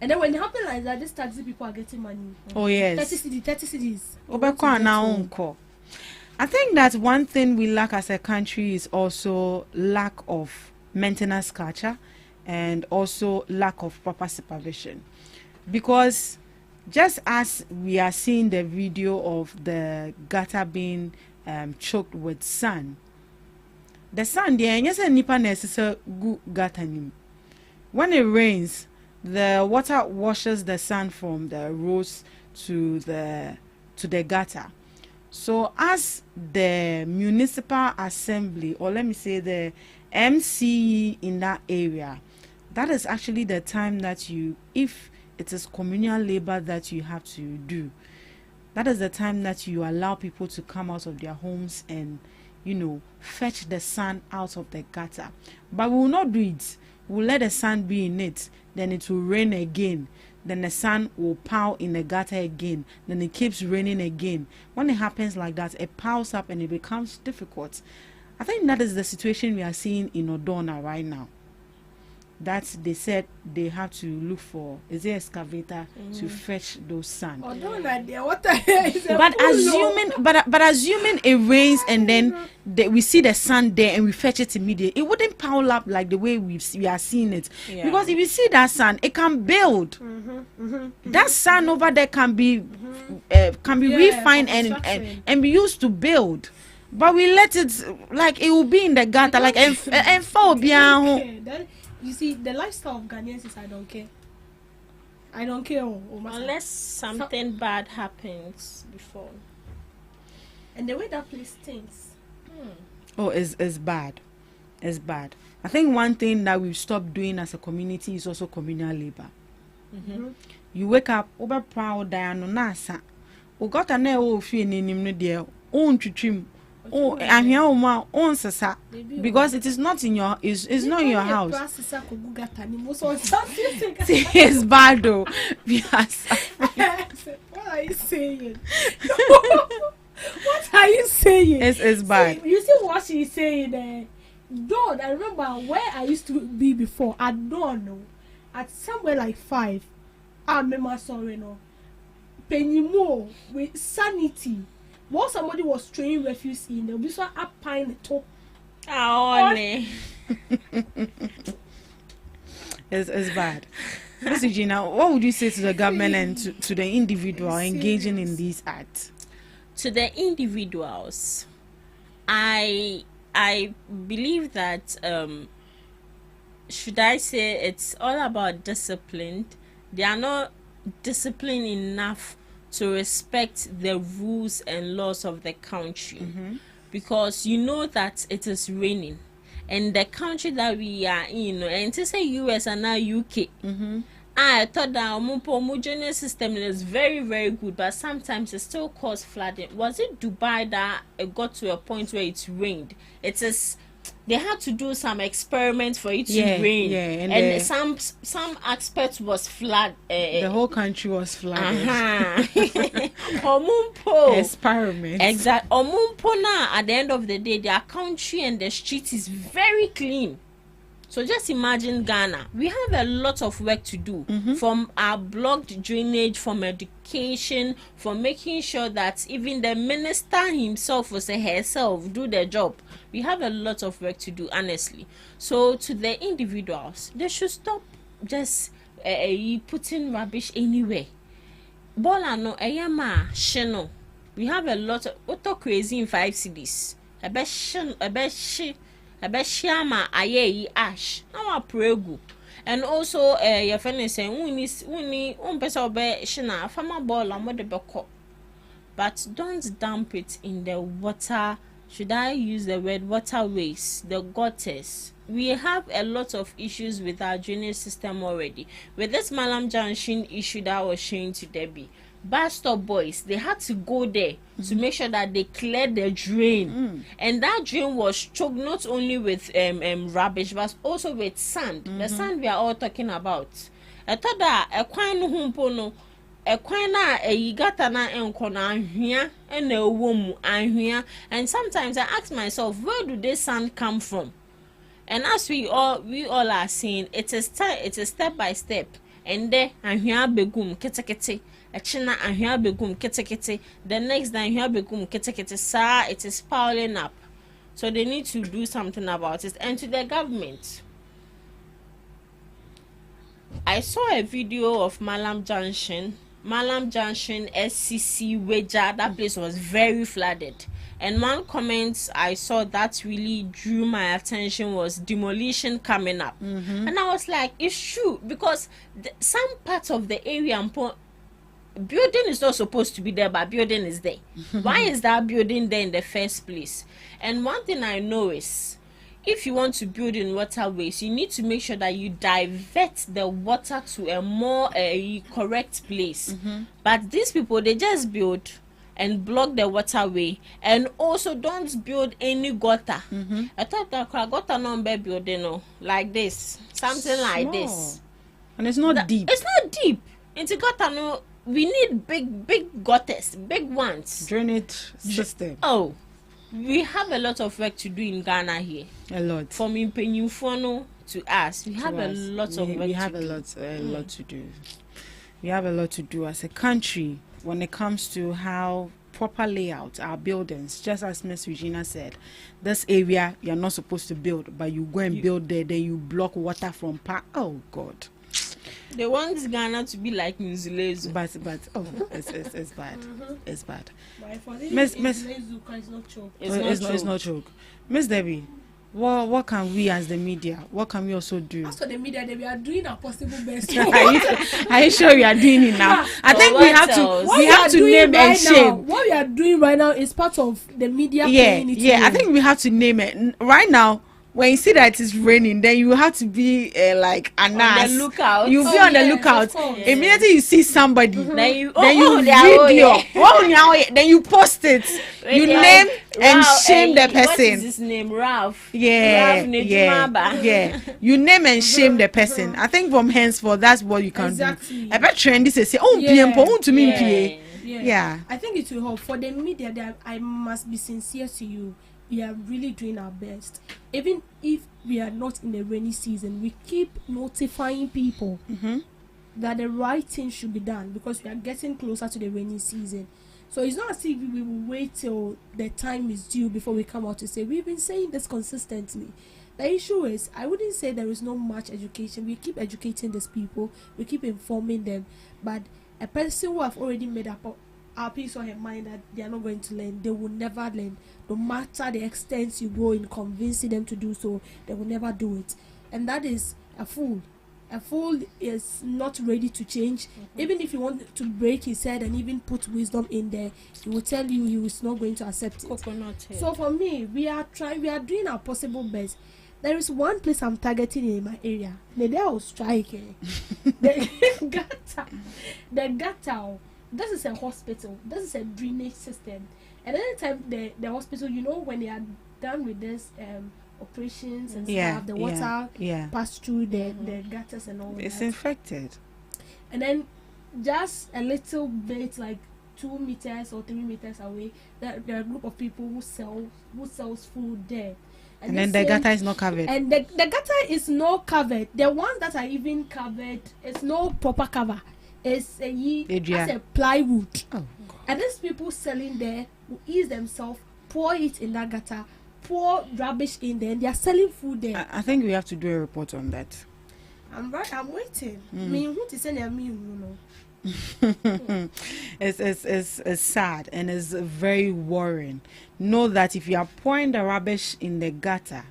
And then when it happens like that, these taxi people are getting money. Oh yes. 30 cities. I think that one thing we lack as a country is also lack of maintenance culture and also lack of proper supervision. Because just as we are seeing the video of the gutter being choked with sand, the sand gutter. When it rains, the water washes the sand from the roads to the gutter. So as the municipal assembly, or let me say the MCE in that area, that is actually the time that if it is communal labor that you have to do, that is the time that you allow people to come out of their homes and, fetch the sand out of the gutter. But we will not do it. We'll let the sand be in it. Then it will rain again. then the sun will pile in the gutter again, then it keeps raining again. When it happens like that, it piles up and it becomes difficult. I think that is the situation we are seeing in Odona right now. That they said they have to look for is there excavator to fetch those sand. But assuming it rains and then we see the sand there and we fetch it immediately, it wouldn't pile up like the way we are seeing it. Yeah. Because if you see that sand, it can build. That sand over there can be refined and be used to build. But we let it like it will be in the gutter like and Then you see the lifestyle of Ghanaians is I don't care. I don't care. Unless something bad happens before. And the way that place stinks. Oh, it's bad. It's bad. I think one thing that we've stopped doing as a community is also communal labor. You wake up, over proud diano nasa. O got a neo feeling in the own trim. Oh, I'm here on sasa because it is not in your it's not in your house. It's bad though. What are you saying? What are you saying? It's bad. See, you see what she's saying there? Dawn, I remember where I used to be before at dawn, at somewhere like 5. I remember sorry no. Penimo with sanity. Once somebody was spraying refuse in, they'll be so up pine the top. It's bad. Mr. Gina, what would you say to the government and to the individual engaging in these acts? To the individuals, I believe that should I say it's all about discipline. They are not disciplined enough to respect the rules and laws of the country, because you know that it is raining, and the country that we are in, and to say US and now UK. I thought that homogeneous system is very, very good, but sometimes it still causes flooding. Was it Dubai that it got to a point where it rained? It is. They had to do some experiments for it to rain, and some aspects was flood. The whole country was flooded. Omumpo experiment. Exactly. Omumpo now, at the end of the day, their country and the street is very clean. So just imagine Ghana. We have a lot of work to do, from our blocked drainage, from education, from making sure that even the minister himself or herself do their job. We have a lot of work to do, honestly. So to the individuals, they should stop just putting rubbish anywhere. Bola no eyama sheno. We have a lot of auto crazy in 5 cities. Abeshama aye ash na pregu, and also your friend is saying uni person obe shina farmer ball and the beko, but don't dump it in the water. Should I use the word waterways, the gutters? We have a lot of issues with our drainage system already. With this Malam Junction issue that I was showing to Debbie, bus stop boys, they had to go there to make sure that they cleared the drain, and that drain was choked not only with rubbish but also with sand. The sand we are all talking about. I thought that a quine humpono, a quina a yigata na enkona here and a womb and here, and sometimes I ask myself, where do this sand come from? And as we all are seeing, it is step by step, and there and here begum kete. Achina and here begum kete. The next day here begum kete. Sir, it is piling up. So they need to do something about it. And to the government, I saw a video of Malam Junction, SCC Weja. That place was very flooded. And one comment I saw that really drew my attention was demolition coming up. And I was like, it's true, because some parts of the area, building is not supposed to be there, but building is there. Why is that building there in the first place? And one thing I know is, if you want to build in waterways, you need to make sure that you divert the water to a more correct place. But these people, they just build and block the waterway, and also don't build any gutter. I thought that gutter number building like this, something like this, and it's not deep. It's not deep. Into gutter, no, we need big gutters, big ones. Drainage system. Oh, we have a lot of work to do in Ghana here. A lot. From Impenyufono to us, we have a lot of work we have to a do. lot to do. We have a lot to do as a country when it comes to how proper layout our buildings. Just as Miss Regina said, this area you're not supposed to build, but you go and build there, then you block water from park. Oh God. They want Ghana to be like New Zealand. But it's bad. It's bad. Miss It's not joke. Miss Debbie, what can we as the media, what can we also do? As for the media, we are doing our possible best. Are you sure we are doing it now? I think we have to name and shame. What we are doing right now is part of the media. I think we have to name it right now. When you see that it's raining, then you have to be like an ass. On the lookout. You be on the lookout. Immediately you see somebody, then you video. Then you post it. You name and shame the person. What is his name? Ralph. Yeah. You name and shame the person. I think from henceforth, that's what you can do. I bet trendy say, yeah. I think it will help for the media. That I must be sincere to you. We are really doing our best. Even if we are not in the rainy season, we keep notifying people that the right thing should be done because we are getting closer to the rainy season. So it's not as if we will wait till the time is due before we come out to say, we've been saying this consistently. The issue is, I wouldn't say there is no much education. We keep educating these people. We keep informing them. But a person who have already made up our peace on her mind that they are not going to learn, they will never learn. No matter the extent you go in convincing them to do so, they will never do it. And that is a fool. A fool is not ready to change. Even if you want to break his head and even put wisdom in there, he will tell you he is not going to accept it. So for me, we are doing our possible best. There is one place I'm targeting in my area. Maybe I will strike the gutter. This is a hospital. This is a drainage system. And anytime the hospital, when they are done with this operations and stuff, the water pass through the gutters and all that. It's infected. And then just a little bit, like 2 meters or 3 meters away, there are a group of people who sells food there. And then the gutter is not covered. And the gutter is not covered. The ones that are even covered, it's no proper cover. It's a plywood. Oh, and these people selling there will ease themselves, pour it in that gutter, pour rubbish in there, and they are selling food there. I think we have to do a report on that. I'm waiting. I mean, who to send me, It's sad and it's very worrying. Know that if you are pouring the rubbish in the gutter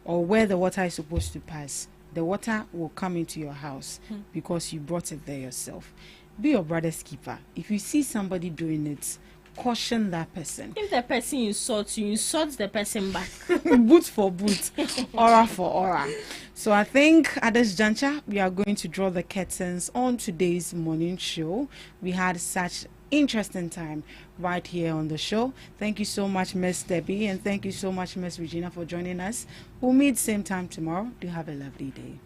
or where the water is supposed to pass, the water will come into your house because you brought it there yourself. Be your brother's keeper. If you see somebody doing it, caution that person. If the person insults you, insult the person back. Boot for boot, aura for aura. So I think at this juncture, we are going to draw the curtains on today's morning show. We had such interesting time right here on the show. Thank you so much, Miss Debbie, and thank you so much, Miss Regina, for joining us. We'll meet same time tomorrow. Do have a lovely day.